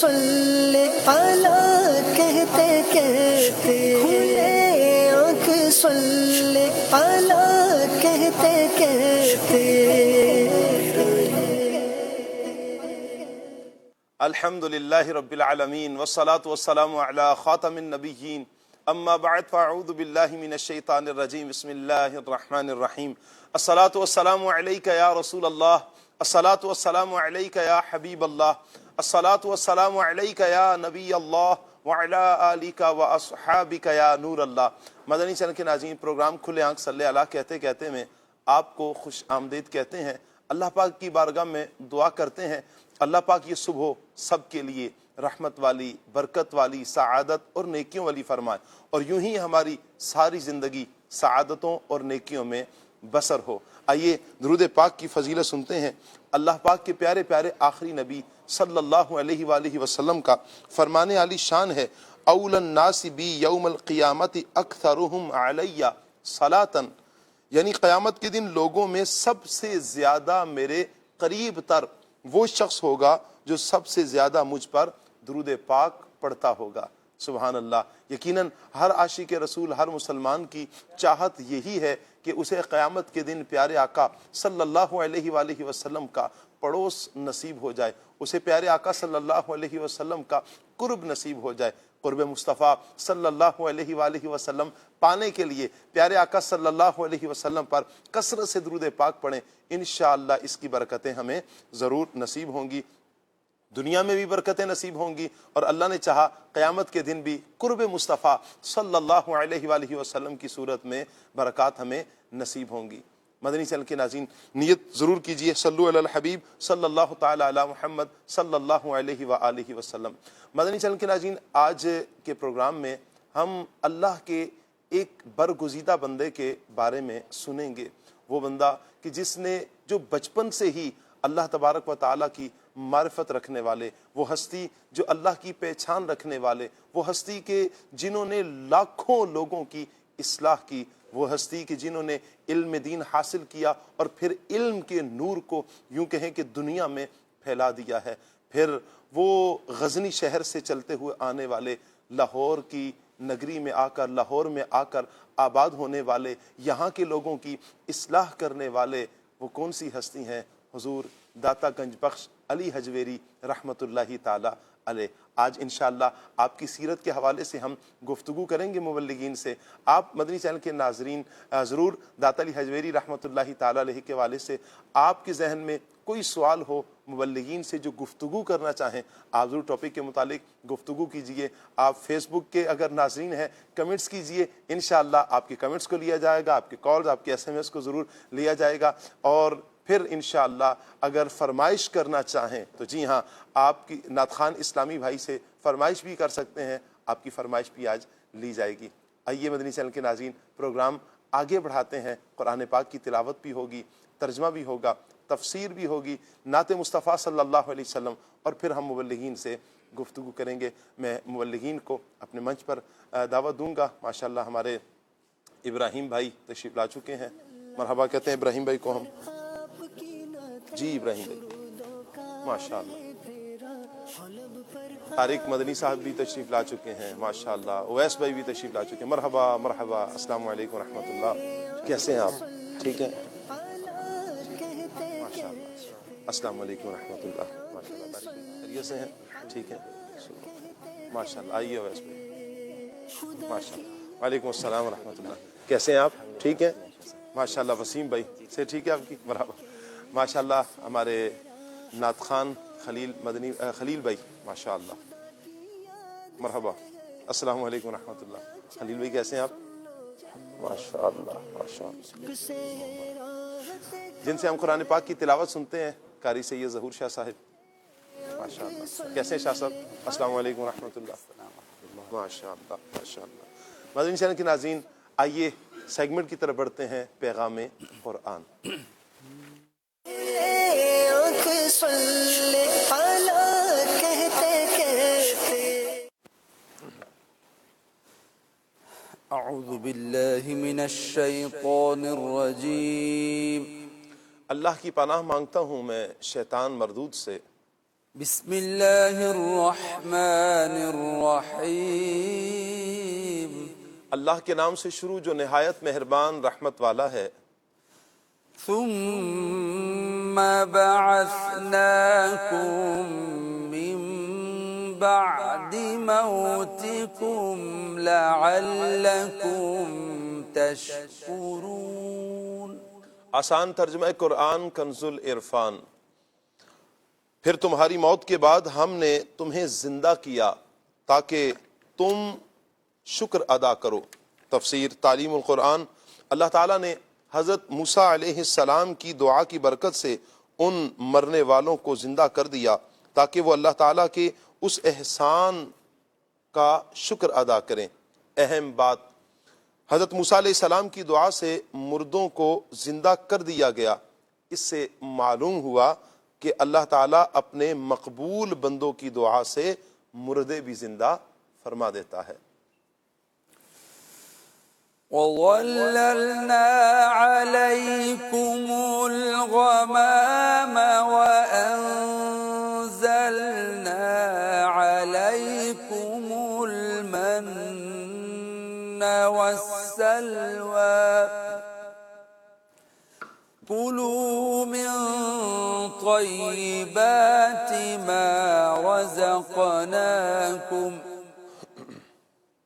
صلی علی کہتے کہتے کھلے آنکھ صلی علی کہتے کہتے الحمدللہ رب العالمین والصلاة والسلام علی خاتم النبیین اما بعد فاعوذ باللہ من الشیطان الرجیم بسم اللہ الرحمن الرحیم الصلاة والسلام علیک یا رسول اللہ الصلاة والسلام علیک یا حبیب اللہ الصلاة والسلام علیک یا نبی اللہ وعلی آلک واصحابک یا نور اللہ۔ مدنی چینل کے ناظرین، پروگرام کھلے آنکھ صلی اللہ کہتے کہتے میں آپ کو خوش آمدید کہتے ہیں۔ اللہ پاک کی بارگاہ میں دعا کرتے ہیں اللہ پاک یہ صبح سب کے لیے رحمت والی، برکت والی، سعادت اور نیکیوں والی فرمائے، اور یوں ہی ہماری ساری زندگی سعادتوں اور نیکیوں میں بسر ہو۔ آئیے درود پاک کی فضیلت سنتے ہیں۔ اللہ پاک کے پیارے پیارے آخری نبی صلی اللہ علیہ وآلہ وسلم کا فرمان عالی شان ہے، اول الناس بی یوم القیامت اکثرہم علی صلاۃ، یعنی قیامت کے دن لوگوں میں سب سے زیادہ میرے قریب تر وہ شخص ہوگا جو سب سے زیادہ مجھ پر درود پاک پڑھتا ہوگا۔ سبحان اللہ۔ یقیناً ہر عاشق رسول، ہر مسلمان کی چاہت یہی ہے کہ اسے قیامت کے دن پیارے آقا صلی اللہ علیہ وآلہ وسلم کا پڑوس نصیب ہو جائے، اسے پیارے آقا صلی اللہ علیہ وسلم کا قرب نصیب ہو جائے۔ قرب مصطفیٰ صلی اللہ علیہ وآلہ وسلم پانے کے لیے پیارے آقا صلی اللہ علیہ وسلم پر کثرت سے درود پاک پڑھیں، انشاءاللہ اس کی برکتیں ہمیں ضرور نصیب ہوں گی، دنیا میں بھی برکتیں نصیب ہوں گی، اور اللہ نے چاہا قیامت کے دن بھی قرب مصطفیٰ صلی اللہ علیہ وآلہ وسلم کی صورت میں برکات ہمیں نصیب ہوں گی۔ مدنی چینل کے ناظرین، نیت ضرور کیجئے، صلو علی الحبیب صلی اللہ تعالی علی محمد صلی اللہ علیہ وآلہ وسلم۔ مدنی چینل کے ناظرین، آج کے پروگرام میں ہم اللہ کے ایک برگزیدہ بندے کے بارے میں سنیں گے، وہ بندہ کہ جس نے جو بچپن سے ہی اللہ تبارک و تعالیٰ کی معرفت رکھنے والے، وہ ہستی جو اللہ کی پہچان رکھنے والے، وہ ہستی کے جنہوں نے لاکھوں لوگوں کی اصلاح کی، وہ ہستی کہ جنہوں نے علم دین حاصل کیا اور پھر علم کے نور کو یوں کہیں کہ دنیا میں پھیلا دیا ہے۔ پھر وہ غزنی شہر سے چلتے ہوئے آنے والے، لاہور کی نگری میں آ کر، لاہور میں آ کر آباد ہونے والے، یہاں کے لوگوں کی اصلاح کرنے والے، وہ کون سی ہستی ہیں؟ حضور داتا گنج بخش علی حجویری رحمۃ اللہ تعالی علیہ۔ آج انشاءاللہ آپ کی سیرت کے حوالے سے ہم گفتگو کریں گے مبلغین سے۔ آپ مدنی چینل کے ناظرین ضرور داتا علی حجویری رحمۃ اللہ تعالی علیہ کے حوالے سے آپ کے ذہن میں کوئی سوال ہو، مبلغین سے جو گفتگو کرنا چاہیں، آپ ضرور ٹاپک کے متعلق گفتگو کیجئے۔ آپ فیس بک کے اگر ناظرین ہیں، کمنٹس کیجئے، انشاءاللہ آپ کے کمنٹس کو لیا جائے گا، آپ کے کالز، آپ کے ایس ایم ایس کو ضرور لیا جائے گا، اور پھر انشاءاللہ اگر فرمائش کرنا چاہیں تو جی ہاں، آپ کی نعت خوان اسلامی بھائی سے فرمائش بھی کر سکتے ہیں، آپ کی فرمائش بھی آج لی جائے گی۔ آئیے مدنی چینل کے ناظرین، پروگرام آگے بڑھاتے ہیں۔ قرآن پاک کی تلاوت بھی ہوگی، ترجمہ بھی ہوگا، تفسیر بھی ہوگی، نعت مصطفیٰ صلی اللہ علیہ وسلم، اور پھر ہم مبلغین سے گفتگو کریں گے۔ میں مبلغین کو اپنے منچ پر دعوت دوں گا۔ ماشاءاللہ ہمارے ابراہیم بھائی تشریف لا چکے ہیں، مرحبا کہتے ہیں ابراہیم بھائی کو ہم۔ جی ابراہیم بھائی ماشاءاللہ۔ طارق مدنی صاحب بھی تشریف لا چکے ہیں، ماشاءاللہ۔ اویس بھائی بھی تشریف لا چکے ہیں، مرحبا مرحبا، السلام علیکم ورحمۃ اللہ۔ کیسے ہیں آپ؟ ٹھیک ہیں ماشاءاللہ۔ السلام علیکم ورحمۃ اللہ، ماشاءاللہ۔ طارق بھائی خیریت سے ہیں؟ ٹھیک ہے ماشاءاللہ۔ آئیے اویس بھائی، ماشاءاللہ۔ وعلیکم السلام ورحمۃ اللہ۔ کیسے ہیں آپ؟ ٹھیک ہیں ماشاءاللہ۔ وسیم بھائی سے ٹھیک ہے آپ کی؟ مرحبا ماشاءاللہ۔ ہمارے نعت خوان خلیل بھائی ماشاءاللہ، مرحبا، السلام علیکم ورحمۃ اللہ۔ خلیل بھائی کیسے ہیں آپ؟ ماشاءاللہ ماشاءاللہ۔ جن سے ہم قرآن پاک کی تلاوت سنتے ہیں، قاری سید ظہور شاہ صاحب ماشاءاللہ۔ کیسے ہیں شاہ صاحب؟ السلام علیکم ورحمۃ اللہ، ماشاءاللہ ماشاءاللہ۔ مدنی چینل کے ناظرین، آئیے سیگمنٹ کی طرف بڑھتے ہیں، پیغام قرآن۔ اعوذ باللہ من الشیطان الرجیم۔ اللہ کی پناہ مانگتا ہوں میں شیطان مردود سے۔ بسم اللہ الرحمن الرحیم اللہ کے نام سے شروع جو نہایت مہربان رحمت والا ہے۔ ثم بعثناكم من بعد موتكم لعلكم تشکرون۔ آسان ترجمہ قرآن کنز العرفان۔ پھر تمہاری موت کے بعد ہم نے تمہیں زندہ کیا تاکہ تم شکر ادا کرو۔ تفسیر تعلیم القرآن۔ اللہ تعالیٰ نے حضرت موسیٰ علیہ السلام کی دعا کی برکت سے ان مرنے والوں کو زندہ کر دیا تاکہ وہ اللہ تعالیٰ کے اس احسان کا شکر ادا کریں۔ اہم بات، حضرت موسیٰ علیہ السلام کی دعا سے مردوں کو زندہ کر دیا گیا۔ اس سے معلوم ہوا کہ اللہ تعالیٰ اپنے مقبول بندوں کی دعا سے مردے بھی زندہ فرما دیتا ہے۔ وَظَلَّلْنَا عَلَيْكُمُ الْغَمَامَ وَأَنزَلْنَا عَلَيْكُمُ الْمَنَّ وَالسَّلْوَىٰ كُلُوا مِن طَيِّبَاتِ مَا رَزَقْنَاكُمْ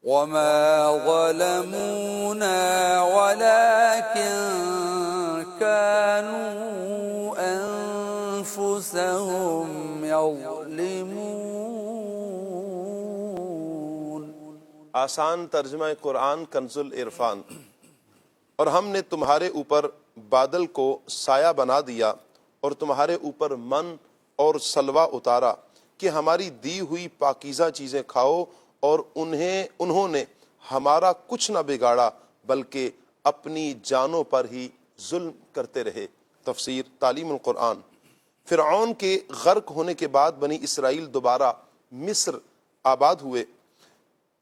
وَمَا ظَلَمُونَا وَلَكِن كَانُوا أَنفُسَهُمْ يَظْلِمُونَ۔ آسان ترجمہ قرآن کنز العرفان۔ اور ہم نے تمہارے اوپر بادل کو سایہ بنا دیا اور تمہارے اوپر من اور سلوہ اتارا کہ ہماری دی ہوئی پاکیزہ چیزیں کھاؤ، اور انہوں نے ہمارا کچھ نہ بگاڑا بلکہ اپنی جانوں پر ہی ظلم کرتے رہے۔ تفسیر تعلیم القرآن۔ فرعون کے غرق ہونے کے بعد بنی اسرائیل دوبارہ مصر آباد ہوئے۔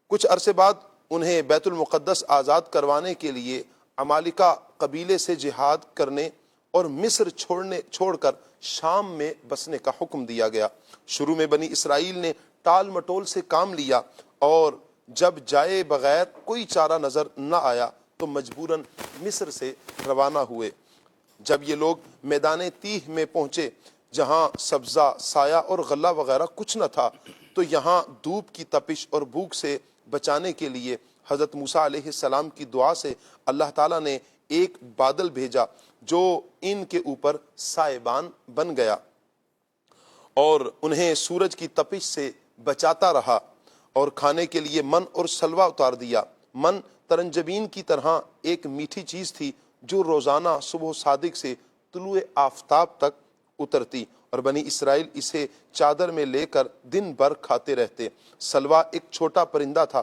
کچھ عرصے بعد انہیں بیت المقدس آزاد کروانے کے لیے عمالقہ قبیلے سے جہاد کرنے اور مصر چھوڑ کر شام میں بسنے کا حکم دیا گیا۔ شروع میں بنی اسرائیل نے ٹال مٹول سے کام لیا، اور جب جائے بغیر کوئی چارہ نظر نہ آیا تو مجبوراً مصر سے روانہ ہوئے۔ جب یہ لوگ میدان تیہ میں پہنچے جہاں سبزہ، سایہ اور غلہ وغیرہ کچھ نہ تھا، تو یہاں دھوپ کی تپش اور بھوک سے بچانے کے لیے حضرت موسیٰ علیہ السلام کی دعا سے اللہ تعالیٰ نے ایک بادل بھیجا جو ان کے اوپر سائبان بن گیا اور انہیں سورج کی تپش سے بچاتا رہا، اور کھانے کے لیے من اور سلوہ اتار دیا۔ من ترنجبین کی طرح ایک میٹھی چیز تھی جو روزانہ صبح صادق سے طلوع آفتاب تک اترتی، اور بنی اسرائیل اسے چادر میں لے کر دن بھر کھاتے رہتے۔ سلوہ ایک چھوٹا پرندہ تھا،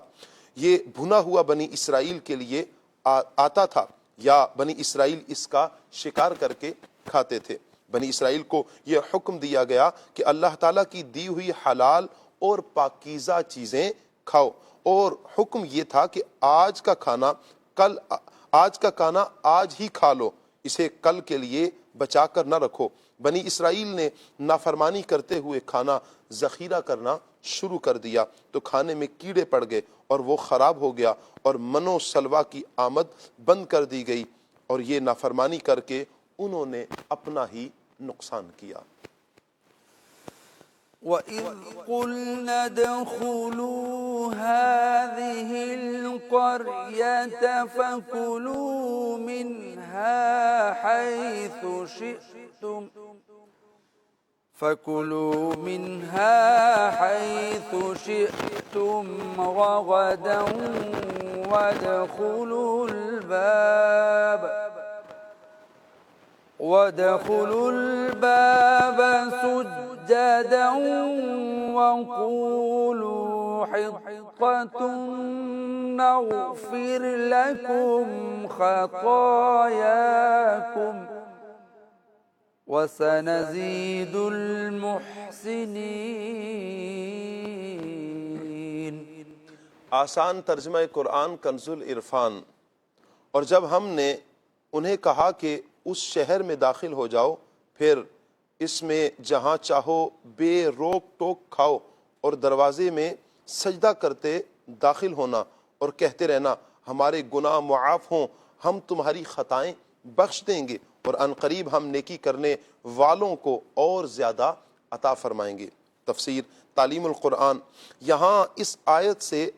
یہ بھنا ہوا بنی اسرائیل کے لیے آتا تھا، یا بنی اسرائیل اس کا شکار کر کے کھاتے تھے۔ بنی اسرائیل کو یہ حکم دیا گیا کہ اللہ تعالیٰ کی دی ہوئی حلال اور پاکیزہ چیزیں کھاؤ، اور حکم یہ تھا کہ آج کا کھانا آج ہی کھا لو، اسے کل کے لیے بچا کر نہ رکھو۔ بنی اسرائیل نے نافرمانی کرتے ہوئے کھانا ذخیرہ کرنا شروع کر دیا تو کھانے میں کیڑے پڑ گئے اور وہ خراب ہو گیا، اور من و سلوہ کی آمد بند کر دی گئی، اور یہ نافرمانی کر کے انہوں نے اپنا ہی نقصان کیا۔ وَإِذْ قُلْنَا ادْخُلُوا هَٰذِهِ الْقَرْيَةَ فَكُلُوا مِنْهَا حَيْثُ شِئْتُمْ رَغَدًا وَادْخُلُوا الْبَابَ سُجَّدًا وَقُولُوا حِطَّةٌ نَغْفِرْ لَكُمْ خَطَايَاكُمْ وَسَنَزِيدُ الْمُحْسِنِينَ۔ آسان ترجمہ قرآن کنز العرفان۔ اور جب ہم نے انہیں کہا کہ اس شہر میں داخل ہو جاؤ، پھر اس میں جہاں چاہو بے روک ٹوک کھاؤ اور دروازے میں سجدہ کرتے داخل ہونا اور کہتے رہنا ہمارے گناہ معاف ہوں، ہم تمہاری خطائیں بخش دیں گے اور ان قریب ہم نیکی کرنے والوں کو اور زیادہ عطا فرمائیں گے۔ تفسیر تعلیم القرآن۔ یہاں اس آیت سے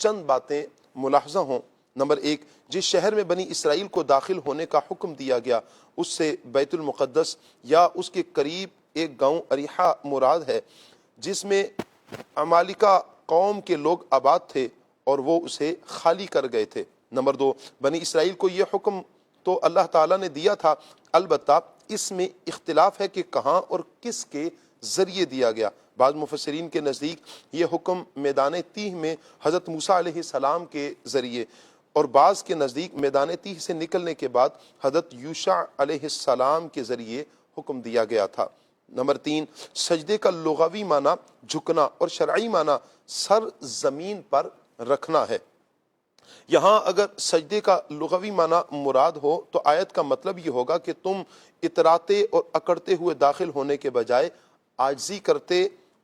چند باتیں ملاحظہ ہوں۔ نمبر 1، جس شہر میں بنی اسرائیل کو داخل ہونے کا حکم دیا گیا اس سے بیت المقدس یا اس کے قریب ایک گاؤں اریحا مراد ہے جس میں عمالقہ قوم کے لوگ آباد تھے اور وہ اسے خالی کر گئے تھے۔ نمبر 2، بنی اسرائیل کو یہ حکم تو اللہ تعالیٰ نے دیا تھا، البتہ اس میں اختلاف ہے کہ کہاں اور کس کے ذریعے دیا گیا۔ بعض مفسرین کے نزدیک یہ حکم میدان تیہ میں حضرت موسیٰ علیہ السلام کے ذریعے اور بعض کے نزدیک میدان تیہ سے نکلنے کے بعد حضرت یوشع علیہ السلام کے ذریعے حکم دیا گیا تھا۔ نمبر 3، سجدے کا لغوی معنی جھکنا اور شرعی معنی سر زمین پر رکھنا ہے۔ یہاں اگر سجدے کا لغوی معنی مراد ہو تو آیت کا مطلب یہ ہوگا کہ تم اتراتے اور اکڑتے ہوئے داخل ہونے کے بجائے عاجزی کرتے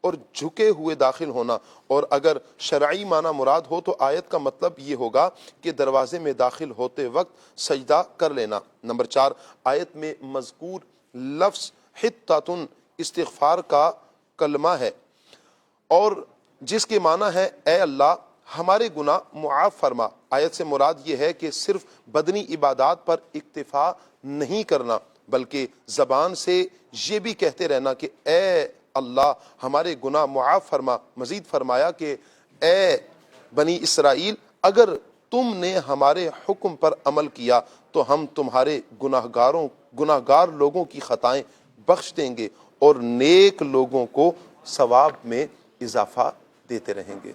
اور جھکے ہوئے داخل ہونا، اور اگر شرعی معنی مراد ہو تو آیت کا مطلب یہ ہوگا کہ دروازے میں داخل ہوتے وقت سجدہ کر لینا۔ نمبر 4، آیت میں مذکور لفظ حطۃ استغفار کا کلمہ ہے اور جس کے معنی ہے اے اللہ ہمارے گناہ معاف فرما۔ آیت سے مراد یہ ہے کہ صرف بدنی عبادات پر اکتفا نہیں کرنا بلکہ زبان سے یہ بھی کہتے رہنا کہ اے اللہ ہمارے گناہ معاف فرما۔ مزید فرمایا کہ اے بنی اسرائیل اگر تم نے ہمارے حکم پر عمل کیا تو ہم تمہارے گناہگار لوگوں کی خطائیں بخش دیں گے اور نیک لوگوں کو ثواب میں اضافہ دیتے رہیں گے۔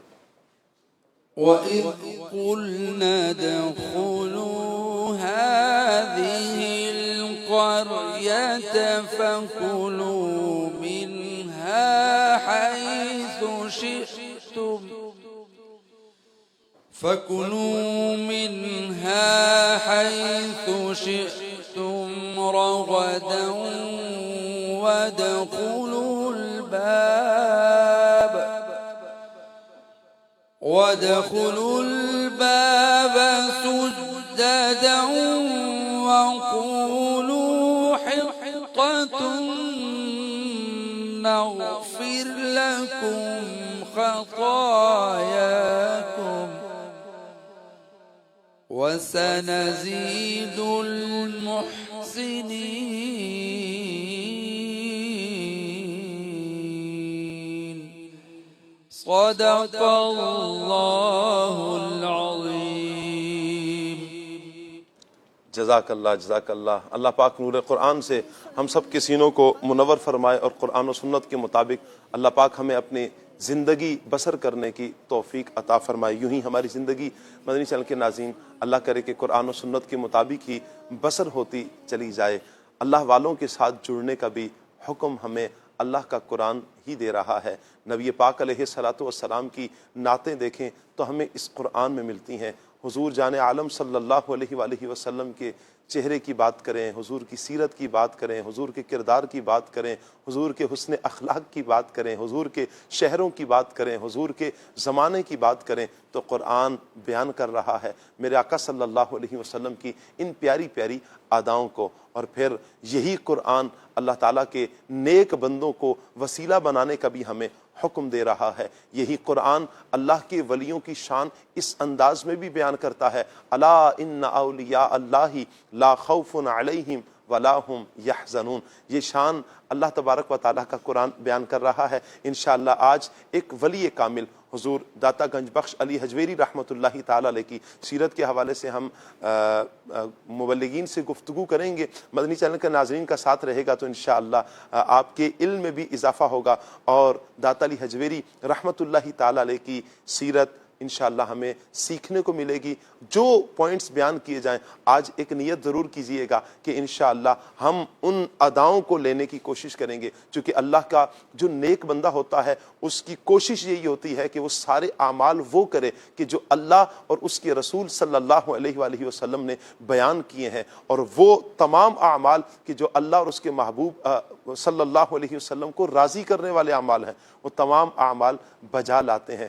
وَإِذْ قُلْنَا ادْخُلُوا هَٰذِهِ الْقَرْيَةَ فَكُلُوا مِنْهَا حَيْثُ شِئْتُمْ رَغَدًا وَادْخُلُوا الْبَابَ سُجَّدًا وَقُولُوا حِطَّةٌ نَغْفِرْ لَكُمْ خَطَايَاكُمْ وَسَنَزِيدُ الْمُحْسِنِينَ۔ صدق اللہ العظیم۔ جزاک اللہ، جزاک اللہ۔ اللہ پاک نور قرآن سے ہم سب کے سینوں کو منور فرمائے اور قرآن و سنت کے مطابق اللہ پاک ہمیں اپنی زندگی بسر کرنے کی توفیق عطا فرمائے۔ یوں ہی ہماری زندگی مدنی چینل کے ناظرین اللہ کرے کہ قرآن و سنت کے مطابق ہی بسر ہوتی چلی جائے۔ اللہ والوں کے ساتھ جڑنے کا بھی حکم ہمیں اللہ کا قرآن ہی دے رہا ہے۔ نبی پاک علیہ الصلاۃ والسلام کی نعتیں دیکھیں تو ہمیں اس قرآن میں ملتی ہیں۔ حضور جان عالم صلی اللہ علیہ وآلہ وسلم کے چہرے کی بات کریں، حضور کی سیرت کی بات کریں، حضور کے کردار کی بات کریں، حضور کے حسن اخلاق کی بات کریں، حضور کے شہروں کی بات کریں، حضور کے زمانے کی بات کریں تو قرآن بیان کر رہا ہے میرے آقا صلی اللہ علیہ وسلم کی ان پیاری پیاری اداؤں کو۔ اور پھر یہی قرآن اللہ تعالیٰ کے نیک بندوں کو وسیلہ بنانے کا بھی ہمیں حکم دے رہا ہے۔ یہی قرآن اللہ کے ولیوں کی شان اس انداز میں بھی بیان کرتا ہے، الا ان اولیاء اللہ لا خوف علیہم ولا هم یحزنون۔ یہ شان اللہ تبارک و تعالیٰ کا قرآن بیان کر رہا ہے۔ انشاءاللہ آج ایک ولی کامل حضور داتا گنج بخش علی حجویری رحمۃ اللہ تعالیٰ علیہ کی سیرت کے حوالے سے ہم مبلغین سے گفتگو کریں گے۔ مدنی چینل کے ناظرین کا ساتھ رہے گا تو انشاءاللہ آپ کے علم میں بھی اضافہ ہوگا اور داتا علی حجویری رحمۃ اللہ تعالیٰ علیہ کی سیرت انشاءاللہ ہمیں سیکھنے کو ملے گی۔ جو پوائنٹس بیان کیے جائیں آج ایک نیت ضرور کیجئے گا کہ انشاءاللہ ہم ان اداؤں کو لینے کی کوشش کریں گے، چونکہ اللہ کا جو نیک بندہ ہوتا ہے اس کی کوشش یہی ہوتی ہے کہ وہ سارے اعمال وہ کرے کہ جو اللہ اور اس کے رسول صلی اللہ علیہ وآلہ وسلم نے بیان کیے ہیں، اور وہ تمام اعمال کہ جو اللہ اور اس کے محبوب صلی اللہ علیہ وسلم کو راضی کرنے والے اعمال ہیں وہ تمام اعمال بجا لاتے ہیں۔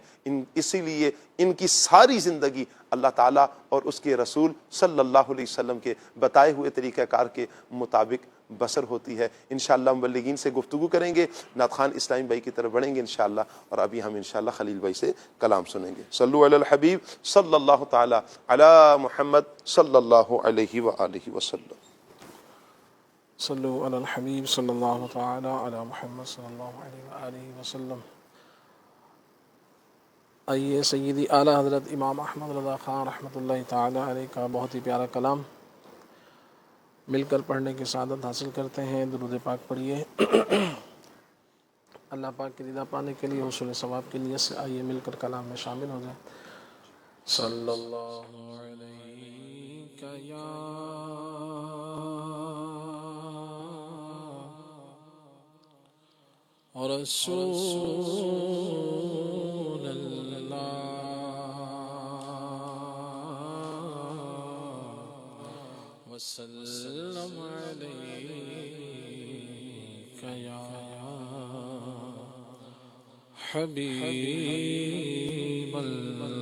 اسی لیے ان کی ساری زندگی اللہ تعالیٰ اور اس کے رسول صلی اللہ علیہ وسلم کے بتائے ہوئے طریقہ کار کے مطابق بسر ہوتی ہے۔ انشاءاللہ مبلغین سے گفتگو کریں گے، نعت خوان اسلامی بھائی کی طرف بڑھیں گے انشاءاللہ، اور ابھی ہم انشاءاللہ خلیل بھائی سے کلام سنیں گے۔ صلو علی الحبیب صلی اللہ تعالی علی محمد صلی اللہ علیہ وآلہ وسلم۔ صلو علی الحبیب صلی اللہ تعالی علی محمد صلی اللہ علیہ وآلہ وسلم۔ آئیے سیدی اعلیٰ حضرت امام احمد رضا خان رحمۃ اللہ تعالی علیہ کا بہت ہی پیارا کلام مل کر پڑھنے کی سعادت حاصل کرتے ہیں۔ درود پاک پڑھیے۔ اللہ پاک کی رضا پانے کے لیے، حصول ثواب کے لیے سے آئیے مل کر کلام میں شامل ہو جائیں۔ صلی اللہ علیہ یا رسول اللہ وسلم علیک یا حبیب اللہ۔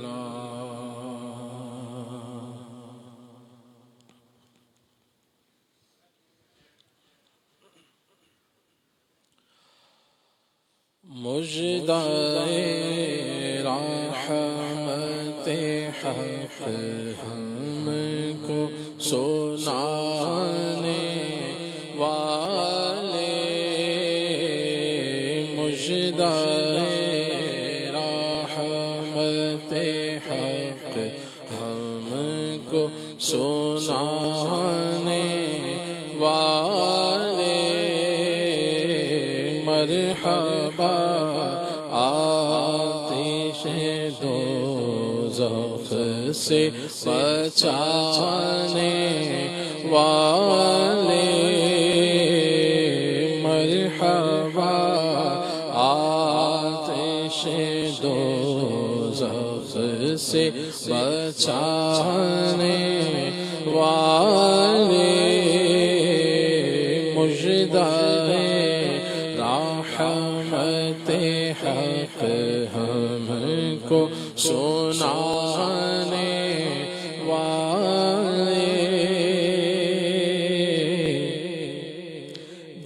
مجدائے رحمت حق ہم کو سنانے والے، مجدائے رحمت حق ہم کو سنانے والے، مرحبا آتش دوزخ سے بچانے والے، مرحبا آتش دوزخ سے بچانے والے، مجدائے رحمت حق ہم کو سنانے والے،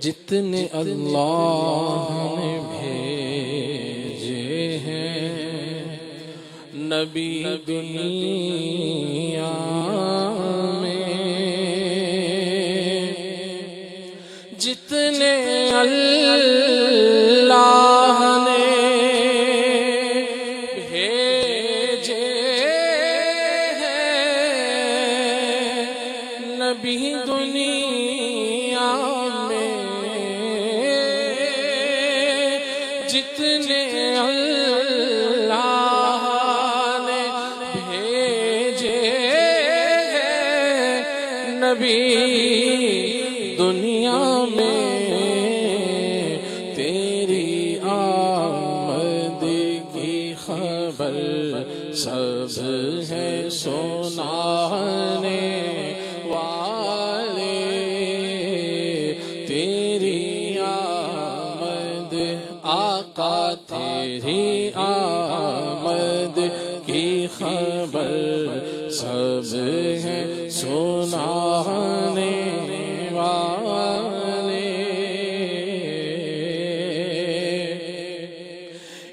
جتنے اللہ نے بھیجے ہیں نبی دنیا میں، جتنے اللہ نے بھیجے ہیں نبی دنیا میں، جتنے اللہ نے بھیجے ہیں نبی دنیا میں، تیری آمد کی خبر سب ہے سنانے والے، تیری آمد آقا تیری آمد کی خبر سب ہے سنانے والے،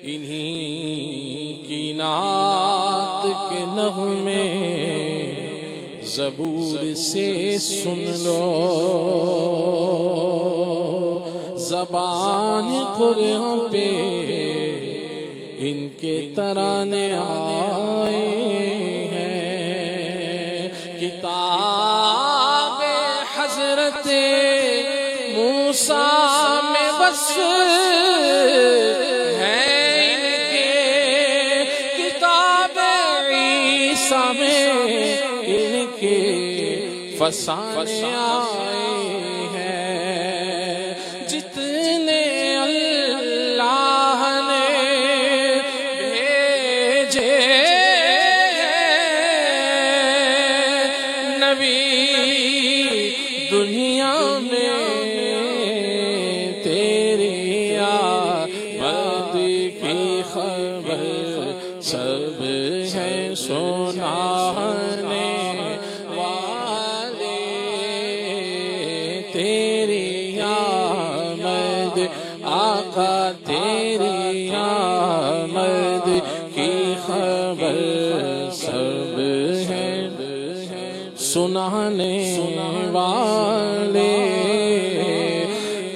انہی کی نعت کے نغمے زبور سے سن لو، زبان قرآن پہ ان کے ترانے آئے ہیں، کتاب حضرت موسیٰ میں بس ہے ان کے، کتاب فسانے آئے ہیں، جتنے اللہ نے بھیجے نبی دنیا میں تیری آمد کی خبر سب ہے سنانے والے، تیری آمد آقا تیری آمد کی خبر سب ہے سنانے والے،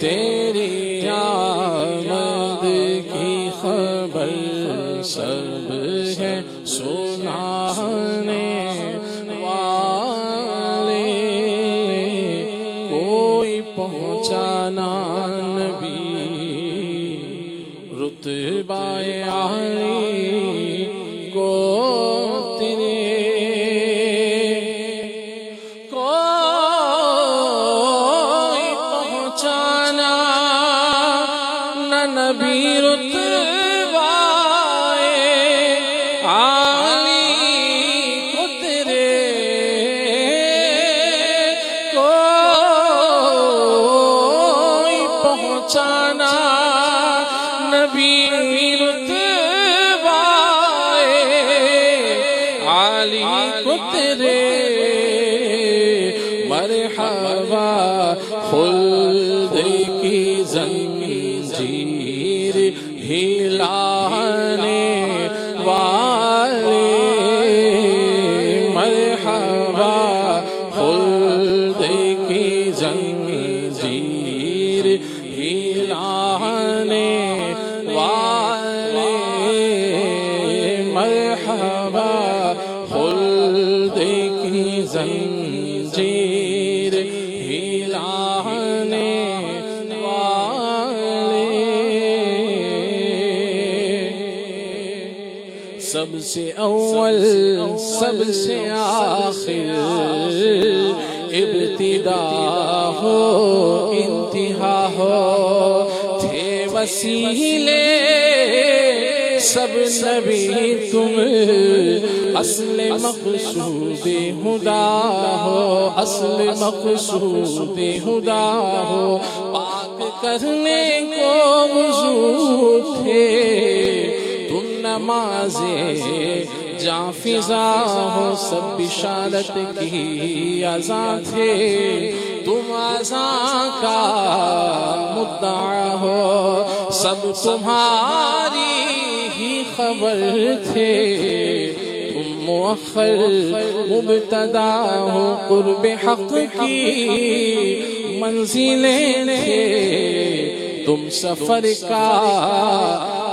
تیری آمد کی خبر سب ہے سنانے والے، کوئی پہنچانا نبی رتبہ عالی کو تیرے، کوئی پہنچانا نہ نبی رتبہ عالی کو تیرے، کوئی پہنچانا نبی رتبہ عالی کو تیرے، مرحبا خلد کی زنجیر ہلانے والے، مرحبا خلد کی زنجیر ہلانے والے، مرحبا خلد کی زنجیر ہلانے والے، سب سے اول سب سے آخر، ابتدا ہو انتہا ہو، تھے وسیلے سب نبی تم، اصل مقصود خدا ہو، اصل مقصود خدا ہو، پاک کرنے کو وضو تھے تم، نماز جاں فضا ہو، سب بشارت کی اذاں تھے تم، اذاں کا مدعا ہو، سب تمہاری ہی خبر تھے تم، مؤخر مبتدا ہو، قرب حق کی منزلیں تھے تم، سفر کا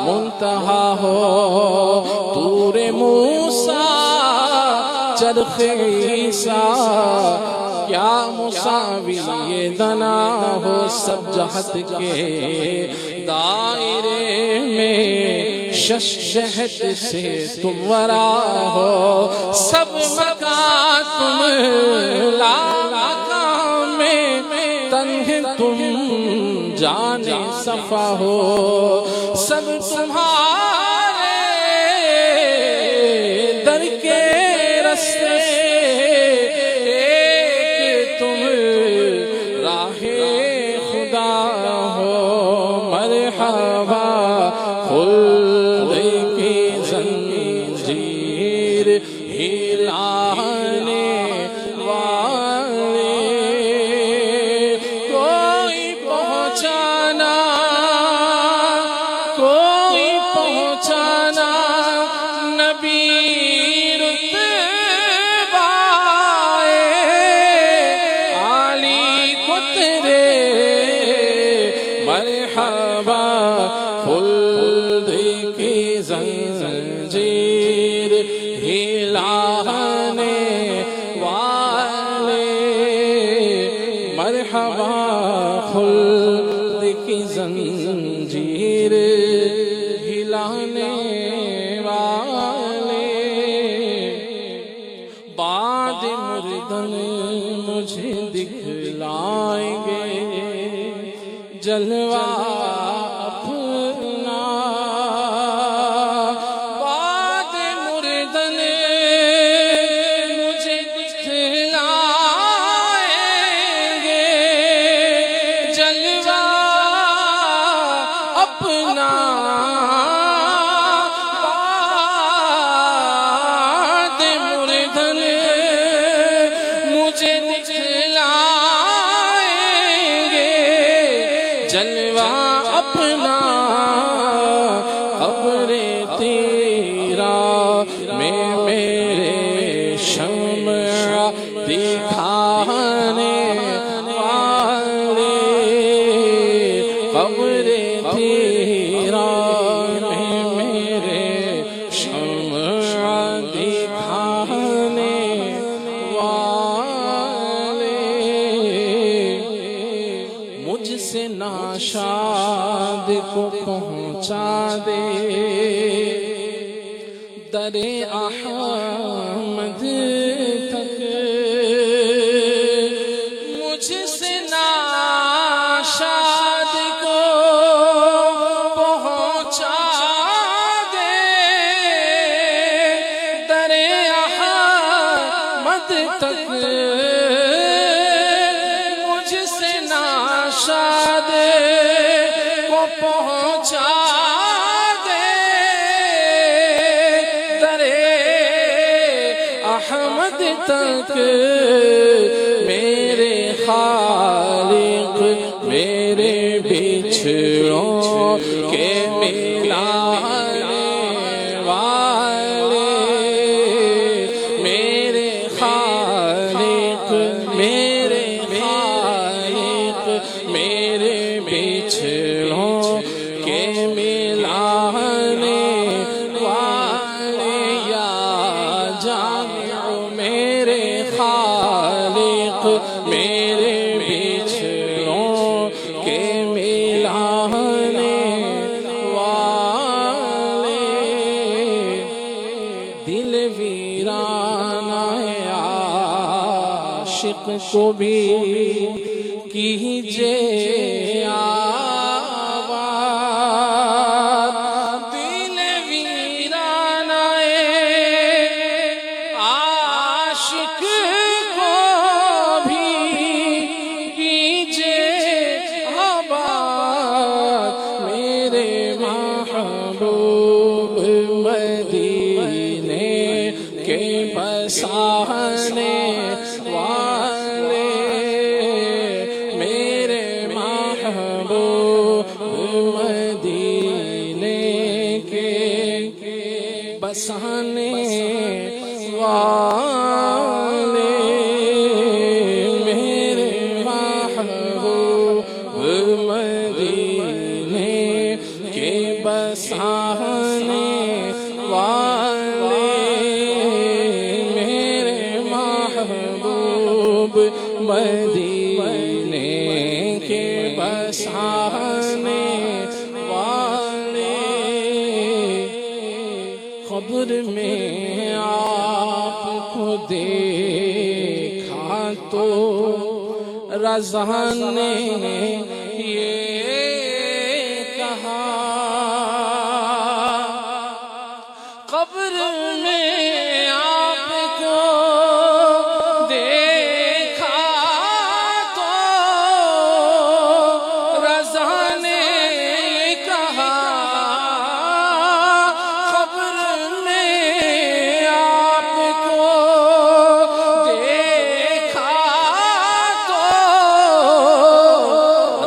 منتہا ہو، طور موسیٰ چرخ عیسیٰ کیا مساوی دنا ہو، سب جہت کے دائرے میں شش جہت سے تم ورا ہو، سب مکان تم لا مکان میں تنہ تم جانے صفا ہو، سب تمہارے در کے رستے ایک تم راہ خدا ہو، مرحبا خلد کی زنجیر ہلانے والے، کوئی پہنچانا کوئی پہنچانا نبی رتبہ عالی کو تیرے، مرحبا خلد کی زنجیر ہلانے والے، مرحبا خلد کی زنجیر ہلانے والے، بعد مردن مجھے جلوہ اپنا بعد مردن مجھے دکھلائیں گے جلوہ اپنا بعد مردن مجھے دکھلائیں گے جلوہ اپنا قبر تیرا میں میرے شمع دکھانے والے قبر تیرا میں میرے شمع دکھانے والے مجھ سے ناشاد کو پہنچا دے در احمد تک مجھ سے ناشاد کو پہنچا دے در احمد تک مجھ سے ناشاد کو پہنچا دے در احمد تک میرے خالق میرے بچھڑوں کے ملانے والے میرے خالق میرے خالق میرے بچھڑوں کے ملانے والے یا جامع میرے خالق میرے بچھڑوں کے ملانے والے دل ویرانہ عاشق کو بھی کیجے آباد دل ویرانہ عاشق کو بھی کیجے آباد میرے محبوب مدینے کے بسانے والے میرے محبوب مدینے کے بسانے والے میرے محبوب مدینے کے بسانے والے میرے محبوب مدینے کے بسانے والے قبر میں آپ کو دیکھا تو رضا نے یہ کہا قبر میں آپ کو دیکھا تو رضا نے کہا قبر میں آپ کو دیکھا تو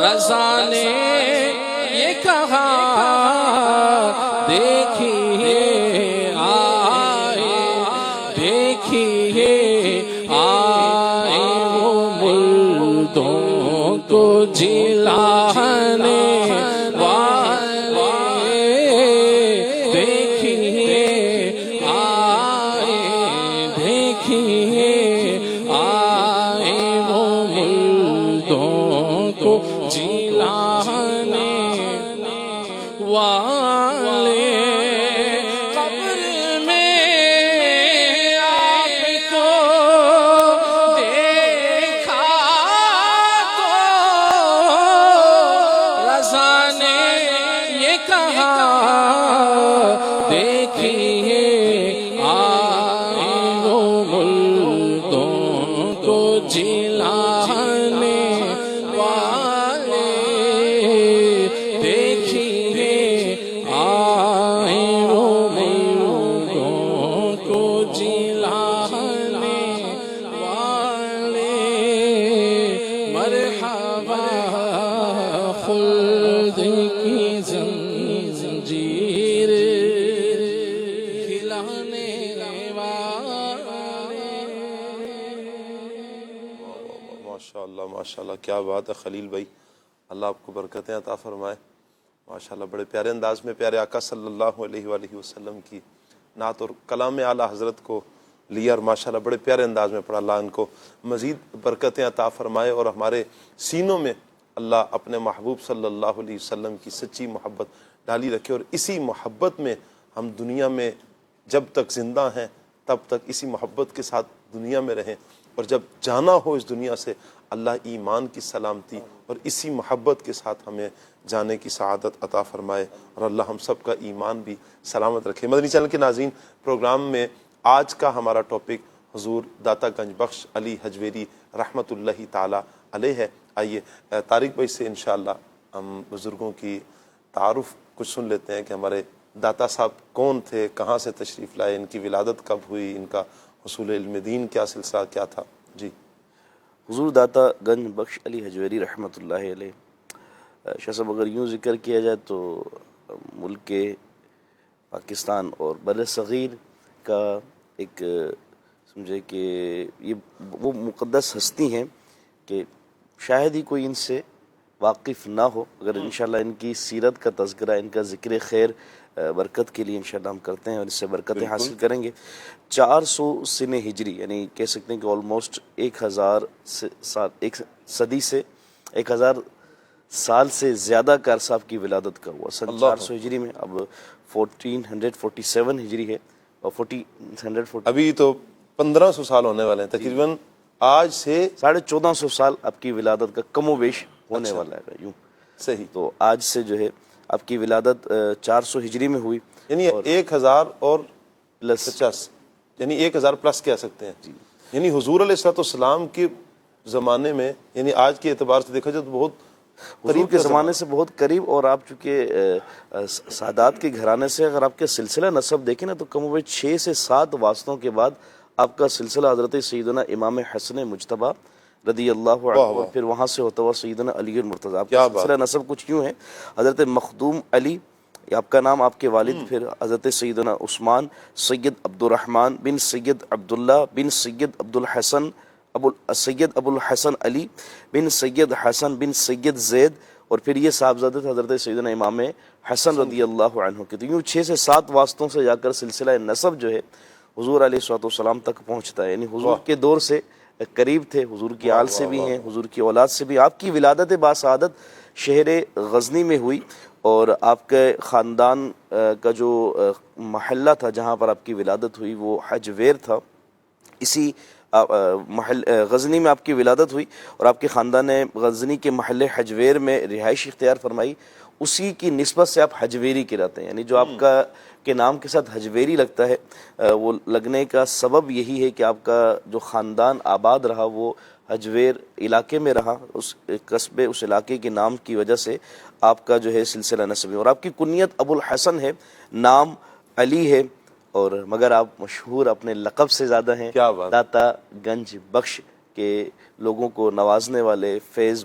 رضا نے یہ کہا دیکھیے دیکھیے آئے وہ مردوں کو جلانے والے دیکھیے آئے دیکھیے آئے وہ مردوں کو جلانے والے قبر میں آپ کو دیکھا تو دیکھیے آئین و ملکوں کو جلانے والے، دیکھیے آئین و ملکوں کو جلانے والے، مرحبا خلد کی زنجیر کھلانے والے۔ ماشاءاللہ ماشاءاللہ، کیا بات ہے خلیل بھائی، اللہ آپ کو برکتیں عطا فرمائے۔ ماشاءاللہ بڑے پیارے انداز میں پیارے آقا صلی اللہ علیہ وآلہ وسلم کی نعت اور کلام اعلیٰ حضرت کو لیا، اور ماشاءاللہ بڑے پیارے انداز میں پڑھا۔ اللہ ان کو مزید برکتیں عطا فرمائے اور ہمارے سینوں میں اللہ اپنے محبوب صلی اللہ علیہ وسلم کی سچی محبت ڈالی رکھے، اور اسی محبت میں ہم دنیا میں جب تک زندہ ہیں تب تک اسی محبت کے ساتھ دنیا میں رہیں، اور جب جانا ہو اس دنیا سے اللہ ایمان کی سلامتی اور اسی محبت کے ساتھ ہمیں جانے کی سعادت عطا فرمائے، اور اللہ ہم سب کا ایمان بھی سلامت رکھے۔ مدنی چینل کے ناظرین، پروگرام میں آج کا ہمارا ٹاپک حضور داتا گنج بخش علی حجویری رحمۃ اللہ تعالی علیہ ہے۔ آئیے طارق بھائی سے انشاءاللہ ہم بزرگوں کی تعارف کچھ سن لیتے ہیں کہ ہمارے داتا صاحب کون تھے، کہاں سے تشریف لائے، ان کی ولادت کب ہوئی، ان کا حصول علم دین کیا سلسلہ کیا تھا۔ جی حضور داتا گنج بخش علی حجویری رحمۃ اللہ علیہ، شاہ صاحب اگر یوں ذکر کیا جائے تو ملک پاکستان اور بر صغیر کا ایک سمجھے کہ یہ وہ مقدس ہستی ہیں کہ شاید ہی کوئی ان سے واقف نہ ہو۔ اگر انشاءاللہ ان کی سیرت کا تذکرہ، ان کا ذکر خیر برکت کے لیے انشاءاللہ ہم کرتے ہیں اور اس سے برکتیں حاصل کریں گے۔ 400 سن ہجری، یعنی کہہ سکتے ہیں کہ آلموسٹ 1000 سال، ایک صدی سے 1000 سال سے زیادہ کا عرصہ آپ کی ولادت کا ہوا، سن 400 ہجری میں۔ اب 1447 ہجری ہے اور 1440 ابھی تو 1500 سال ہونے والے ہیں تقریباً، آج سے 1450 سال آپ کی ولادت کا کم و بیش ہونے والا ہے یوں صحیح۔ تو آج سے جو ہے آپ کی ولادت 400 ہجری میں ہوئی، یعنی 1000 اور پلس 50، یعنی 1000 پلس کہہ سکتے ہیں۔ یعنی حضور علیہ السلام کے زمانے میں، یعنی آج کے اعتبار سے دیکھا جائے تو بہت حضور کے زمانے سے بہت قریب، اور آپ چونکہ سادات کے گھرانے سے اگر آپ کے سلسلہ نسب دیکھیں نا تو کم و بیش 6 سے 7 واسطوں کے بعد آپ کا سلسلہ حضرت سیدنا امام حسن مجتبیٰ رضی اللہ عنہ، اور پھر وہاں سے ہوتا ہوا سیدنا علی المرتضیٰ۔ آپ کا سلسلہ نسب کچھ یوں ہے، حضرت مخدوم علی آپ کا نام، آپ کے والد پھر حضرت سیدنا عثمان، سید عبد الرحمن بن سید عبداللہ بن سید عبد الحسن، سید ابو الحسن علی بن سید حسن بن سید زید، اور پھر یہ صاحبزادے تھے حضرت سیدنا امام حسن رضی اللہ عنہ کے۔ تو یوں 6 سے 7 واسطوں سے جا کر سلسلہ نسب جو ہے حضور علیہ السلام تک پہنچتا ہے، یعنی حضور کے دور سے قریب تھے، حضور کی آل سے بھی ہیں، حضور کی اولاد سے بھی۔ آپ کی ولادت باسعادت شہر غزنی میں ہوئی، اور آپ کے خاندان کا جو محلہ تھا جہاں پر آپ کی ولادت ہوئی وہ حجویر تھا۔ اسی غزنی میں آپ کی ولادت ہوئی، اور آپ کے خاندان نے غزنی کے محلے حجویر میں رہائش اختیار فرمائی، اسی کی نسبت سے آپ حجویری کہلاتے ہیں، یعنی جو آپ کا کے نام کے ساتھ حجویری لگتا ہے، وہ لگنے کا سبب یہی ہے کہ آپ کا جو خاندان آباد رہا وہ حجویر علاقے میں رہا، اس قصبے اس علاقے کے نام کی وجہ سے آپ کا جو ہے سلسلہ نسبی، اور آپ کی کنیت ابو الحسن ہے، نام علی ہے، اور مگر آپ مشہور اپنے لقب سے زیادہ ہیں، داتا گنج بخش کے لوگوں کو نوازنے والے، فیض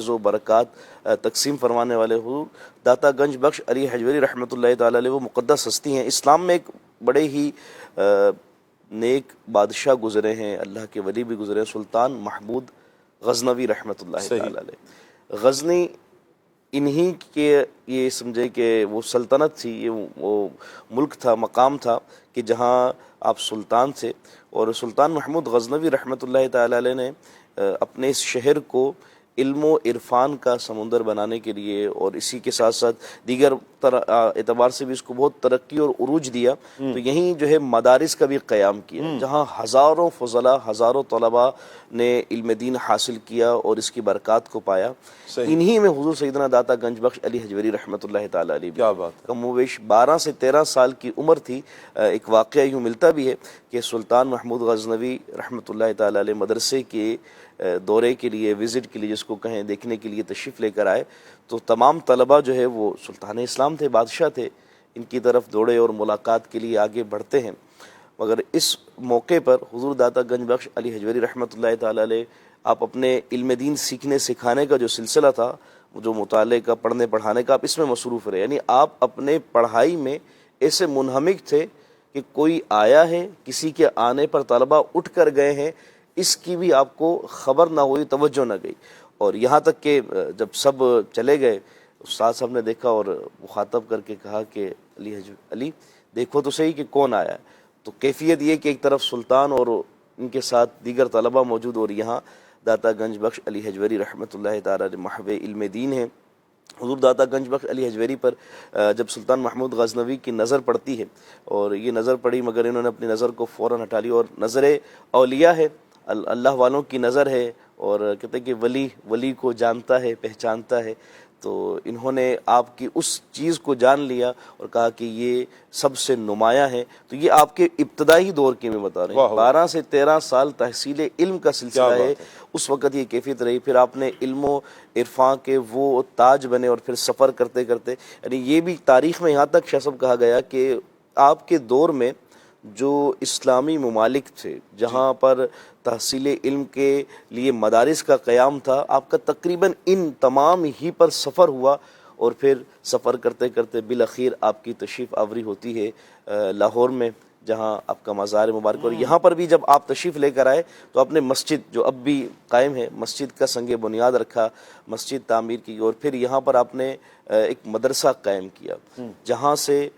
و برکات تقسیم فرمانے والے حضور داتا گنج بخش علی حجویری رحمۃ اللہ تعالی علیہ وہ مقدس ہستی ہیں۔ اسلام میں ایک بڑے ہی نیک بادشاہ گزرے ہیں، اللہ کے ولی بھی گزرے ہیں، سلطان محمود غزنوی رحمۃ اللہ تعالی علیہ۔ غزنی انہی کے یہ سمجھے کہ وہ سلطنت تھی، یہ وہ ملک تھا، مقام تھا کہ جہاں آپ سلطان تھے، اور سلطان محمود غزنوی رحمۃ اللہ تعالی علیہ نے اپنے اس شہر کو علم و عرفان کا سمندر بنانے کے لیے، اور اسی کے ساتھ ساتھ دیگر اعتبار سے بھی اس کو بہت ترقی اور عروج دیا، تو یہیں جو ہے مدارس کا بھی قیام کیا، جہاں ہزاروں فضلاء، ہزاروں طلباء نے علم دین حاصل کیا اور اس کی برکات کو پایا۔ انہی میں حضور سیدنا داتا گنج بخش علی حجویری رحمۃ اللہ تعالی علیہ کیا بات، کم و بیش 12 سے 13 سال کی عمر تھی۔ ایک واقعہ یوں ملتا بھی ہے کہ سلطان محمود غزنوی رحمۃ اللہ تعالی علیہ مدرسے کے دورے کے لیے، وزٹ کے لیے جس کو کہیں، دیکھنے کے لیے تشریف لے کر آئے، تو تمام طلباء جو ہے وہ سلطان اسلام تھے، بادشاہ تھے، ان کی طرف دوڑے اور ملاقات کے لیے آگے بڑھتے ہیں، مگر اس موقع پر حضور داتا گنج بخش علی حجویری رحمۃ اللہ تعالی علیہ آپ اپنے علم دین سیکھنے سکھانے کا جو سلسلہ تھا، جو مطالعے کا، پڑھنے پڑھانے کا، آپ اس میں مصروف رہے، یعنی آپ اپنے پڑھائی میں ایسے منہمک تھے کہ کوئی آیا ہے، کسی کے آنے پر طلباء اٹھ کر گئے ہیں، اس کی بھی آپ کو خبر نہ ہوئی، توجہ نہ گئی، اور یہاں تک کہ جب سب چلے گئے، استاد صاحب نے دیکھا اور مخاطب کر کے کہا کہ علی دیکھو تو صحیح کہ کون آیا ہے، تو کیفیت یہ کہ ایک طرف سلطان اور ان کے ساتھ دیگر طلباء موجود، اور یہاں داتا گنج بخش علی حجویری رحمۃ اللہ تعالی علیہ محو علم دین ہیں۔ حضور داتا گنج بخش علی حجویری پر جب سلطان محمود غزنوی کی نظر پڑتی ہے، اور یہ نظر پڑی مگر انہوں نے اپنی نظر کو فوراً ہٹا لی، اور نظر اولیاء ہے، اللہ والوں کی نظر ہے، اور کہتے ہیں کہ ولی کو جانتا ہے، پہچانتا ہے، تو انہوں نے آپ کی اس چیز کو جان لیا اور کہا کہ یہ سب سے نمایاں ہے۔ تو یہ آپ کے ابتدائی دور کے میں بتا رہے ہیں، 12 سے 13 سال تحصیل علم کا سلسلہ ہے، اس وقت یہ کیفیت رہی، پھر آپ نے علم و عرفان کے وہ تاج بنے، اور پھر سفر کرتے کرتے، یعنی یہ بھی تاریخ میں یہاں تک شاہ کہا گیا کہ آپ کے دور میں جو اسلامی ممالک تھے جہاں پر تحصیل علم کے لیے مدارس کا قیام تھا، آپ کا تقریباً ان تمام ہی پر سفر ہوا، اور پھر سفر کرتے کرتے بالآخر آپ کی تشریف آوری ہوتی ہے لاہور میں، جہاں آپ کا مزار مبارک، اور یہاں پر بھی جب آپ تشریف لے کر آئے تو آپ نے مسجد جو اب بھی قائم ہے، مسجد کا سنگ بنیاد رکھا، مسجد تعمیر کی، اور پھر یہاں پر آپ نے ایک مدرسہ قائم کیا جہاں سے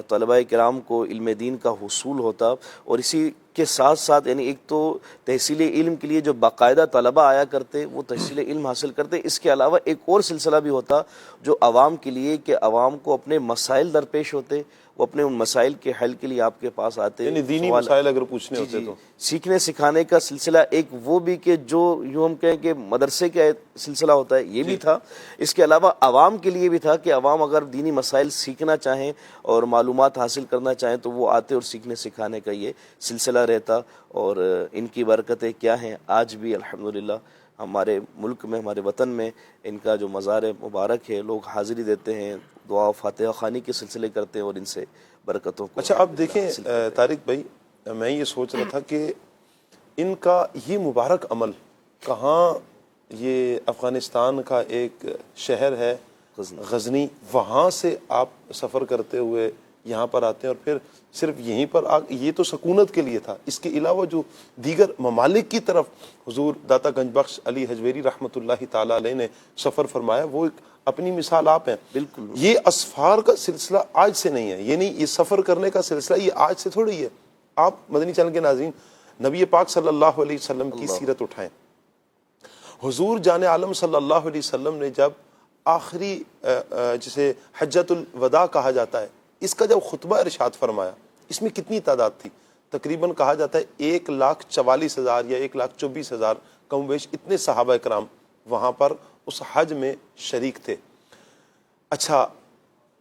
طلباء کرام کو علم دین کا حصول ہوتا، اور اسی کے ساتھ ساتھ یعنی ایک تو تحصیل علم کے لیے جو باقاعدہ طلباء آیا کرتے وہ تحصیل علم حاصل کرتے، اس کے علاوہ ایک اور سلسلہ بھی ہوتا جو عوام کے لیے، کہ عوام کو اپنے مسائل درپیش ہوتے، وہ اپنے ان مسائل کے حل کے لیے آپ کے پاس آتے، یعنی دینی مسائل اگر پوچھنے ہوتے تو سیکھنے سکھانے کا سلسلہ ایک وہ بھی کہ جو یوں ہم کہیں کہ مدرسے کا سلسلہ ہوتا ہے یہ بھی تھا، اس کے علاوہ عوام کے لیے بھی تھا کہ عوام اگر دینی مسائل سیکھنا چاہیں اور معلومات حاصل کرنا چاہیں تو وہ آتے اور سیکھنے سکھانے کا یہ سلسلہ رہتا، اور ان کی برکتیں کیا ہیں آج بھی الحمدللہ ہمارے ملک میں، ہمارے وطن میں ان کا جو مزار مبارک ہے، لوگ حاضری دیتے ہیں، دعا و فاتحہ خوانی کے سلسلے کرتے ہیں، اور ان سے برکتوں کو۔ اچھا اب دیکھیں طارق بھائی، میں یہ سوچ رہا تھا کہ ان کا یہ مبارک عمل کہاں، یہ افغانستان کا ایک شہر ہے غزنی، وہاں سے آپ سفر کرتے ہوئے یہاں پر آتے ہیں، اور پھر صرف یہیں پر یہ تو سکونت کے لیے تھا، اس کے علاوہ جو دیگر ممالک کی طرف حضور داتا گنج بخش علی حجویری رحمۃ اللہ تعالی علیہ نے سفر فرمایا، وہ ایک اپنی مثال آپ ہیں۔ بالکل، یہ اسفار کا سلسلہ آج سے نہیں ہے، یعنی یہ سفر کرنے کا سلسلہ یہ آج سے تھوڑی ہے۔ آپ مدنی چینل کے ناظرین نبی پاک صلی اللہ علیہ وسلم کی سیرت اٹھائیں، حضور جان عالم صلی اللہ علیہ وسلم نے جب آخری جسے حجۃ الوداع کہا جاتا ہے، اس کا جب خطبہ ارشاد فرمایا، اس میں کتنی تعداد تھی؟ تقریباً کہا جاتا ہے 1,44,000 یا 1,24,000 کم بیش اتنے صحابہ کرام وہاں پر اس حج میں شریک تھے۔ اچھا،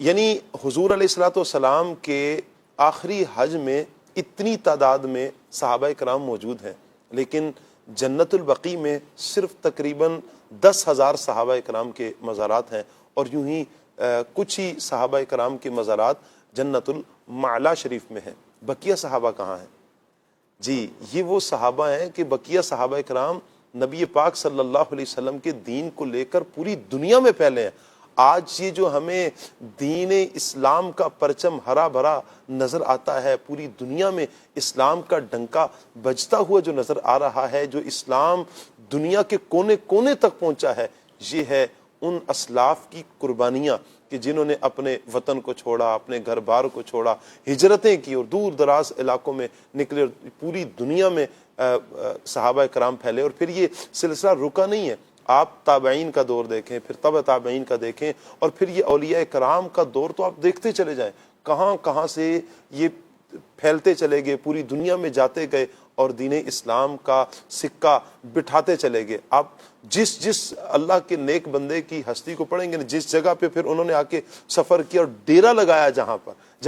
یعنی حضور علیہ الصلوۃ والسلام کے آخری حج میں اتنی تعداد میں صحابہ کرام موجود ہیں، لیکن جنت البقیع میں صرف تقریباً 10,000 صحابہ کرام کے مزارات ہیں، اور یوں ہی کچھ ہی صحابہ کرام کے مزارات جنت المعلا شریف میں ہیں۔ بقیہ صحابہ کہاں ہیں؟ جی، یہ وہ صحابہ ہیں کہ بقیہ صحابہ کرام نبی پاک صلی اللہ علیہ وسلم کے دین کو لے کر پوری دنیا میں پھیلے ہیں۔ آج یہ جو ہمیں دین اسلام کا پرچم ہرا بھرا نظر آتا ہے، پوری دنیا میں اسلام کا ڈنکا بجتا ہوا جو نظر آ رہا ہے، جو اسلام دنیا کے کونے کونے تک پہنچا ہے، یہ ہے ان اسلاف کی قربانیاں کہ جنہوں نے اپنے وطن کو چھوڑا، اپنے گھر بار کو چھوڑا، ہجرتیں کی اور دور دراز علاقوں میں نکلے، اور پوری دنیا میں صحابہ کرام پھیلے، اور پھر یہ سلسلہ رکا نہیں ہے۔ آپ تابعین کا دور دیکھیں، پھر تبع تابعین کا دیکھیں، اور پھر یہ اولیاء کرام کا دور تو آپ دیکھتے چلے جائیں، کہاں کہاں سے یہ پھیلتے چلے گئے، پوری دنیا میں جاتے گئے اور دین اسلام کا سکہ بٹھاتے چلے گئے۔ آپ جس اللہ کے نیک بندے کی ہستی کو پڑھیں گے، جس جگہ پہ پھر انہوں نے آ کے سفر کیا اور ڈیرا لگایا، جہاں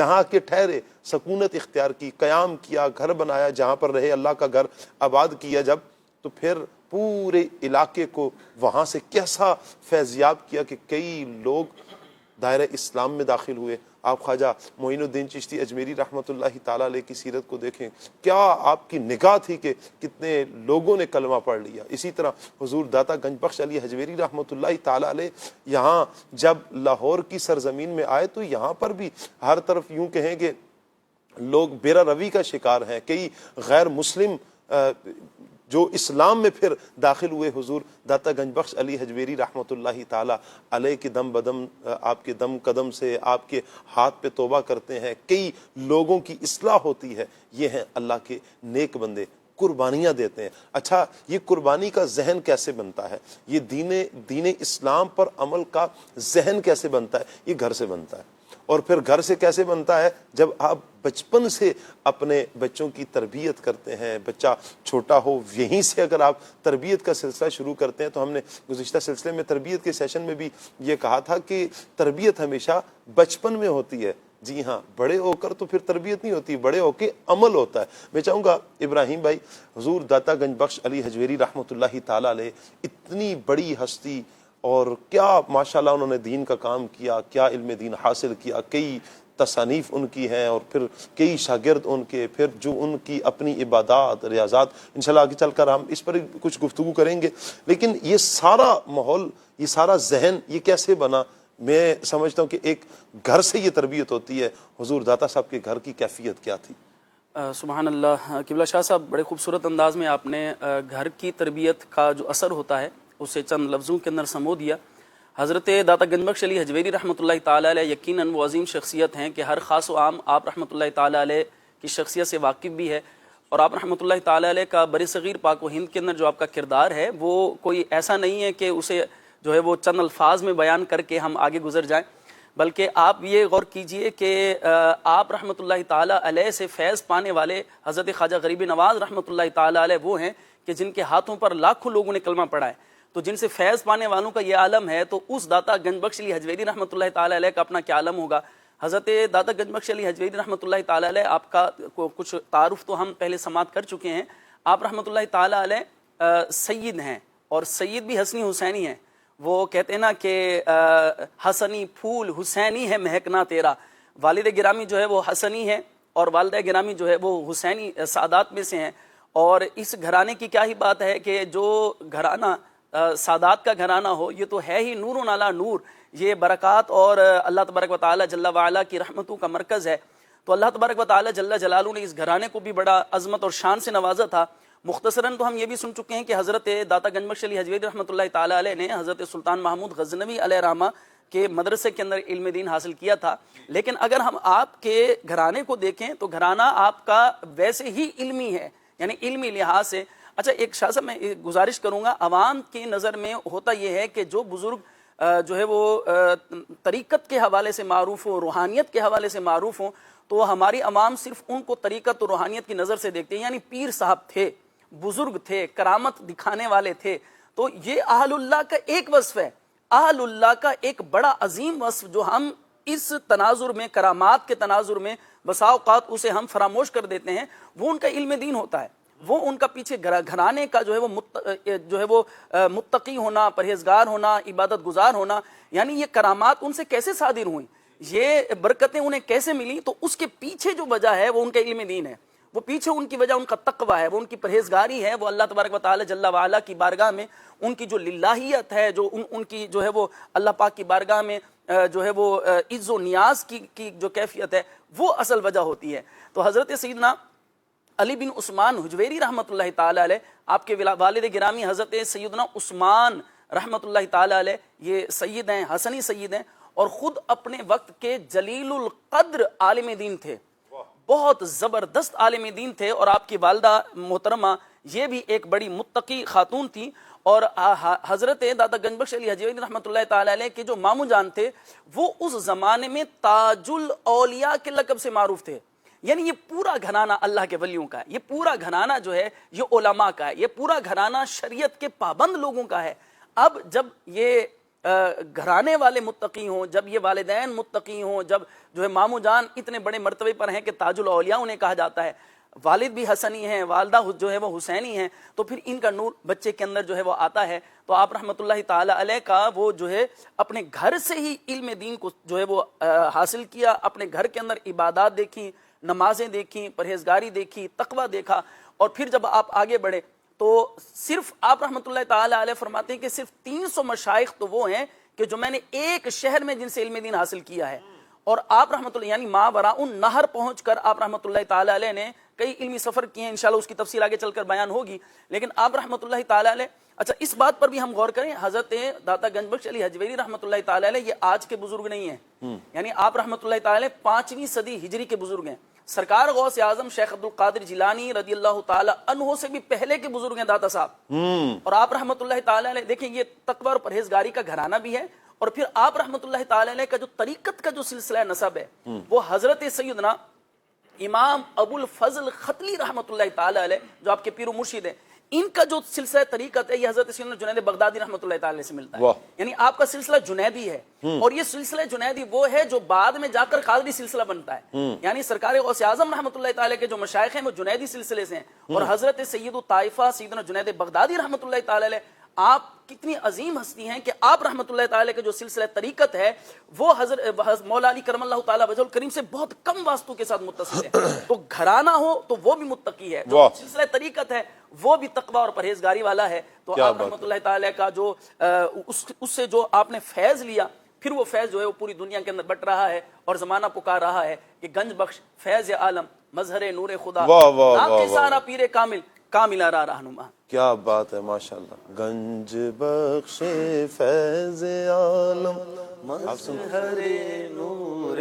آ کے ٹھہرے، سکونت اختیار کی، قیام کیا، گھر بنایا، جہاں پر رہے، اللہ کا گھر آباد کیا جب، تو پھر پورے علاقے کو وہاں سے کیسا فیضیاب کیا کہ کئی لوگ دائرہ اسلام میں داخل ہوئے۔ آپ خواجہ معین الدین چشتی اجمیری رحمۃ اللہ تعالیٰ علیہ کی سیرت کو دیکھیں، کیا آپ کی نگاہ تھی کہ کتنے لوگوں نے کلمہ پڑھ لیا۔ اسی طرح حضور داتا گنج بخش علی حجویری رحمۃ اللہ تعالیٰ علیہ یہاں جب لاہور کی سرزمین میں آئے تو یہاں پر بھی ہر طرف یوں کہیں کہ لوگ بیرا روی کا شکار ہیں، کئی غیر مسلم جو اسلام میں پھر داخل ہوئے، حضور داتا گنج بخش علی حجویری رحمۃ اللہ تعالیٰ علیہ کے دم بدم، آپ کے دم قدم سے، آپ کے ہاتھ پہ توبہ کرتے ہیں، کئی لوگوں کی اصلاح ہوتی ہے۔ یہ ہیں اللہ کے نیک بندے، قربانیاں دیتے ہیں۔ اچھا، یہ قربانی کا ذہن کیسے بنتا ہے؟ یہ دین اسلام پر عمل کا ذہن کیسے بنتا ہے؟ یہ گھر سے بنتا ہے، اور پھر گھر سے کیسے بنتا ہے؟ جب آپ بچپن سے اپنے بچوں کی تربیت کرتے ہیں، بچہ چھوٹا ہو، یہیں سے اگر آپ تربیت کا سلسلہ شروع کرتے ہیں۔ تو ہم نے گزشتہ سلسلے میں تربیت کے سیشن میں بھی یہ کہا تھا کہ تربیت ہمیشہ بچپن میں ہوتی ہے۔ جی ہاں، بڑے ہو کر تو پھر تربیت نہیں ہوتی، بڑے ہو کے عمل ہوتا ہے۔ میں چاہوں گا ابراہیم بھائی، حضور داتا گنج بخش علی حجویری رحمۃ اللہ تعالیٰ علیہ، اتنی بڑی ہستی، اور کیا ماشاءاللہ انہوں نے دین کا کام کیا، کیا علم دین حاصل کیا، کئی تصانیف ان کی ہیں، اور پھر کئی شاگرد ان کے، پھر جو ان کی اپنی عبادات، ریاضات، انشاءاللہ آگے چل کر ہم اس پر کچھ گفتگو کریں گے۔ لیکن یہ سارا ماحول، یہ سارا ذہن، یہ کیسے بنا؟ میں سمجھتا ہوں کہ ایک گھر سے یہ تربیت ہوتی ہے۔ حضور داتا صاحب کے گھر کی کیفیت کیا تھی؟ سبحان اللہ، قبلہ شاہ صاحب بڑے خوبصورت انداز میں آپ نے گھر کی تربیت کا جو اثر ہوتا ہے اسے چند لفظوں کے اندر سمو دیا۔ حضرت داتا گنج بخش علی حجویری رحمۃ اللہ تعالیٰ علیہ یقیناً وہ عظیم شخصیت ہیں کہ ہر خاص و عام آپ رحمۃ اللہ تعالیٰ علیہ کی شخصیت سے واقف بھی ہے، اور آپ رحمۃ اللہ تعالیٰ علیہ کا بر صغیر پاک و ہند کے اندر جو آپ کا کردار ہے وہ کوئی ایسا نہیں ہے کہ اسے جو ہے وہ چند الفاظ میں بیان کر کے ہم آگے گزر جائیں، بلکہ آپ یہ غور کیجئے کہ آپ رحمۃ اللہ تعالیٰ علیہ سے فیض پانے والے حضرت خواجہ غریب نواز رحمۃ اللہ تعالیٰ علیہ وہ ہیں کہ جن کے ہاتھوں پر لاکھوں لوگوں نے کلمہ پڑھا ہے۔ تو جن سے فیض پانے والوں کا یہ عالم ہے، تو اس داتا گنج بخش علی حجویری رحمۃ اللہ تعالیٰ علیہ کا اپنا کیا عالم ہوگا۔ حضرت داتا گنج بخش علی حجویری رحمۃ اللہ تعالیٰ علیہ، آپ کا کچھ تعارف تو ہم پہلے سماعت کر چکے ہیں۔ آپ رحمۃ اللہ تعالیٰ علیہ سید ہیں، اور سید بھی حسنی حسینی ہیں۔ وہ کہتے ہیں نا کہ حسنی پھول حسینی ہے مہکنا تیرا۔ والد گرامی جو ہے وہ حسنی ہے، اور والدہ گرامی جو ہے وہ حسینی سادات میں سے ہیں۔ اور اس گھرانے کی کیا ہی بات ہے کہ جو گھرانہ سادات کا گھرانہ ہو، یہ تو ہے ہی نور علی نور، یہ برکات اور اللہ تبارک و تعالی جل وعلا کی رحمتوں کا مرکز ہے۔ تو اللہ تبارک و تعالی جل جلالہ نے اس گھرانے کو بھی بڑا عظمت اور شان سے نوازا تھا۔ مختصراً تو ہم یہ بھی سن چکے ہیں کہ حضرت داتا گنج بخش علی حجویری رحمۃ اللہ تعالی علیہ نے حضرت سلطان محمود غزنوی علیہ رحمہ کے مدرسے کے اندر علم دین حاصل کیا تھا۔ لیکن اگر ہم آپ کے گھرانے کو دیکھیں تو گھرانہ آپ کا ویسے ہی علمی ہے، یعنی علمی لحاظ سے۔ اچھا، ایک شاہ صاحب میں گزارش کروں گا، عوام کی نظر میں ہوتا یہ ہے کہ جو بزرگ جو ہے وہ طریقت کے حوالے سے معروف ہوں، روحانیت کے حوالے سے معروف ہوں، تو ہماری عوام صرف ان کو طریقت اور روحانیت کی نظر سے دیکھتے ہیں، یعنی پیر صاحب تھے، بزرگ تھے، کرامت دکھانے والے تھے۔ تو یہ اہل اللہ کا ایک وصف ہے، اہل اللہ کا ایک بڑا عظیم وصف، جو ہم اس تناظر میں، کرامات کے تناظر میں بسا اوقات اسے ہم فراموش کر دیتے ہیں۔ وہ ان کا علم دین ہوتا ہے، وہ ان کا پیچھے گھرانے کا جو ہے وہ متقی ہونا، پرہیزگار ہونا، عبادت گزار ہونا، یعنی یہ کرامات ان سے کیسے صادر ہوئیں، یہ برکتیں انہیں کیسے ملی، تو اس کے پیچھے جو وجہ ہے وہ ان کا علم دین ہے۔ وہ پیچھے ان کی وجہ ان کا تقویٰ ہے، وہ ان کی پرہیزگاری ہے، وہ اللہ تبارک و تعالی جل وعلا کی بارگاہ میں ان کی جو للہیت ہے، جو ان کی جو ہے وہ اللہ پاک کی بارگاہ میں جو ہے وہ عز و نیاز کی جو کیفیت ہے، وہ اصل وجہ ہوتی ہے۔ تو حضرت سیدنا علی بن عثمان حجویری رحمۃ اللہ تعالی علیہ، آپ کے والد گرامی حضرت سیدنا عثمان رحمۃ اللہ تعالی علیہ، یہ سید ہیں، حسنی سید ہیں، اور خود اپنے وقت کے جلیل القدر عالم دین تھے، بہت زبردست عالم دین تھے۔ اور آپ کی والدہ محترمہ یہ بھی ایک بڑی متقی خاتون تھی. اور حضرت داتا گنج بخش علی حجویری رحمۃ اللہ تعالی علیہ کے جو ماموں جان تھے وہ اس زمانے میں تاج الاولیاء کے لقب سے معروف تھے. یعنی یہ پورا گھرانہ اللہ کے ولیوں کا ہے, یہ پورا گھرانہ جو ہے یہ علماء کا ہے, یہ پورا گھرانہ شریعت کے پابند لوگوں کا ہے. اب جب یہ گھرانے والے متقی ہوں, جب یہ والدین متقی ہوں, جب جو ہے ماموں جان اتنے بڑے مرتبے پر ہیں کہ تاج الاولیاء انہیں کہا جاتا ہے, والد بھی حسنی ہیں, والدہ جو ہے وہ حسینی ہیں, تو پھر ان کا نور بچے کے اندر جو ہے وہ آتا ہے. تو آپ رحمۃ اللہ تعالی علیہ کا وہ جو ہے اپنے گھر سے ہی علم دین کو جو ہے وہ حاصل کیا, اپنے گھر کے اندر عبادات دیکھی, نمازیں دیکھی, پرہیزگاری دیکھی, تقوی دیکھا. اور پھر جب آپ آگے بڑھے تو صرف آپ رحمۃ اللہ تعالی علیہ فرماتے ہیں کہ صرف 300 مشائخ تو وہ ہیں کہ جو میں نے ایک شہر میں جن سے علم دین حاصل کیا ہے. اور آپ رحمۃ اللہ یعنی ماوراء النہر پہنچ کر آپ رحمۃ اللہ تعالی علیہ نے کئی علمی سفر کیے ہیں, انشاءاللہ اس کی تفصیل آگے چل کر بیان ہوگی. لیکن آپ رحمۃ اللہ تعالی علیہ, اچھا اس بات پر بھی ہم غور کریں, حضرت داتا گنج بخش علی حجویری رحمۃ اللہ تعالی علیہ یہ آج کے بزرگ نہیں ہیں, یعنی آپ رحمۃ اللہ تعالی علیہ 5ویں صدی ہجری کے بزرگ ہیں. سرکار غوث اعظم شیخ عبد القادر جیلانی رضی اللہ تعالی عنہ سے بھی پہلے کے بزرگ ہیں داتا صاحب. اور آپ رحمۃ اللہ تعالی علیہ دیکھیں یہ تقوی اور پرہیزگاری کا گھرانہ بھی ہے. اور پھر آپ رحمۃ اللہ تعالی علیہ کا جو طریقت کا جو سلسلہ نسب ہے وہ حضرت سیدنا امام ابو الفضل ختلی رحمۃ اللہ تعالی علیہ جو آپ کے پیر و مرشد ہیں, ان کا جو سلسلہ طریقت ہے یہ حضرت سیدنا جنید بغدادی رحمۃ اللہ تعالی سے ملتا ہے. یعنی آپ کا سلسلہ جنیدی ہے, اور یہ سلسلہ جنیدی وہ ہے جو بعد میں جا کر قادری سلسلہ بنتا ہے. یعنی سرکار غوث اعظم رحمۃ اللہ تعالی کے جو مشائخ ہیں وہ جنیدی سلسلے سے ہیں. اور حضرت سید الطائفہ سیدنا جنید بغدادی رحمۃ اللہ تعالی علیہ آپ کتنی عظیم ہستی ہیں کہ آپ رحمۃ اللہ تعالی کے جو سلسلہ طریقت ہے وہ حضرت مولا علی کرم اللہ تعالی وجہ الکریم سے بہت کم واسطوں کے ساتھ متصل ہے. تو گھرانہ ہو تو وہ بھی متقی ہے, جو سلسلہ طریقت ہے وہ بھی تقوی اور پرہیزگاری والا ہے. تو آپ رحمۃ اللہ تعالی کا جو اس سے جو آپ نے فیض لیا, پھر وہ فیض جو ہے وہ پوری دنیا کے اندر بٹ رہا ہے, اور زمانہ پکار رہا ہے کہ گنج بخش فیض عالم مظہر نور خدا ناقص سارا پیر کامل کامل را رہنما. کیا بات ہے, ماشاءاللہ. گنج بخش فیض عالم مظہر نور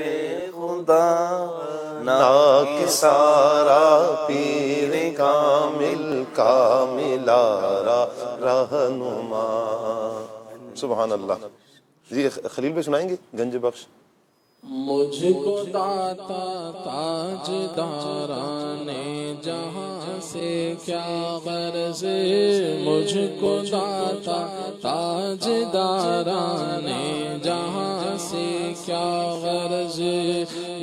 خدا ناقص سارا پیر کامل کامل رہنما. سبحان اللہ. جی خلیل بھائی سنائیں گے گنج بخش. مجھ کو داتا تاج داران جہاں سے کیا غرض, مجھ کو داتا تاج داران جہاں سے کیا غرض.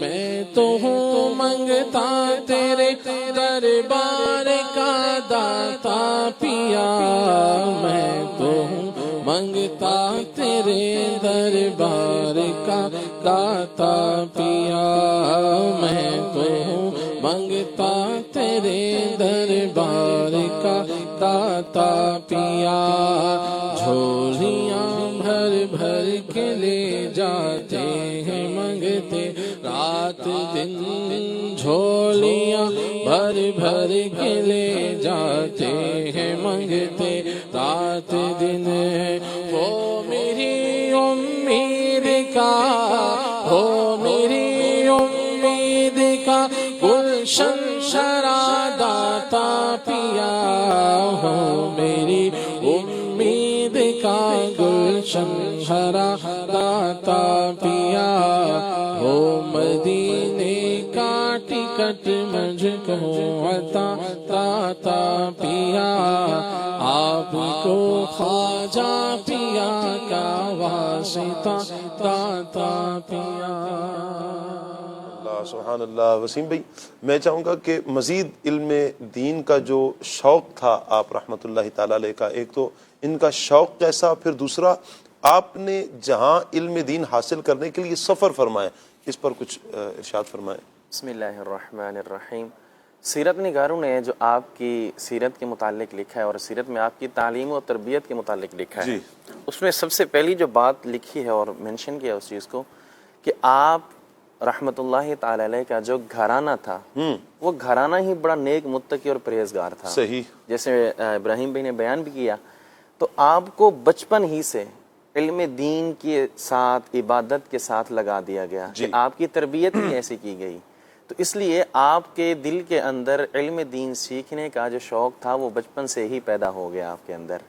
میں تو ہوں منگتا تیرے دربار کا داتا پیا, میں تو ہوں منگتا تیرے دربار کا داتا پیا, میں تو منگتا تیرے دربار کا داتا پیا. جھولیاں بھر بھر کے لے جاتے ہیں منگتے رات دن, جھولیاں بھر بھر کے لے جاتے ہیں منگتے رات دن. وہ میری امید کا, وہ میری امید کا گلشن شرا داتا پیا, ہو میری امید کا گلشن شرا داتا پیا. ہو مدینے کا ٹکٹ مجھ کو عطا داتا پیا, آپ کو خواجہ پیا کا واسطہ داتا پیا. سبحان اللہ. وسیم بھائی میں چاہوں گا کہ مزید علم دین کا جو شوق تھا آپ رحمۃ اللہ تعالی علیہ کا, ایک تو ان کا شوق کیسا, پھر دوسرا آپ نے جہاں علم دین حاصل کرنے کے لیے سفر فرمائے, اس پر کچھ ارشاد فرمائیں. بسم اللہ الرحمن الرحیم. سیرت نگاروں نے جو آپ کی سیرت کے متعلق لکھا ہے اور سیرت میں آپ کی تعلیم و تربیت کے متعلق لکھا ہے, اس میں سب سے پہلی جو بات لکھی ہے اور مینشن کیا اس چیز کو کہ آپ رحمت اللہ تعالی علیہ کا جو گھرانہ تھا وہ گھرانہ ہی بڑا نیک متقی اور پرہیزگار تھا. صحیح. جیسے ابراہیم بھائی نے بیان بھی کیا, تو آپ کو بچپن ہی سے علم دین کے ساتھ عبادت کے ساتھ لگا دیا گیا کہ آپ کی تربیت ہی ایسی کی گئی. تو تو اس لیے آپ کے دل کے اندر علم دین سیکھنے کا جو شوق تھا وہ بچپن سے ہی پیدا ہو گیا آپ کے اندر.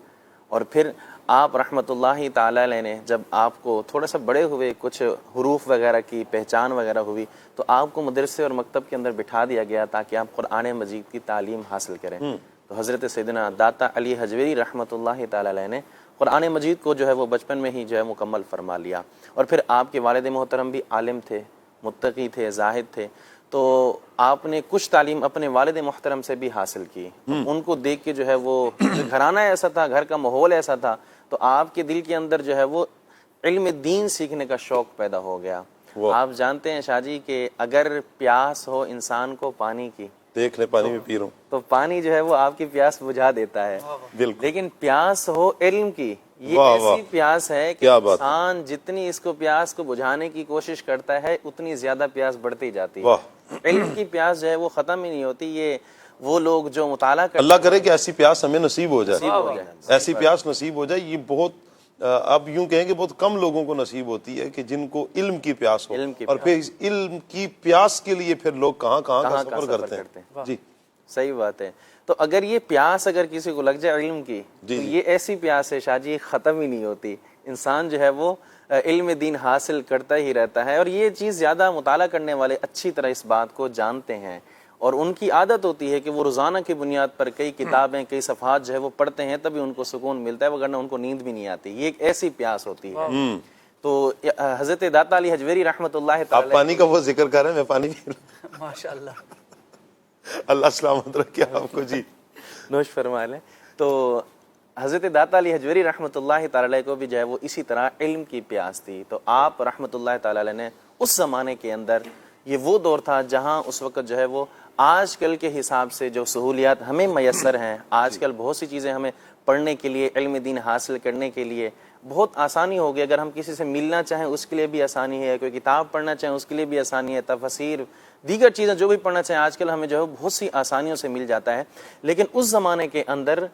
اور پھر آپ رحمۃ اللہ تعالی علیہ نے جب آپ کو تھوڑا سا بڑے ہوئے, کچھ حروف وغیرہ کی پہچان وغیرہ ہوئی, تو آپ کو مدرسے اور مکتب کے اندر بٹھا دیا گیا تاکہ آپ قرآن مجید کی تعلیم حاصل کریں. تو حضرت سیدنا داتا علی حجویری رحمۃ اللہ تعالی علیہ نے قرآن مجید کو جو ہے وہ بچپن میں ہی جو ہے مکمل فرما لیا. اور پھر آپ کے والد محترم بھی عالم تھے, متقی تھے, زاہد تھے, تو آپ نے کچھ تعلیم اپنے والد محترم سے بھی حاصل کی. ان کو دیکھ کے جو ہے وہ گھرانہ ایسا تھا, گھر کا ماحول ایسا تھا, تو آپ کے دل کے اندر جو ہے وہ علم دین سیکھنے کا شوق پیدا ہو گیا. آپ جانتے ہیں شاہ جی کہ اگر پیاس ہو انسان کو پانی کی, دیکھ لے پانی میں پی رہا ہوں, تو پانی جو ہے وہ آپ کی پیاس بجھا دیتا ہے. لیکن پیاس ہو علم کی, یہ ایسی پیاس ہے کہ انسان جتنی اس کو پیاس کو بجھانے کی کوشش کرتا ہے اتنی زیادہ پیاس بڑھتی جاتی ہے. علم کی پیاس جو ہے وہ ختم ہی نہیں ہوتی. یہ وہ لوگ جو مطالعہ کرتے, اللہ کرے کہ ایسی پیاس ہمیں نصیب ہو جائے, ایسی پیاس نصیب ہو جائے. یہ بہت اب یوں کہیں کہ بہت کم لوگوں کو نصیب ہوتی ہے کہ جن کو علم کی پیاس ہو, اور پھر اس علم کی پیاس کے لیے پھر لوگ کہاں کا سفر کرتے ہیں. جی صحیح بات ہے. تو اگر یہ پیاس اگر کسی کو لگ جائے علم کی, تو یہ ایسی پیاس ہے شاہ جی ختم ہی نہیں ہوتی. انسان جو ہے وہ علم دین حاصل کرتا ہی رہتا ہے. اور یہ چیز زیادہ مطالعہ کرنے والے اچھی طرح اس بات کو جانتے ہیں, اور ان کی عادت ہوتی ہے کہ وہ روزانہ کی بنیاد پر کئی کتابیں, کئی صفحات جو ہے وہ پڑھتے ہیں, تبھی ان کو سکون ملتا ہے, وگرنہ ان کو نیند بھی نہیں آتی. یہ ایک ایسی پیاس ہوتی ہے. تو حضرت داتا علی حجویری رحمۃ اللہ تعالی, آپ پانی کا وہ ذکر کر رہے ہیں, میں پانی پی رہا ہوں. ماشاءاللہ, اللہ سلامت رکھے آپ کو. جی نوش فرما لیں. تو حضرت داتا علی حجویری رحمۃ اللہ تعالی کو بھی جو ہے وہ اسی طرح علم کی پیاس تھی. تو آپ رحمۃ اللہ تعالی علیہ نے اس زمانے کے اندر, یہ وہ دور تھا جہاں اس وقت جو ہے وہ آج کل کے حساب سے جو سہولیات ہمیں میسر ہیں, آج کل بہت سی چیزیں ہمیں پڑھنے کے لیے, علم دین حاصل کرنے کے لیے بہت آسانی ہو گئی. اگر ہم کسی سے ملنا چاہیں اس کے لیے بھی آسانی ہے, کوئی کتاب پڑھنا چاہیں اس کے لیے بھی آسانی ہے, تفسیر دیگر چیزیں جو بھی پڑھنا چاہیں آج کل ہمیں جو ہے بہت سی آسانیوں سے مل جاتا ہے. لیکن اس زمانے کے اندر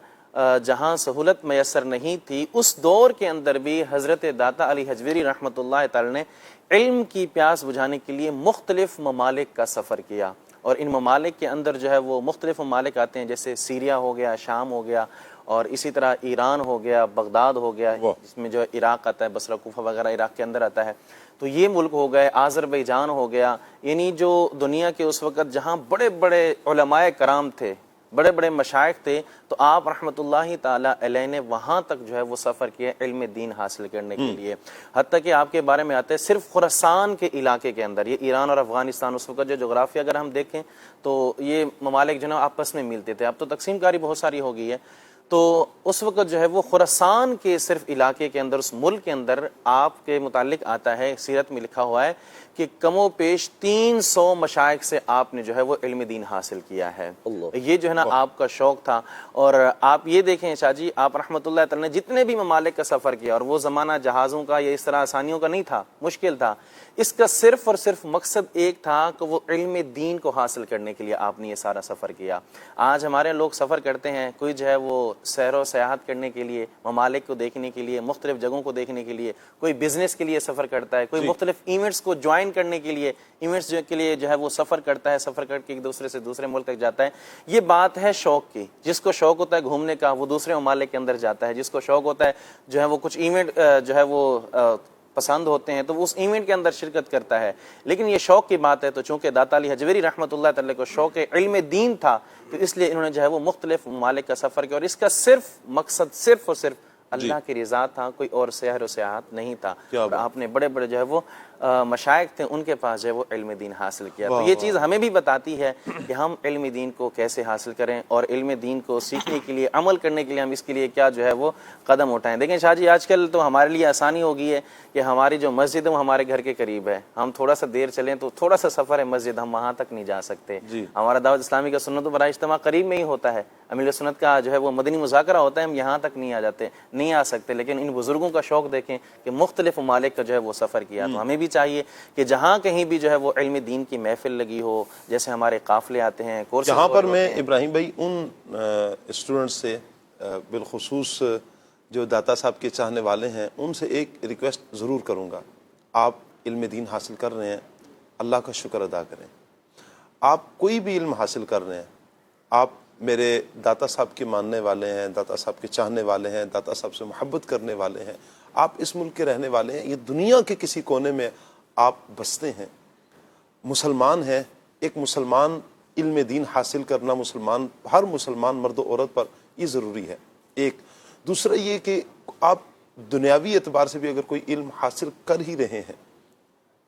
جہاں سہولت میسر نہیں تھی, اس دور کے اندر بھی حضرت داتا علی حجویری رحمۃ اللہ تعالی نے علم کی پیاس بجھانے کے لیے مختلف ممالک کا سفر کیا. اور ان ممالک کے اندر جو ہے وہ مختلف ممالک آتے ہیں, جیسے سیریا ہو گیا, شام ہو گیا, اور اسی طرح ایران ہو گیا, بغداد ہو گیا, جس میں جو عراق آتا ہے, بصرہ کوفہ وغیرہ عراق کے اندر آتا ہے. تو یہ ملک ہو گئے, آذربائیجان ہو گیا. یعنی جو دنیا کے اس وقت جہاں بڑے بڑے علماء کرام تھے, بڑے بڑے مشائخ تھے, تو آپ رحمۃ اللہ تعالی علیہ نے وہاں تک جو ہے وہ سفر کیا علم دین حاصل کرنے کے لیے. حتیٰ کہ آپ کے بارے میں آتے ہیں صرف خراسان کے علاقے کے اندر, یہ ایران اور افغانستان اس وقت جو جغرافیہ اگر ہم دیکھیں تو یہ ممالک جو ہے آپس میں ملتے تھے. اب تو تقسیم کاری بہت ساری ہو گئی ہے. تو اس وقت جو ہے وہ خراسان کے صرف علاقے کے اندر, اس ملک کے اندر آپ کے متعلق آتا ہے, سیرت میں لکھا ہوا ہے کہ کم و بیش 300 مشائخ سے آپ نے جو ہے وہ علم دین حاصل کیا ہے. یہ جو ہے نا آپ کا شوق تھا. اور آپ یہ دیکھیں شاہ جی, آپ رحمۃ اللہ تعالی نے جتنے بھی ممالک کا سفر کیا, اور وہ زمانہ جہازوں کا یا اس طرح آسانیوں کا نہیں تھا, مشکل تھا, اس کا صرف اور صرف مقصد ایک تھا کہ وہ علم دین کو حاصل کرنے کے لیے آپ نے یہ سارا سفر کیا. آج ہمارے لوگ سفر کرتے ہیں, کوئی جو ہے وہ سیر و سیاحت کرنے کے لیے, ممالک کو دیکھنے کے لیے, مختلف جگہوں کو دیکھنے کے لیے, کوئی بزنس کے لیے سفر کرتا ہے, کوئی مختلف ایونٹس کو جوائن کرنے کے لیے, ایونٹس کے لیے جو ہے وہ سفر کرتا ہے, سفر کر کے ایک دوسرے سے دوسرے ملک تک جاتا ہے. یہ بات ہے شوق کی. جس کو شوق ہوتا ہے گھومنے کا وہ دوسرے ممالک کے اندر جاتا ہے, جس کو شوق ہوتا ہے جو ہے وہ کچھ ایونٹ جو ہے وہ پسند ہوتے ہیں تو وہ اس ایونٹ کے اندر شرکت کرتا ہے. لیکن یہ شوق کی بات ہے, تو چونکہ داتا علی حجویری رحمۃ اللہ تعالی کو شوق علم دین تھا, تو اس لیے انہوں نے جو ہے وہ مختلف ممالک کا سفر کیا, اور اس کا صرف مقصد صرف اور صرف اللہ کی رضا تھا, کوئی اور سحر و سیاحت نہیں تھا. اور آپ نے بڑے بڑے جو ہے وہ مشائخ تھے, ان کے پاس جو ہے وہ علم دین حاصل کیا. تو یہ چیز ہمیں بھی بتاتی ہے کہ ہم علم دین کو کیسے حاصل کریں, اور علم دین کو سیکھنے کے لیے, عمل کرنے کے لیے ہم اس کے لیے کیا جو ہے وہ قدم اٹھائیں. دیکھیں شاہ جی, آج کل تو ہمارے لیے آسانی ہو گئی ہے کہ ہماری جو مسجد ہے وہ ہمارے گھر کے قریب ہے. ہم تھوڑا سا دیر چلیں تو تھوڑا سا سفر ہے مسجد, ہم وہاں تک نہیں جا سکتے. ہمارا دعوت اسلامی کا سنت و برائے اجتماع قریب میں ہی ہوتا ہے, امیر سنت کا جو ہے وہ مدنی مذاکرہ ہوتا ہے, ہم یہاں تک نہیں آ سکتے. لیکن ان بزرگوں کا شوق دیکھیں کہ مختلف ممالک کا جو ہے وہ سفر کیا. تو ہمیں بھی چاہیے کہ جہاں کہیں بھی جو ہے وہ علم دین کی محفل لگی ہو, جیسے ہمارے قافلے آتے ہیں, کورس جہاں پر میں ابراہیم بھائی ان اسٹوڈنٹس سے بالخصوص جو داتا صاحب کے چاہنے والے ہیں, ان سے ایک ریکویسٹ ضرور کروں گا. آپ علم دین حاصل کر رہے ہیں, اللہ کا شکر ادا کریں. آپ کوئی بھی علم حاصل کر رہے ہیں، آپ میرے داتا صاحب کے ماننے والے ہیں، داتا صاحب کے چاہنے والے ہیں، داتا صاحب سے محبت کرنے والے ہیں، آپ اس ملک کے رہنے والے ہیں، یہ دنیا کے کسی کونے میں آپ بستے ہیں، مسلمان ہیں، ایک مسلمان علم دین حاصل کرنا ہر مسلمان مرد و عورت پر یہ ضروری ہے۔ ایک دوسرا یہ کہ آپ دنیاوی اعتبار سے بھی اگر کوئی علم حاصل کر ہی رہے ہیں،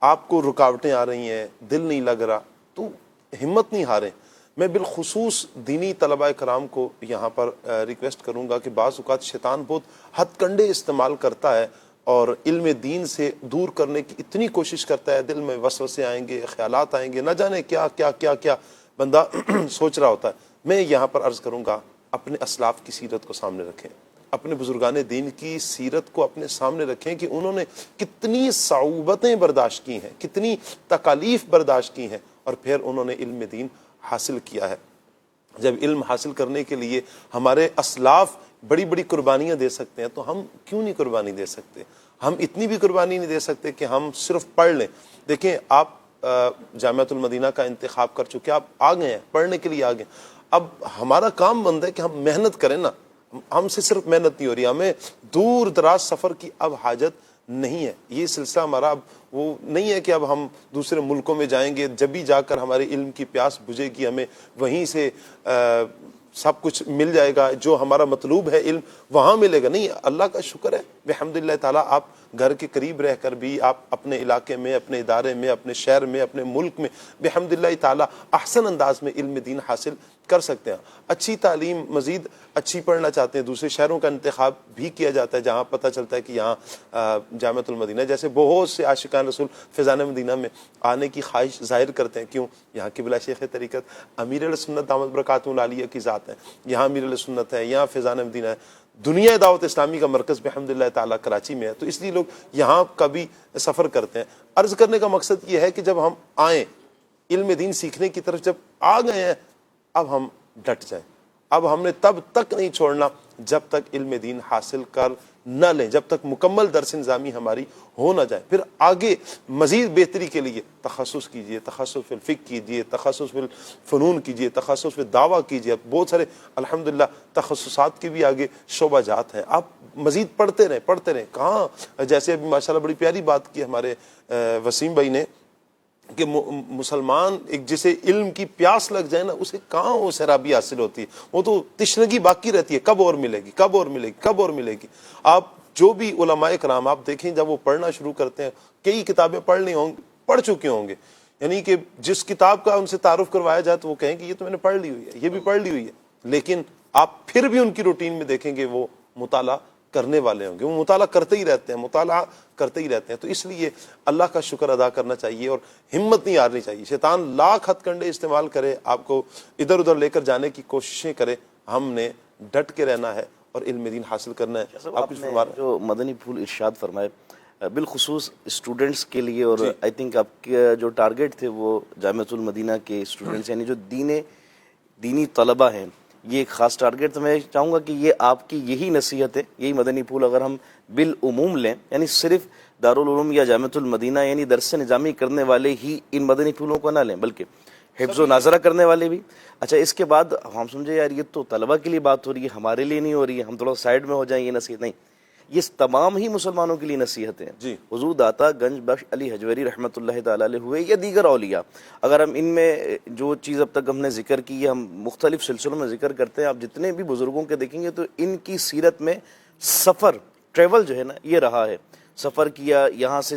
آپ کو رکاوٹیں آ رہی ہیں، دل نہیں لگ رہا، تو ہمت نہیں ہاریں۔ میں بالخصوص دینی طلباء کرام کو یہاں پر ریکویسٹ کروں گا کہ بعض اوقات شیطان بہت ہتھ کنڈے استعمال کرتا ہے اور علم دین سے دور کرنے کی اتنی کوشش کرتا ہے، دل میں وسوسے آئیں گے، خیالات آئیں گے، نہ جانے کیا کیا کیا کیا بندہ سوچ رہا ہوتا ہے۔ میں یہاں پر عرض کروں گا اپنے اسلاف کی سیرت کو سامنے رکھیں، اپنے بزرگان دین کی سیرت کو اپنے سامنے رکھیں کہ انہوں نے کتنی صعوبتیں برداشت کی ہیں، کتنی تکالیف برداشت کی ہیں، اور پھر انہوں نے علم دین حاصل کیا ہے۔ جب علم حاصل کرنے کے لیے ہمارے اسلاف بڑی بڑی قربانیاں دے سکتے ہیں تو ہم کیوں نہیں قربانی دے سکتے؟ ہم اتنی بھی قربانی نہیں دے سکتے کہ ہم صرف پڑھ لیں۔ دیکھیں، آپ جامعۃ المدینہ کا انتخاب کر چکے، آپ آ گئے ہیں، پڑھنے کے لیے آ گئے، اب ہمارا کام بنتا ہے کہ ہم محنت کریں نا۔ ہم سے صرف محنت نہیں ہو رہی، ہمیں دور دراز سفر کی اب حاجت نہیں ہے۔ یہ سلسلہ ہمارا اب وہ نہیں ہے کہ اب ہم دوسرے ملکوں میں جائیں گے، جب بھی جا کر ہمارے علم کی پیاس بجھے گی ہمیں وہیں سے سب کچھ مل جائے گا، جو ہمارا مطلوب ہے علم وہاں ملے گا۔ نہیں، اللہ کا شکر ہے بحمدللہ تعالیٰ، آپ گھر کے قریب رہ کر بھی آپ اپنے علاقے میں، اپنے ادارے میں، اپنے شہر میں، اپنے ملک میں بحمدللہ تعالیٰ احسن انداز میں علم دین حاصل کر سکتے ہیں۔ اچھی تعلیم مزید اچھی پڑھنا چاہتے ہیں، دوسرے شہروں کا انتخاب بھی کیا جاتا ہے جہاں پتہ چلتا ہے کہ یہاں جامعۃ المدینہ جیسے بہت سے عاشقان رسول فیضان مدینہ میں آنے کی خواہش ظاہر کرتے ہیں۔ کیوں؟ یہاں قبلہ شیخ طریقت امیر علیہ سنت دامت برکاتہ العالیہ کی ذات ہے، یہاں امیر علیہ سنت ہے، یہاں فیضان مدینہ ہے، دنیا دعوت اسلامی کا مرکز بحمدللہ تعالیٰ کراچی میں ہے، تو اس لیے لوگ یہاں کا بھی سفر کرتے ہیں۔ عرض کرنے کا مقصد یہ ہے کہ جب ہم آئیں علم دین سیکھنے کی طرف، جب آ گئے ہیں، اب ہم ڈٹ جائیں۔ اب ہم نے تب تک نہیں چھوڑنا جب تک علم دین حاصل کر نہ لیں، جب تک مکمل درس نظامی ہماری ہو نہ جائے۔ پھر آگے مزید بہتری کے لیے تخصص کیجئے، تخصص فی الفقہ کیجئے، تخصص فی الفنون کیجئے، تخصص فی دعویٰ کیجئے، بہت سارے الحمدللہ تخصصات کی بھی آگے شعبہ جات ہیں۔ آپ مزید پڑھتے رہیں۔ کہاں جیسے ابھی ماشاءاللہ بڑی پیاری بات کی ہمارے وسیم بھائی نے کہ مسلمان ایک جسے علم کی پیاس لگ جائے نا، اسے کہاں وہ سیرابی حاصل ہوتی ہے، وہ تو تشنگی باقی رہتی ہے، کب اور ملے گی، کب اور ملے گی، کب اور ملے گی۔ آپ جو بھی علماء کرام آپ دیکھیں، جب وہ پڑھنا شروع کرتے ہیں، کئی کتابیں پڑھ چکے ہوں گے، یعنی کہ جس کتاب کا ان سے تعارف کروایا جائے تو وہ کہیں کہ یہ تو میں نے پڑھ لی ہوئی ہے، یہ بھی پڑھ لی ہوئی ہے، لیکن آپ پھر بھی ان کی روٹین میں دیکھیں گے وہ مطالعہ کرنے والے ہوں گے، وہ مطالعہ کرتے ہی رہتے ہیں۔ تو اس لیے اللہ کا شکر ادا کرنا چاہیے اور ہمت نہیں ہارنی چاہیے۔ شیطان لاکھ ہتھ کنڈے استعمال کرے، آپ کو ادھر ادھر لے کر جانے کی کوششیں کرے، ہم نے ڈٹ کے رہنا ہے اور علم دین حاصل کرنا ہے۔ آپ نے جو مدنی پھول ارشاد فرمائے بالخصوص اسٹوڈنٹس کے لیے، اور آئی تھنک آپ کے جو ٹارگیٹ تھے وہ جامعۃ المدینہ کے اسٹوڈنٹس یعنی جو دینی طلبہ ہیں، یہ ایک خاص ٹارگیٹ۔ تو میں چاہوں گا کہ یہ آپ کی یہی نصیحت ہے، یہی مدنی پھول اگر ہم بالعموم لیں، یعنی صرف دارالعلوم یا جامعۃ المدینہ یعنی درس نظامی کرنے والے ہی ان مدنی پھولوں کو نہ لیں، بلکہ حفظ و ناظرہ کرنے والے بھی۔ اچھا، اس کے بعد ہم سمجھے یار یہ تو طلبہ کے لیے بات ہو رہی ہے، ہمارے لیے نہیں ہو رہی ہے، ہم تھوڑا سائڈ میں ہو جائیں، یہ نصیحت نہیں، یہ تمام ہی مسلمانوں کے لیے نصیحت ہے۔ جی، حضور داتا گنج بخش علی حجویری رحمۃ اللہ تعالی علیہ ہوئے یا دیگر اولیاء، اگر ہم ان میں جو چیز اب تک ہم نے ذکر کی ہے، ہم مختلف سلسلوں میں ذکر کرتے ہیں، آپ جتنے بھی بزرگوں کے دیکھیں گے تو ان کی سیرت میں سفر، ٹریول جو ہے نا، یہ رہا ہے۔ سفر کیا، یہاں سے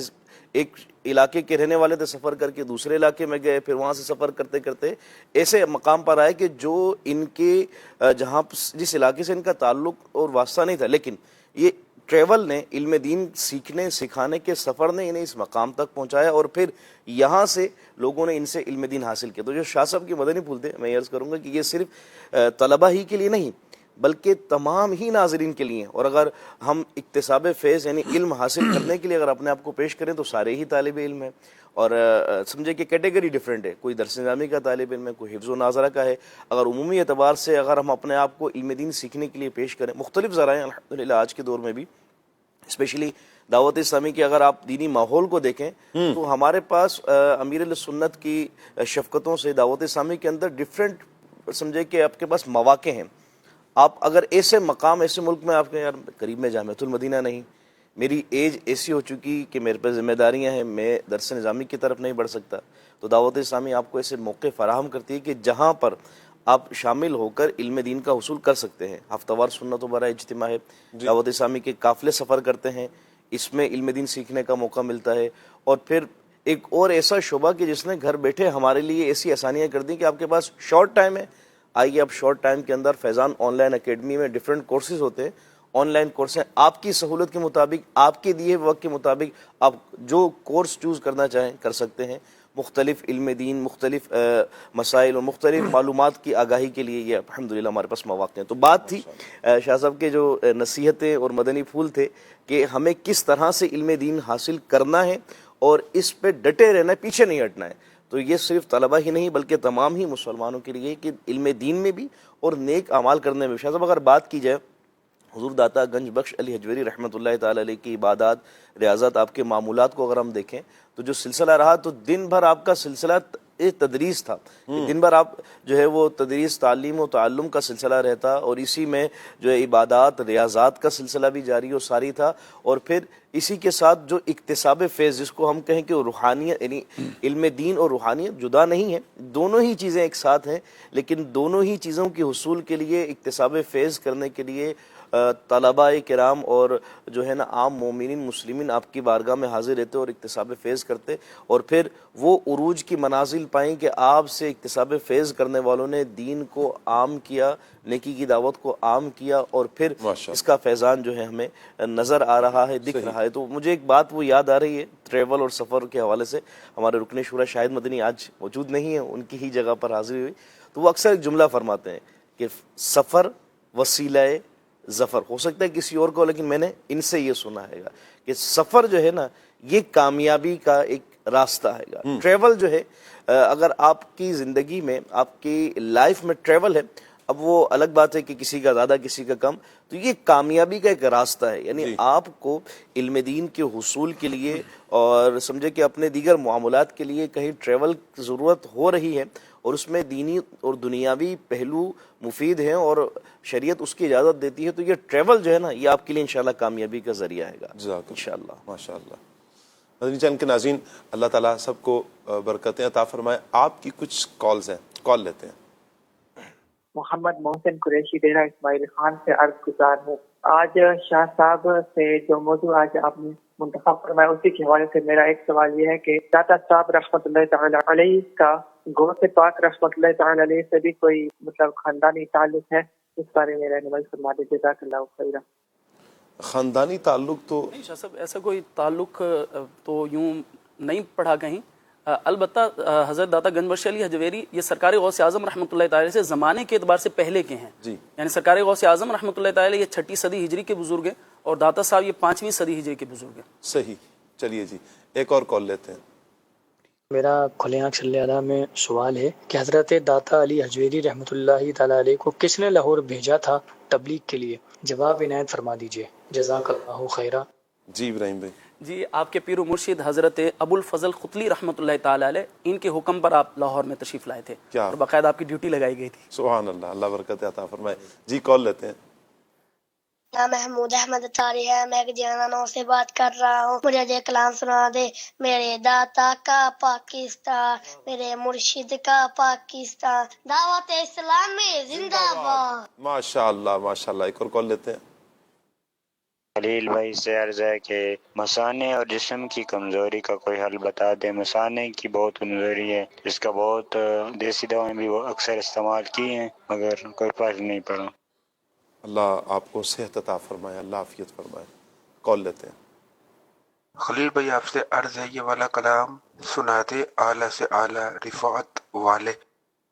ایک علاقے کے رہنے والے تھے، سفر کر کے دوسرے علاقے میں گئے، پھر وہاں سے سفر کرتے کرتے ایسے مقام پر آئے کہ جو ان کے جس علاقے سے ان کا تعلق اور واسطہ نہیں تھا، لیکن یہ ٹریول نے، علم دین سیکھنے سکھانے کے سفر نے انہیں اس مقام تک پہنچایا، اور پھر یہاں سے لوگوں نے ان سے علم دین حاصل کیا۔ تو جو شاہ صاحب کی مدنی پھول تھے، میں عرض کروں گا کہ یہ صرف طلبہ ہی کے لیے نہیں بلکہ تمام ہی ناظرین کے لیے، اور اگر ہم اکتساب فیض یعنی علم حاصل کرنے کے لیے اگر اپنے آپ کو پیش کریں تو سارے ہی طالب علم ہیں، اور سمجھے کہ کیٹیگری ڈیفرنٹ ہے، کوئی درس نظامی کا طالب علم ہے، کوئی حفظ و ناظرہ کا ہے۔ اگر عمومی اعتبار سے اگر ہم اپنے آپ کو علم دین سیکھنے کے لیے پیش کریں، مختلف ذرائع الحمدللہ آج کے دور میں بھی اسپیشلی دعوت اسلامی کے اگر آپ دینی ماحول کو دیکھیں تو ہمارے پاس امیر علیہ سنت کی شفقتوں سے دعوت اسلامی کے اندر ڈفرینٹ سمجھے کہ آپ کے پاس مواقع ہیں. آپ اگر ایسے مقام ایسے ملک میں آپ کے یار قریب میں جامعۃ المدینہ نہیں, میری ایج ایسی ہو چکی کہ میرے پاس ذمہ داریاں ہیں, میں درس نظامی کی طرف نہیں بڑھ سکتا, تو دعوت اسلامی آپ کو ایسے موقع فراہم کرتی ہے کہ جہاں پر آپ شامل ہو کر علم دین کا حصول کر سکتے ہیں. ہفتہ وار سنت و برائے اجتماع ہے, دعوت اسلامی کے قافلے سفر کرتے ہیں, اس میں علم دین سیکھنے کا موقع ملتا ہے. اور پھر ایک اور ایسا شعبہ کہ جس نے گھر بیٹھے ہمارے لیے ایسی آسانیاں کر دی کہ آپ کے پاس شارٹ ٹائم ہے, آئیے آپ شارٹ ٹائم کے اندر فیضان آن لائن اکیڈمی میں ڈفرینٹ کورسز ہوتے ہیں, آن لائن کورس ہیں, آپ کی سہولت کے مطابق آپ کے دیے وقت کے مطابق آپ جو کورس چوز کرنا چاہیں کر سکتے ہیں. مختلف علم دین, مختلف مسائل اور مختلف معلومات کی آگاہی کے لیے یہ الحمدللہ ہمارے پاس مواقع ہیں. تو بات تھی شاہ صاحب کے جو نصیحتیں اور مدنی پھول تھے کہ ہمیں کس طرح سے علم دین حاصل کرنا ہے اور اس پہ ڈٹے رہنا ہے, پیچھے نہیں ہٹنا ہے. تو یہ صرف طلبہ ہی نہیں بلکہ تمام ہی مسلمانوں کے لیے کہ علم دین میں بھی اور نیک اعمال کرنے میں. شاہ صاحب اگر بات کی جائے حضور داتا گنج بخش علی حجویری رحمۃ اللہ تعالی علیہ کی عبادات, ریاضت, آپ کے معمولات کو اگر ہم دیکھیں تو جو سلسلہ رہا تو دن بھر آپ کا سلسلہ تدریس تھا, دن بھر آپ جو ہے وہ تدریس, تعلیم و تعلم کا سلسلہ رہتا, اور اسی میں جو ہے عبادات, ریاضات کا سلسلہ بھی جاری و ساری تھا. اور پھر اسی کے ساتھ جو اکتساب فیض, جس کو ہم کہیں کہ روحانیت, یعنی علم دین اور روحانیت جدا نہیں ہے, دونوں ہی چیزیں ایک ساتھ ہیں, لیکن دونوں ہی چیزوں کے حصول کے لیے, اکتساب فیض کرنے کے لیے طلباء کرام اور جو ہے نا عام مومنین مسلمین آپ کی بارگاہ میں حاضر رہتے اور اکتساب فیض کرتے, اور پھر وہ عروج کی منازل پائیں کہ آپ سے اکتساب فیض کرنے والوں نے دین کو عام کیا, نیکی کی دعوت کو عام کیا, اور پھر اس کا فیضان جو ہے ہمیں نظر آ رہا ہے, دکھ رہا ہے. تو مجھے ایک بات وہ یاد آ رہی ہے ٹریول اور سفر کے حوالے سے, ہمارے رکن شورا شاہد مدنی آج موجود نہیں ہے, ان کی ہی جگہ پر حاضری ہوئی, تو وہ اکثر ایک جملہ فرماتے ہیں کہ سفر وسیلہ ظفر. ہو سکتا ہے کسی اور کو, لیکن میں نے ان سے یہ سنا ہے گا کہ سفر جو ہے نا یہ کامیابی کا ایک راستہ ہے گا. ٹریول جو ہے اگر آپ کی زندگی میں, آپ کی لائف میں ٹریول ہے, اب وہ الگ بات ہے کہ کسی کا زیادہ کسی کا کم, تو یہ کامیابی کا ایک راستہ ہے. یعنی آپ کو علم دین کے حصول کے لیے اور سمجھے کہ اپنے دیگر معاملات کے لیے کہیں ٹریول کی ضرورت ہو رہی ہے, اور اس میں دینی اور دنیاوی پہلو مفید ہیں اور شریعت اس کی اجازت دیتی ہے, تو یہ ٹریول جو ہے نا یہ آپ کے لیے انشاءاللہ کامیابی کا ذریعہ ہے گا انشاءاللہ. ماشاءاللہ. مدنی چینل کے ناظرین, اللہ تعالیٰ سب کو برکتیں عطا فرمائے. آپ کی کچھ کالز ہیں, کال لیتے ہیں. محمد محسن قریشی ڈیرہ اسماعیل خان سے عرض گزار ہوں. آج شاہ صاحب سے جو موضوع آج آپ نے منتخب فرمایا اسی کے حوالے سے میرا ایک سوال یہ ہے کہ داتا صاحب رحمۃ اللہ تعالی علیہ کا غوث پاک رحمۃ اللہ تعالی علیہ سے بھی کوئی مطلب خاندانی تعلق ہے, اس بارے میں رہنمائی فرما دیجیے. جزاک اللہ خیرا. خاندانی تعلق تو نہیں شاہ صاحب, ایسا کوئی تعلق تو یوں نہیں پڑھا کہیں. البتہ حضرت داتا گنج بخش علی حجویری یہ سرکار غوث اعظم رحمۃ اللہ تعالی سے زمانے کے اعتبار سے پہلے کے ہیں. یعنی سرکار غوث اعظم رحمۃ اللہ تعالی یہ 6 صدی ہجری کے بزرگ ہیں, اور داتا صاحب یہ 5ویں صدی ہجری کے بزرگ ہیں. صحیح. چلیے جی ایک اور کال لیتے ہیں. میرا کھلے آنکھ صلی اللہ میں سوال ہے کہ حضرت داتا علی حجویری رحمۃ اللہ تعالی علیہ کو کس نے لاہور بھیجا تھا تبلیغ کے لیے؟ جواب عنایت فرما دیجیے. جزاک اللہ خیرہ. جی ابراہیم بھائی. جی آپ کے پیر و مرشد حضرت ابو الفضل خطلی رحمۃ اللہ تعالی علیہ, ان کے حکم پر آپ لاہور میں تشریف لائے تھے اور باقاعدہ آپ کی ڈیوٹی لگائی گئی تھی. سبحان اللہ, اللہ برکت عطا فرمائے. جی کال لیتے ہیں. محمود احمد اتاری ہے, میں جانانوں سے بات کر رہا ہوں. مجھے یہ کلام سنا دے. میرے داتا کا پاکستان, میرے مرشد کا پاکستان, دعوت اسلامی زندہ باد. ماشاء اللہ ماشاء اللہ. ایک اور کال لیتے ہیں. خلیل بھائی سے عرض ہے کہ مثانے اور جسم کی کمزوری کا کوئی حل بتا دیں. مثانے کی بہت کمزوری ہے, اس کا بہت دیسی دوائیں بھی وہ اکثر استعمال کی ہیں مگر کوئی فرق نہیں پڑا. اللہ آپ کو صحت عطا فرمائے, اللہ عافیت فرمائے. کال لیتے ہیں. خلیل بھائی آپ سے عرض ہے یہ والا کلام سنا دے, اعلیٰ سے اعلیٰ رفعت والے.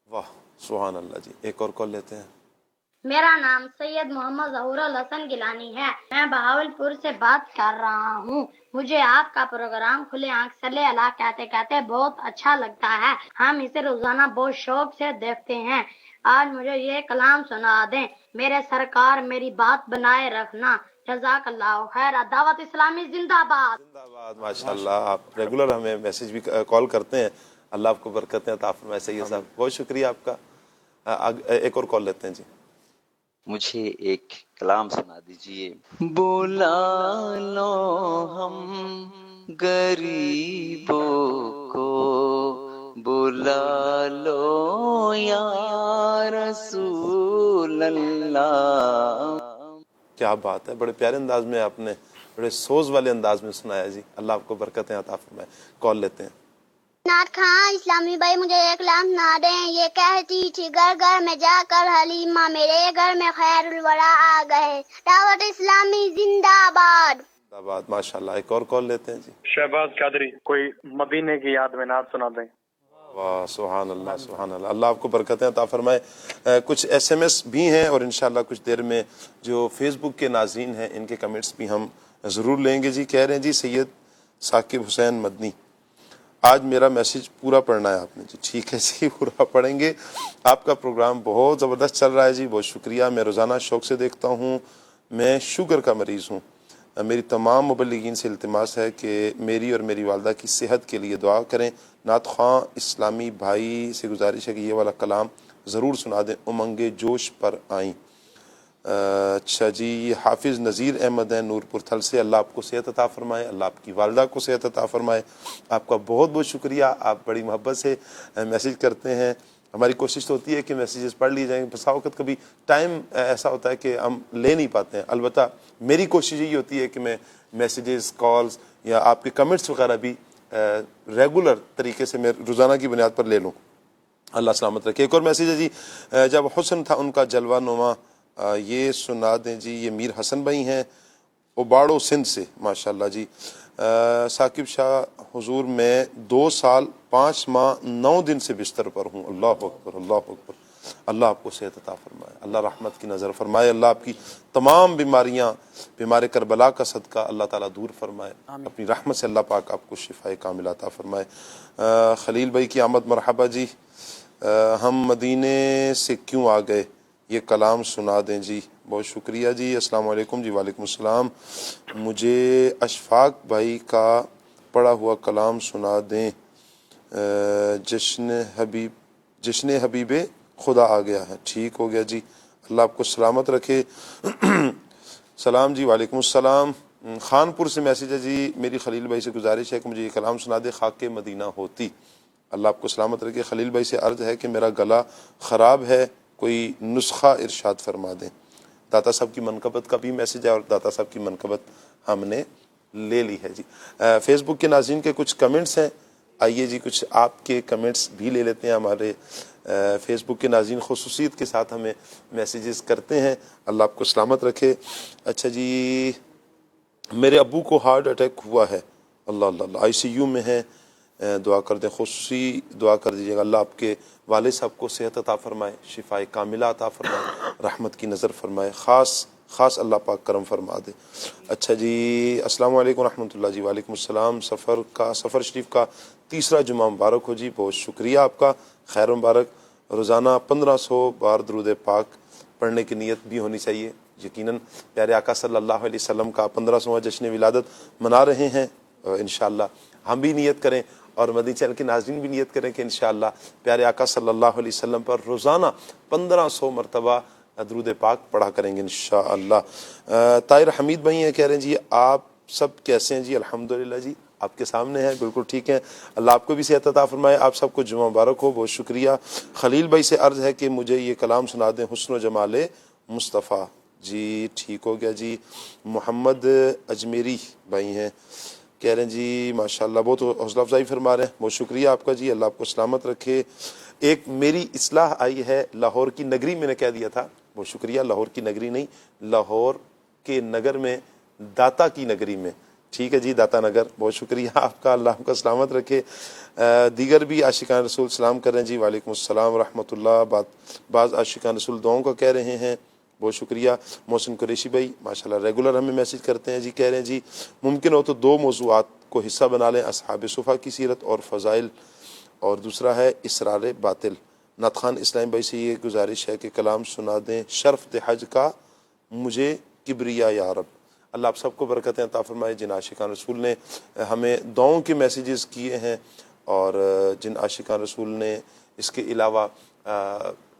واہ سبحان اللہ. جی ایک اور کال لیتے ہیں. میرا نام سید محمد ظہور الحسن گیلانی ہے, میں بہاولپور سے بات کر رہا ہوں. مجھے آپ کا پروگرام کھلے آنکھ صلی اللہ کہتے کہتے بہت اچھا لگتا ہے. ہم اسے روزانہ بہت شوق سے دیکھتے ہیں. آج مجھے یہ کلام سنا دیں. میرے سرکار میری بات بنائے رکھنا, جزاک اللہ خیر. دعوت اسلامی زندہ باد. زندہ باد. ماشاءاللہ آپ ریگولر ہمیں میسیج بھی کال کرتے ہیں. اللہ آپ کو برکتیں عطا فرمائے. سید صاحب بہت شکریہ آپ کا. ایک اور کال لیتے ہیں جی. مجھے ایک کلام سنا دیجئے. بلا لو ہم غریبوں کو بلا لو یا رسول اللہ. کیا بات ہے, بڑے پیارے انداز میں آپ نے, بڑے سوز والے انداز میں سنایا جی. اللہ آپ کو برکتیں عطا فرمائے. کال لیتے ہیں. نعت خواں اسلامی بھائی مجھے ایک کلام سنا دیں. یہ کہتی تھی گھر گھر میں جا کر حلیمہ, میرے گھر میں خیر الورا آ گئے. دعوت اسلامی زندہ باد. زندہ باد. ماشاءاللہ. ایک اور کال لیتے ہیں جی. شہباز قادری, کوئی مدینے کی یاد میں نعت سنا دیں. واہ سبحان اللہ سبحان اللہ. اللہ آپ کو برکتیں عطا فرمائے. کچھ ایس ایم ایس بھی ہیں اور انشاءاللہ کچھ دیر میں جو فیس بک کے ناظرین ہیں ان کے کمنٹس بھی ہم ضرور لیں گے جی. کہہ رہے ہیں جی سید ثاقب حسین مدنی, آج میرا میسیج پورا پڑھنا ہے آپ نے جی. ٹھیک ہے جی, پورا پڑھیں گے. آپ کا پروگرام بہت زبردست چل رہا ہے جی, بہت شکریہ. میں روزانہ شوق سے دیکھتا ہوں. میں شوگر کا مریض ہوں. میری تمام مبلغین سے التماس ہے کہ میری اور میری والدہ کی صحت کے لیے دعا کریں. نعت خواں اسلامی بھائی سے گزارش ہے کہ یہ والا کلام ضرور سنا دیں. امنگ جوش پر آئیں. اچھا جی, حافظ نذیر احمد ہیں نور پور تھل سے. اللہ آپ کو صحت عطا فرمائے, اللہ آپ کی والدہ کو صحت عطا فرمائے. آپ کا بہت بہت شکریہ. آپ بڑی محبت سے میسیج کرتے ہیں. ہماری کوشش تو ہوتی ہے کہ میسیجز پڑھ لی جائیں. بسا اوقات کبھی ٹائم ایسا ہوتا ہے کہ ہم لے نہیں پاتے ہیں. البتہ میری کوشش یہی ہوتی ہے کہ میں میسیجز, کالز یا آپ کے کمنٹس وغیرہ بھی ریگولر طریقے سے میں روزانہ کی بنیاد پر لے لوں. اللہ سلامت رکھے. ایک اور میسیج ہے جی, جب حسن تھا ان کا جلوہ نما, یہ سنا دیں جی. یہ میر حسن بھائی ہیں اباڑو سندھ سے. ماشاءاللہ جی. ثاقب شاہ حضور میں 2 سال 5 ماہ 9 دن سے بستر پر ہوں. اللہ اکبر اللہ اکبر. اللہ آپ کو صحت عطا فرمائے, اللہ رحمت کی نظر فرمائے. اللہ آپ کی تمام بیماریاں, بیمار کربلا کا صدقہ اللہ تعالیٰ دور فرمائے. اپنی رحمت سے اللہ پاک آپ کو شفاء کاملہ عطا فرمائے. خلیل بھائی کی آمد مرحبا جی. ہم مدینے سے کیوں آ گئے, یہ کلام سنا دیں جی. بہت شکریہ جی. السلام علیکم جی. وعلیکم السلام. مجھے اشفاق بھائی کا پڑھا ہوا کلام سنا دیں. جشن حبیب خدا آ گیا ہے. ٹھیک ہو گیا جی. اللہ آپ کو سلامت رکھے. سلام جی. وعلیکم السلام. خانپور سے میسیج ہے جی. میری خلیل بھائی سے گزارش ہے کہ مجھے یہ کلام سنا دے, خاک مدینہ ہوتی. اللہ آپ کو سلامت رکھے. خلیل بھائی سے عرض ہے کہ میرا گلا خراب ہے, کوئی نسخہ ارشاد فرما دیں. داتا صاحب کی منقبت کا بھی میسیج ہے اور داتا صاحب کی منقبت ہم نے لے لی ہے جی. فیس بک کے ناظرین کے کچھ کمنٹس ہیں, آئیے جی کچھ آپ کے کمنٹس بھی لے لیتے ہیں. ہمارے فیس بک کے ناظرین خصوصیت کے ساتھ ہمیں میسیجز کرتے ہیں. اللہ آپ کو سلامت رکھے. اچھا جی, میرے ابو کو ہارٹ اٹیک ہوا ہے. اللہ اللہ اللہ, ICU میں ہیں, دعا کر دیں. خصوصی دعا کر دیجیے گا. اللہ آپ کے والد صاحب کو صحت عطا فرمائے, شفاء کاملہ عطا فرمائے, رحمت کی نظر فرمائے, خاص اللہ پاک کرم فرما دے. اچھا جی, السلام علیکم ورحمۃ اللہ جی. وعلیکم السلام. سفر شریف کا 3را جمعہ مبارک ہو جی. بہت شکریہ آپ کا, خیر مبارک. روزانہ 1500 بار درود پاک پڑھنے کی نیت بھی ہونی چاہیے. یقیناً پیارے آقا صلی اللہ علیہ وسلم کا 1500واں جشن ولادت منا رہے ہیں. انشاءاللہ ہم بھی نیت کریں اور مدنی چینل کے ناظرین بھی نیت کریں کہ انشاءاللہ پیارے آقا صلی اللہ علیہ وسلم پر روزانہ 1500 مرتبہ درود پاک پڑھا کریں گے انشاءاللہ. طاہر حمید بھائی ہیں, کہہ رہے ہیں جی آپ سب کیسے ہیں جی. الحمدللہ جی, آپ کے سامنے ہیں, بالکل ٹھیک ہیں. اللہ آپ کو بھی صحت عطا فرمائے. آپ سب کو جمعہ مبارک ہو. بہت شکریہ. خلیل بھائی سے عرض ہے کہ مجھے یہ کلام سنا دیں, حسن و جمال مصطفیٰ. جی ٹھیک ہو گیا جی. محمد اجمیری بھائی ہیں, کہہ رہے ہیں جی ماشاءاللہ بہت حوصلہ افزائی فرما رہے ہیں. بہت شکریہ آپ کا جی. اللہ آپ کو سلامت رکھے. ایک میری اصلاح آئی ہے لاہور کی نگری, میں نے کہہ دیا تھا. بہت شکریہ. لاہور کی نگری نہیں, لاہور کے نگر میں, داتا کی نگری میں. ٹھیک ہے جی, داتا نگر. بہت شکریہ آپ کا. اللہ آپ کا سلامت رکھے. دیگر بھی عاشقان رسول سلام کر رہے ہیں جی. وعلیکم السلام ورحمۃ اللہ. بعض عاشقان رسول دعاؤں کا کہہ رہے ہیں. بہت شکریہ. محسن قریشی بھائی ماشاءاللہ ریگولر ہمیں میسیج کرتے ہیں جی. کہہ رہے ہیں جی ممکن ہو تو 2 موضوعات کو حصہ بنا لیں, اصحاب صفا کی سیرت اور فضائل, اور دوسرا ہے اسرار باطل. نعت خان اسلام بھائی سے یہ گزارش ہے کہ کلام سنا دیں شرف حج کا, مجھے کبریا یا رب. اللہ آپ سب کو برکتیں عطا فرمائے. جن عاشقان رسول نے ہمیں دعاؤں کے میسیجز کیے ہیں اور جن عاشقان رسول نے اس کے علاوہ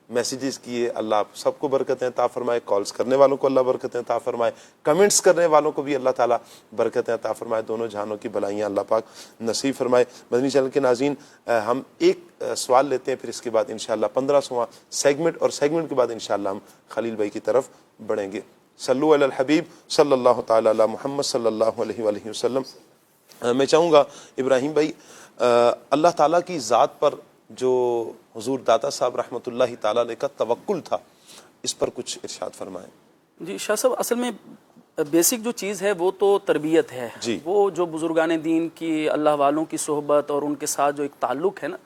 میسیجز کیے, اللہ آپ سب کو برکتیں عطا فرمائے. کالز کرنے والوں کو اللہ برکتیں عطا فرمائے, کمنٹس کرنے والوں کو بھی اللہ تعالیٰ برکتیں عطا فرمائے. دونوں جہانوں کی بھلائیاں اللہ پاک نصیب فرمائے. مدنی چینل کے ناظرین, ہم ایک سوال لیتے ہیں, پھر اس کے بعد انشاءاللہ 15واں سیگمنٹ, اور سیگمنٹ کے بعد انشاءاللہ ہم خلیل بھائی کی طرف بڑھیں گے. صلو علی الحبیب صلی اللہ تعالی علی محمد صلی اللہ علیہ وآلہ وسلم. میں چاہوں گا ابراہیم بھائی, اللہ تعالیٰ کی ذات پر جو حضور داتا صاحب رحمۃ اللہ تعالیٰ علیہ کا توکل تھا, اس پر کچھ ارشاد فرمائیں. جی شاہ صاحب, اصل میں بیسک جو چیز ہے وہ تو تربیت ہے. جی. وہ جو بزرگان دین کی, اللہ والوں کی صحبت اور ان کے ساتھ جو ایک تعلق ہے نا,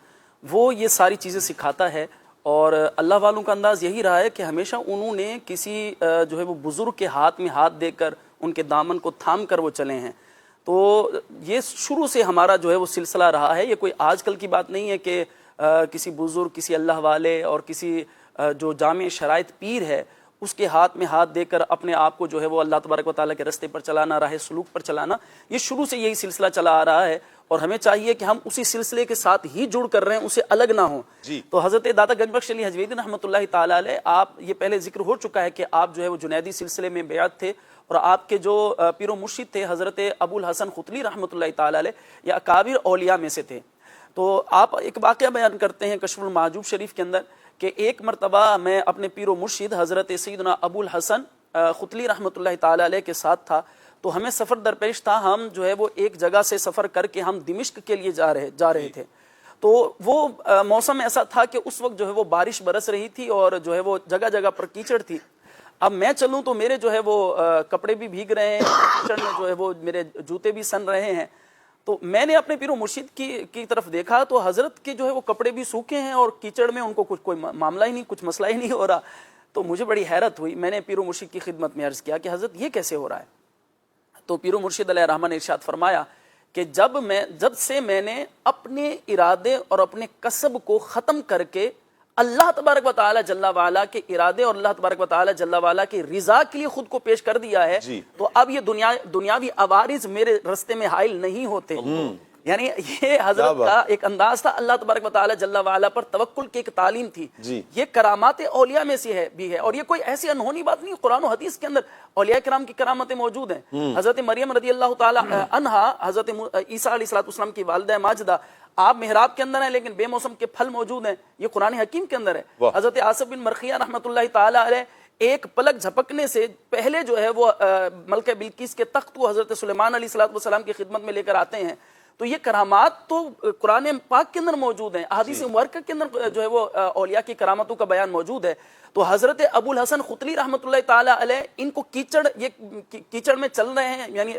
وہ یہ ساری چیزیں سکھاتا ہے. اور اللہ والوں کا انداز یہی رہا ہے کہ ہمیشہ انہوں نے کسی جو ہے وہ بزرگ کے ہاتھ میں ہاتھ دے کر, ان کے دامن کو تھام کر وہ چلے ہیں. تو یہ شروع سے ہمارا جو ہے وہ سلسلہ رہا ہے. یہ کوئی آج کل کی بات نہیں ہے کہ کسی بزرگ, کسی اللہ والے اور کسی جو جامع شرائط پیر ہے اس کے ہاتھ میں ہاتھ دے کر اپنے آپ کو جو ہے وہ اللہ تبارک و تعالیٰ کے راستے پر چلانا, راہ سلوک پر چلانا, یہ شروع سے یہی سلسلہ چلا آ رہا ہے. اور ہمیں چاہیے کہ ہم اسی سلسلے کے ساتھ ہی جڑ کر رہے ہیں, اسے الگ نہ ہوں. جی. تو حضرت داتا گنج بخش علی حجویری رحمۃ اللہ تعالیٰ علیہ, آپ یہ پہلے ذکر ہو چکا ہے کہ آپ جو ہے وہ جنیدی سلسلے میں بیعت تھے, اور آپ کے جو پیر و مرشد تھے حضرت ابو الحسن ختلی رحمۃ اللہ تعالیٰ علیہ, یا اکابر اولیاء میں سے تھے. تو آپ ایک واقعہ بیان کرتے ہیں کشف المحجوب شریف کے اندر کہ ایک مرتبہ میں اپنے پیر و مرشد حضرت سیدنا ابو الحسن ختلی رحمۃ اللہ تعالیٰ علیہ کے ساتھ تھا. تو ہمیں سفر درپیش تھا, ہم جو ہے وہ ایک جگہ سے سفر کر کے ہم دمشق کے لیے جا رہے تھے. تو وہ موسم ایسا تھا کہ اس وقت جو ہے وہ بارش برس رہی تھی اور جو ہے وہ جگہ جگہ پر کیچڑ تھی. اب میں چلوں تو میرے جو ہے وہ کپڑے بھی بھیگ رہے ہیں, کیچڑ میں جو ہے وہ میرے جوتے بھی سن رہے ہیں. تو میں نے اپنے پیر و مرشد کی طرف دیکھا تو حضرت کے جو ہے وہ کپڑے بھی سوکھے ہیں اور کیچڑ میں ان کو کوئی معاملہ ہی نہیں, کچھ مسئلہ ہی نہیں ہو رہا. تو مجھے بڑی حیرت ہوئی. میں نے پیر و مرشد کی خدمت میں عرض کیا کہ حضرت یہ کیسے ہو رہا ہے؟ تو پیر و مرشد علیہ الرحمہ نے ارشاد فرمایا کہ جب سے میں نے اپنے ارادے اور اپنے کسب کو ختم کر کے اللہ تبارک و تعالی جل وعلا کے ارادے اور اللہ تبارک و تعالی جل وعلا کی رضا کے لیے خود کو پیش کر دیا ہے, تو اب یہ دنیاوی عوارض میرے رستے میں حائل نہیں ہوتے. یعنی یہ حضرت کا ایک انداز تھا, اللہ تبارک و تعالی جل وعلا پر توکل کی ایک تعلیم تھی. یہ کرامات اولیاء میں سے بھی ہے, اور یہ کوئی ایسی انہونی بات نہیں. قرآن و حدیث کے اندر اولیاء کرام کی کرامتیں موجود ہیں. حضرت مریم رضی اللہ تعالی عنہا, حضرت عیسیٰ علیہ السلام کی والدہ ماجدہ, آپ محراب کے اندر ہیں لیکن بے موسم کے پھل موجود ہیں, یہ قرآن حکیم کے اندر ہے. حضرت آصف بن مرخیہ رحمۃ اللہ تعالی علیہ ایک پلک جھپکنے سے پہلے جو ہے وہ ملکہ بلقیس کے تخت کو حضرت سلیمان علیہ السلام کی خدمت میں لے کر آتے ہیں. تو یہ کرامات تو قرآن پاک کے اندر موجود ہیں, احادیث مبارکہ کے اندر جو ہے وہ اولیاء کی کرامتوں کا بیان موجود ہے. تو حضرت ابو الحسن ختلی رحمۃ اللہ تعالی علیہ, ان کو کیچڑ میں چل رہے ہیں یعنی,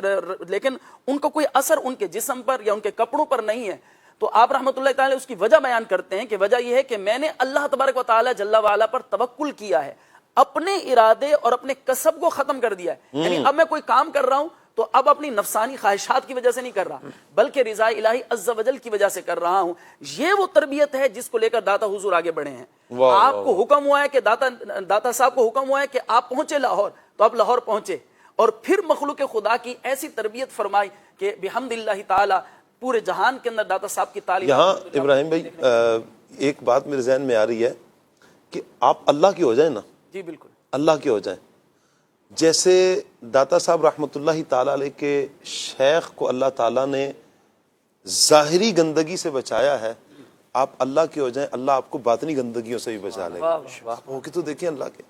لیکن ان کو کوئی اثر ان کے جسم پر یا ان کے کپڑوں پر نہیں ہے. تو آپ رحمۃ اللہ تعالی اس کی وجہ بیان کرتے ہیں کہ وجہ یہ ہے کہ میں نے اللہ تبارک و تعالی جل وعلا پر توکل کیا ہے, اپنے ارادے اور اپنے کسب کو ختم کر دیا ہے. یعنی اب میں کوئی کام کر رہا ہوں تو اب اپنی نفسانی خواہشات کی وجہ سے نہیں کر رہا, بلکہ رضا الہی عز و جل کی وجہ سے کر رہا ہوں. یہ وہ تربیت ہے جس کو لے کر داتا حضور آگے بڑھے ہیں. آپ کو حکم ہوا ہے کہ داتا صاحب کو حکم ہوا ہے کہ آپ پہنچے لاہور, تو آپ لاہور پہنچے, اور پھر مخلوق خدا کی ایسی تربیت فرمائی کہ بحمد اللہ تعالی پورے جہان کے اندر داتا صاحب کی تعلیم. یہاں ابراہیم بھائی ایک بات میرے ذہن میں آ رہی ہے کہ آپ اللہ کے ہو جائیں نا. جی بالکل, اللہ کے ہو جائیں. جیسے داتا صاحب رحمۃ اللہ تعالیٰ علیہ کے شیخ کو اللہ تعالیٰ نے ظاہری گندگی سے بچایا ہے, آپ اللہ کے ہو جائیں, اللہ آپ کو باطنی گندگیوں سے بھی بچا لے گا. ہو کے تو دیکھیں اللہ کے,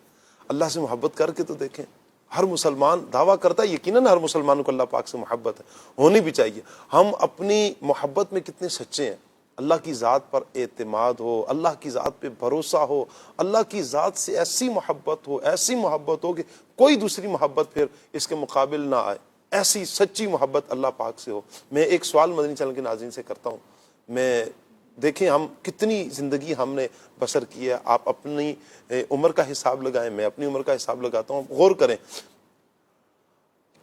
اللہ سے محبت کر کے تو دیکھیں. ہر مسلمان دعویٰ کرتا ہے, یقیناً ہر مسلمان کو اللہ پاک سے محبت ہے, ہونی بھی چاہیے. ہم اپنی محبت میں کتنے سچے ہیں, اللہ کی ذات پر اعتماد ہو, اللہ کی ذات پہ بھروسہ ہو, اللہ کی ذات سے ایسی محبت ہو, ایسی محبت ہو کہ کوئی دوسری محبت پھر اس کے مقابل نہ آئے, ایسی سچی محبت اللہ پاک سے ہو. میں ایک سوال مدنی چینل کے ناظرین سے کرتا ہوں. میں دیکھیں ہم کتنی زندگی ہم نے بسر کی ہے, آپ اپنی عمر کا حساب لگائیں, میں اپنی عمر کا حساب لگاتا ہوں. غور کریں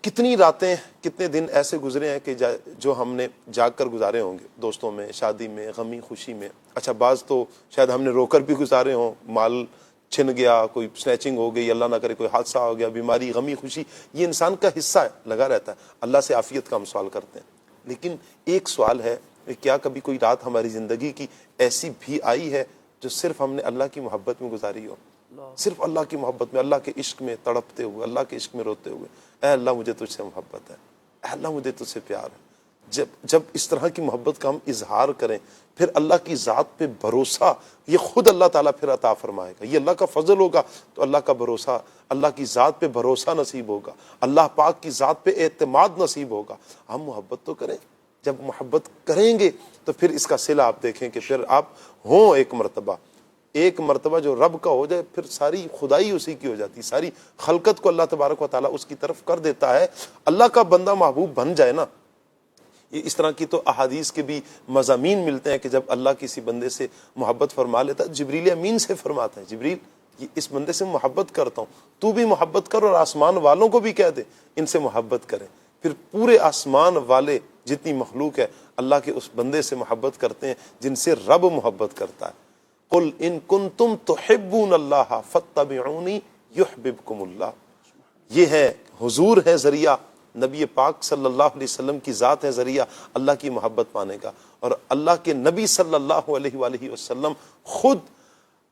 کتنی راتیں کتنے دن ایسے گزرے ہیں کہ جو ہم نے جاگ کر گزارے ہوں گے, دوستوں میں, شادی میں, غمی خوشی میں. اچھا بعض تو شاید ہم نے رو کر بھی گزارے ہوں, مال چھن گیا، کوئی سنیچنگ ہو گئی، اللہ نہ کرے کوئی حادثہ ہو گیا، بیماری، غمی، خوشی، یہ انسان کا حصہ ہے، لگا رہتا ہے. اللہ سے عافیت کا ہم سوال کرتے ہیں. لیکن ایک سوال ہے، کیا کبھی کوئی رات ہماری زندگی کی ایسی بھی آئی ہے جو صرف ہم نے اللہ کی محبت میں گزاری ہو، صرف اللہ کی محبت میں، اللہ کے عشق میں تڑپتے ہوئے، اللہ کے عشق میں روتے ہوئے، اے اللہ مجھے تجھ سے محبت ہے، اے اللہ مجھے تجھ سے پیار ہے. جب اس طرح کی محبت کا ہم اظہار کریں، پھر اللہ کی ذات پہ بھروسہ یہ خود اللہ تعالیٰ پھر عطا فرمائے گا. یہ اللہ کا فضل ہوگا تو اللہ کا بھروسہ، اللہ کی ذات پہ بھروسہ نصیب ہوگا، اللہ پاک کی ذات پہ اعتماد نصیب ہوگا. ہم محبت تو کریں. جب محبت کریں گے تو پھر اس کا صلہ آپ دیکھیں کہ پھر آپ ہوں ایک مرتبہ جو رب کا ہو جائے، پھر ساری خدائی اسی کی ہو جاتی، ساری خلقت کو اللہ تبارک و تعالیٰ اس کی طرف کر دیتا ہے. اللہ کا بندہ محبوب بن جائے نا. اس طرح کی تو احادیث کے بھی مضامین ملتے ہیں کہ جب اللہ کسی بندے سے محبت فرما لیتا ہے، جبریل امین سے فرماتا ہے، جبریل اس بندے سے محبت کرتا ہوں، تو بھی محبت کر اور آسمان والوں کو بھی کہہ دے ان سے محبت کریں. پھر پورے آسمان والے جتنی مخلوق ہے اللہ کے اس بندے سے محبت کرتے ہیں جن سے رب محبت کرتا ہے. قل ان کنتم تحبون اللہ فاتبعونی یحببکم اللہ. یہ ہے حضور ہے ذریعہ، نبی پاک صلی اللہ علیہ وسلم کی ذات ہے ذریعہ اللہ کی محبت پانے کا. اور اللہ کے نبی صلی اللہ علیہ وآلہ وسلم خود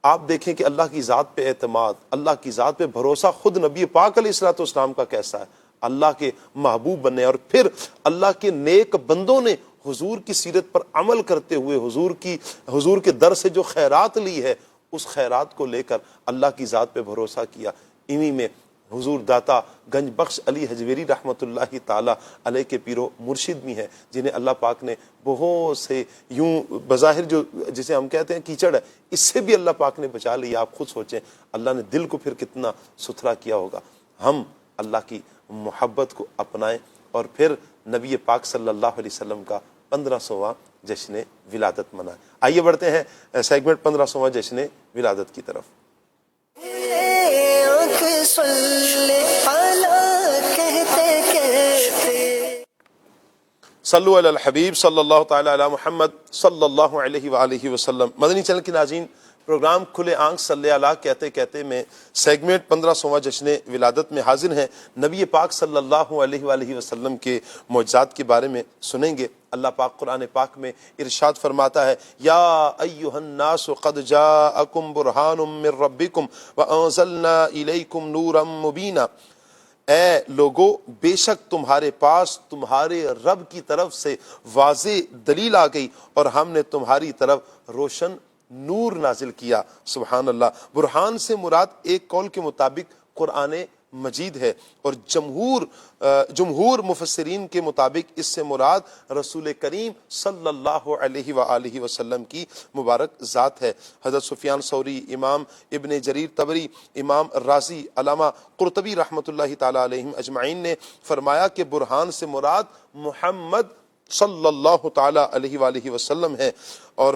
آپ دیکھیں کہ اللہ کی ذات پہ اعتماد، اللہ کی ذات پہ بھروسہ خود نبی پاک علیہ الصلوۃ والسلام کا کیسا ہے. اللہ کے محبوب بننے اور پھر اللہ کے نیک بندوں نے حضور کی سیرت پر عمل کرتے ہوئے حضور کے در سے جو خیرات لی ہے، اس خیرات کو لے کر اللہ کی ذات پہ بھروسہ کیا. انہی میں حضور داتا گنج بخش علی حجویری رحمۃ اللہ تعالی علیہ کے پیرو مرشد بھی ہیں، جنہیں اللہ پاک نے بہت سے یوں بظاہر جو جسے ہم کہتے ہیں کیچڑ ہے، اس سے بھی اللہ پاک نے بچا لیا. آپ خود سوچیں اللہ نے دل کو پھر کتنا ستھرا کیا ہوگا. ہم اللہ کی محبت کو اپنائیں اور پھر نبی پاک صلی اللہ علیہ وسلم کا 1500واں جشن ولادت منائیں. آئیے بڑھتے ہیں سیگمنٹ 1500واں جشن ولادت کی طرف. صلو علی الحبیب صلی اللہ تعالی علی محمد صلی اللہ علیہ وآلہ وسلم. مدنی چینل کی ناظرین، پروگرام کھلے آنکھ صلی اللہ کہتے کہتے میں سیگمنٹ 1500واں جشن ولادت میں حاضر ہیں. نبی پاک صلی اللہ علیہ وآلہ وسلم کے معجزات کے بارے میں سنیں گے. اللہ پاک قرآن پاک میں ارشاد فرماتا ہے، یا ایھا الناس قد جاءکم برہان من ربکم وانزلنا الیکم نورا مبینا. اے لوگو، بے شک تمہارے پاس تمہارے رب کی طرف سے واضح دلیل آ گئی اور ہم نے تمہاری طرف روشن نور نازل کیا. سبحان اللہ. برہان سے مراد ایک قول کے مطابق قرآن مجید ہے، اور جمہور مفسرین کے مطابق اس سے مراد رسول کریم صلی اللہ علیہ وآلہ وسلم کی مبارک ذات ہے. حضرت سفیان ثوری، امام ابن جریر طبری، امام رازی، علامہ قرطبی رحمۃ اللہ تعالی علیہم اجمعین نے فرمایا کہ برہان سے مراد محمد صلی اللہ تعالی علیہ وآلہ وسلم ہے. اور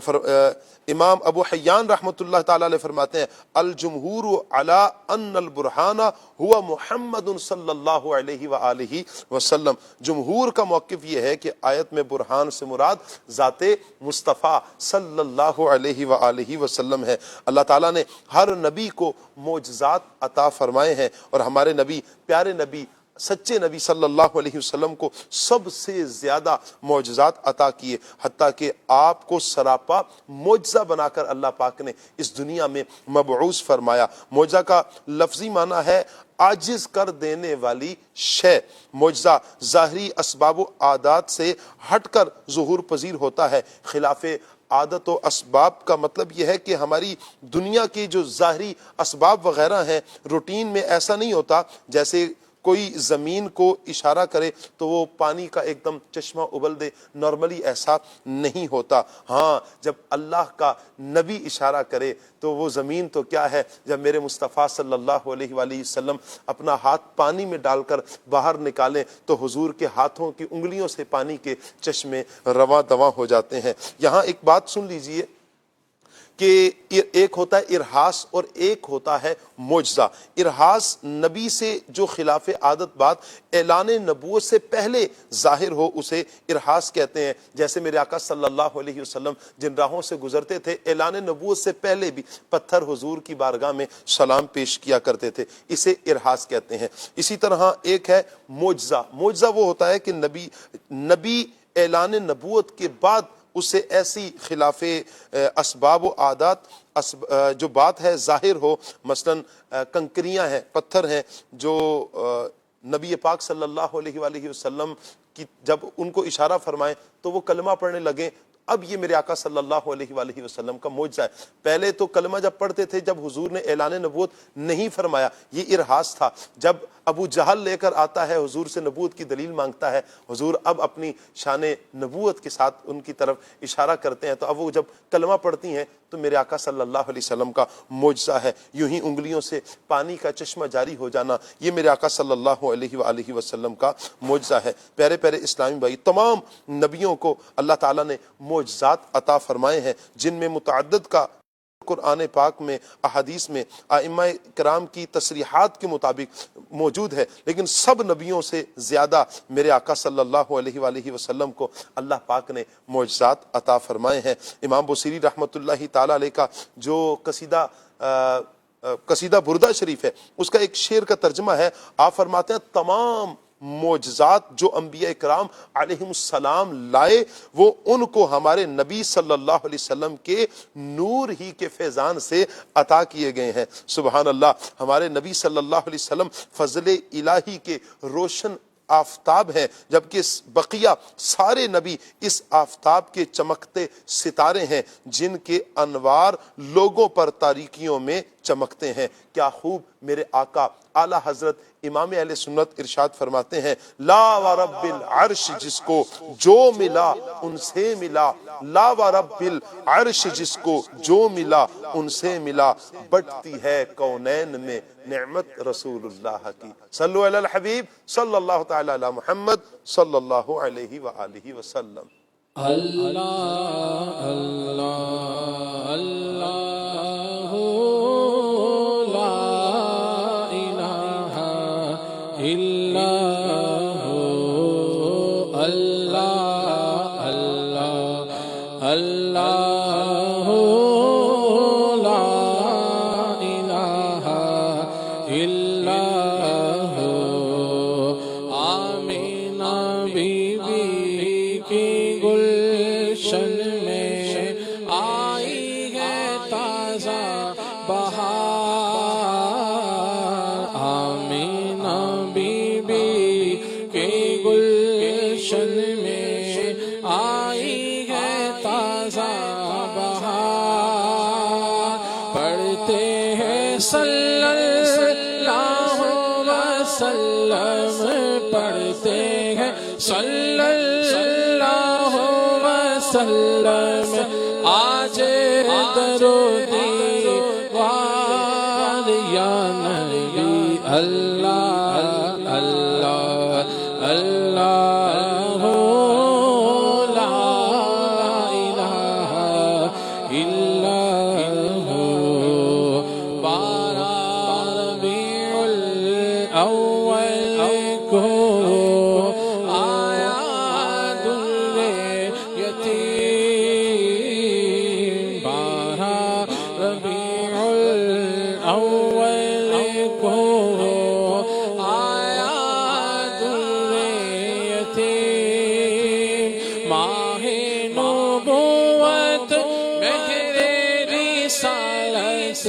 امام ابو حیان رحمۃ اللہ تعالی علیہ فرماتے ہیں، الجمہور علی ان البرہان ہوا محمد صلی اللہ علیہ وآلہ وسلم. جمہور کا موقف یہ ہے کہ آیت میں برہان سے مراد ذات مصطفیٰ صلی اللہ علیہ وآلہ وسلم ہے. اللہ تعالیٰ نے ہر نبی کو معجزات عطا فرمائے ہیں، اور ہمارے نبی، پیارے نبی، سچے نبی صلی اللہ علیہ وسلم کو سب سے زیادہ معجزات عطا کیے، حتیٰ کہ آپ کو سراپا معجزہ بنا کر اللہ پاک نے اس دنیا میں مبعوث فرمایا. معجزہ کا لفظی معنی ہے عاجز کر دینے والی شے. معجزہ ظاہری اسباب و عادات سے ہٹ کر ظہور پذیر ہوتا ہے. خلاف عادت و اسباب کا مطلب یہ ہے کہ ہماری دنیا کے جو ظاہری اسباب وغیرہ ہیں، روٹین میں ایسا نہیں ہوتا. جیسے کوئی زمین کو اشارہ کرے تو وہ پانی کا ایک دم چشمہ ابل دے، نارملی ایسا نہیں ہوتا. ہاں، جب اللہ کا نبی اشارہ کرے تو وہ زمین تو کیا ہے، جب میرے مصطفیٰ صلی اللہ علیہ وآلہ وسلم اپنا ہاتھ پانی میں ڈال کر باہر نکالیں تو حضور کے ہاتھوں کی انگلیوں سے پانی کے چشمے رواں دواں ہو جاتے ہیں. یہاں ایک بات سن لیجئے کہ ایک ہوتا ہے ارہاس اور ایک ہوتا ہے معجزہ۔ ارہاس نبی سے جو خلاف عادت بات اعلان نبوت سے پہلے ظاہر ہو اسے ارہاس کہتے ہیں، جیسے میرے آقا صلی اللہ علیہ وسلم جن راہوں سے گزرتے تھے اعلان نبوت سے پہلے بھی پتھر حضور کی بارگاہ میں سلام پیش کیا کرتے تھے، اسے ارہاس کہتے ہیں۔ اسی طرح ایک ہے معجزہ۔ معجزہ وہ ہوتا ہے کہ نبی اعلان نبوت کے بعد اسے ایسی خلاف اسباب و عادات جو بات ہے ظاہر ہو، مثلا کنکریاں ہیں، پتھر ہیں جو نبی پاک صلی اللہ علیہ وآلہ وسلم کی جب ان کو اشارہ فرمائیں تو وہ کلمہ پڑھنے لگیں، اب یہ میرے آقا صلی اللہ علیہ وآلہ وسلم کا معجزہ ہے۔ پہلے تو کلمہ جب پڑھتے تھے، جب حضور نے اعلان نبوت نہیں فرمایا، یہ ارہاس تھا۔ جب ابو جہل لے کر آتا ہے حضور سے نبوت کی دلیل مانگتا ہے، حضور اب اپنی شان نبوت کے ساتھ ان کی طرف اشارہ کرتے ہیں، تو اب وہ جب کلمہ پڑھتی ہیں تو میرے آقا صلی اللہ علیہ وسلم کا معجزہ ہے۔ یوں ہی انگلیوں سے پانی کا چشمہ جاری ہو جانا، یہ میرے آقا صلی اللہ علیہ وآلہ وسلم کا معجزہ ہے۔ پیارے پیارے اسلامی بھائی، تمام نبیوں کو اللہ تعالیٰ نے معجزات عطا فرمائے ہیں، جن میں متعدد کا قرآن پاک میں، احادیث میں، ائمہ کرام کی تصریحات کے مطابق موجود ہے، لیکن سب نبیوں سے زیادہ میرے آقا صلی اللہ علیہ وآلہ وسلم کو اللہ پاک نے معجزات عطا فرمائے ہیں۔ امام بصیری رحمۃ اللہ تعالی علیہ کا جو قصیدہ بردہ شریف ہے، اس کا ایک شعر کا ترجمہ ہے، آپ فرماتے ہیں تمام معجزات جو انبیاء کرام علیہم السلام لائے وہ ان کو ہمارے نبی صلی اللہ علیہ وسلم کے نور ہی کے فیضان سے عطا کیے گئے ہیں۔ سبحان اللہ، ہمارے نبی صلی اللہ علیہ وسلم فضل الہی کے روشن آفتاب ہے، جبکہ بقیہ سارے نبی اس آفتاب کے چمکتے ستارے ہیں جن کے انوار لوگوں پر تاریکیوں میں چمکتے ہیں۔ کیا خوب میرے آقا اعلی حضرت امام اہل سنت ارشاد فرماتے ہیں، لا ورب العرش جس کو جو ملا ان سے ملا، لا ورب العرش جس کو جو ملا ان سے ملا، بٹتی ہے کونین میں نعمت رسول اللہ کی۔ صلو علی الحبیب صلی اللہ تعالی علی محمد صلی اللہ علیہ وآلہ وسلم۔ اللہ اللہ اللہ لا الہ الا اللہ اللہ اللہ لا الہ الا آمینہ بی بی کی گلشن میں آئی ہے تازہ بہار، آمینہ بی بی کی گلشن میں آئی ہے تازہ بہار، پڑھتے ہیں صلی اللہ وسلم، پڑھتے ہیں صلی اللہ وسلم، آج درودی وار یا نبی اللہ اللہ اللہ لا الہ الا بارہ ربیع الاول کو آیا دل یتیم، بارہ ربیع الاول کو آیا دل یتیم، ماہ نبوت مہر رسالت،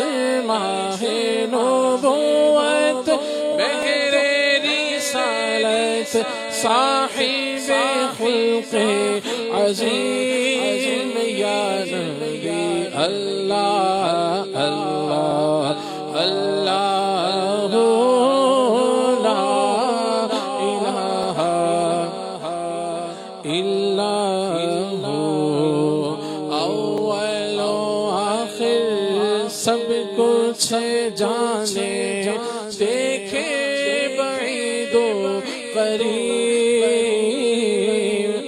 ماہ نبوت مہر رسالت، صاحب خلق عظیم یا نبی اللہ اللہ اللہ لا الہ الا اول و آخر سب کچھ جانے، دیکھے بعید و قریب،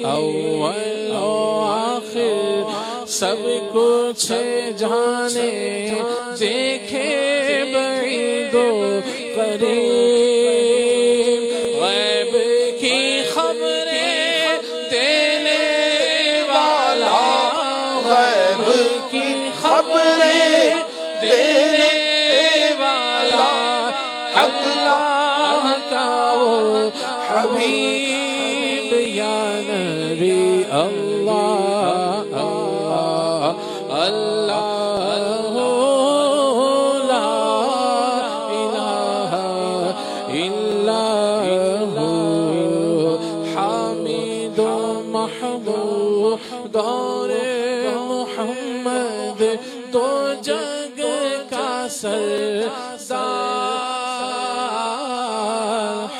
اول و آخر سب کچھ جانے دیکھے بعید و قریب غیب کی خبریں دینے والا غیب کی خبریں دینے والا اللہ کا وہ حبیب یا نبی اللہ اللہ لا الہ الا ہو حامد و محمود دور محمد تو جگ کا سردار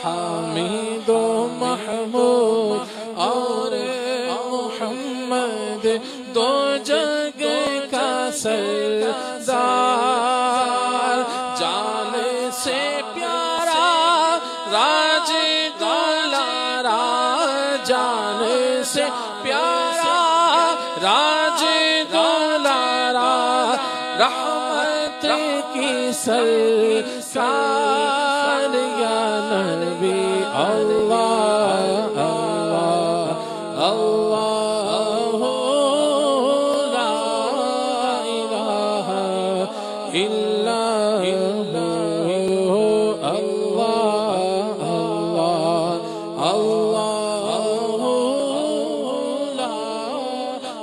حامد و محمود اور محمد دو جگ کا سردار جان سے پیارا راج دلارا جان سے پیارا راج دلارا رحمت کی سرکار یا نبی اللہ اللہ لا الہ الا ہو اللہ اللہ لا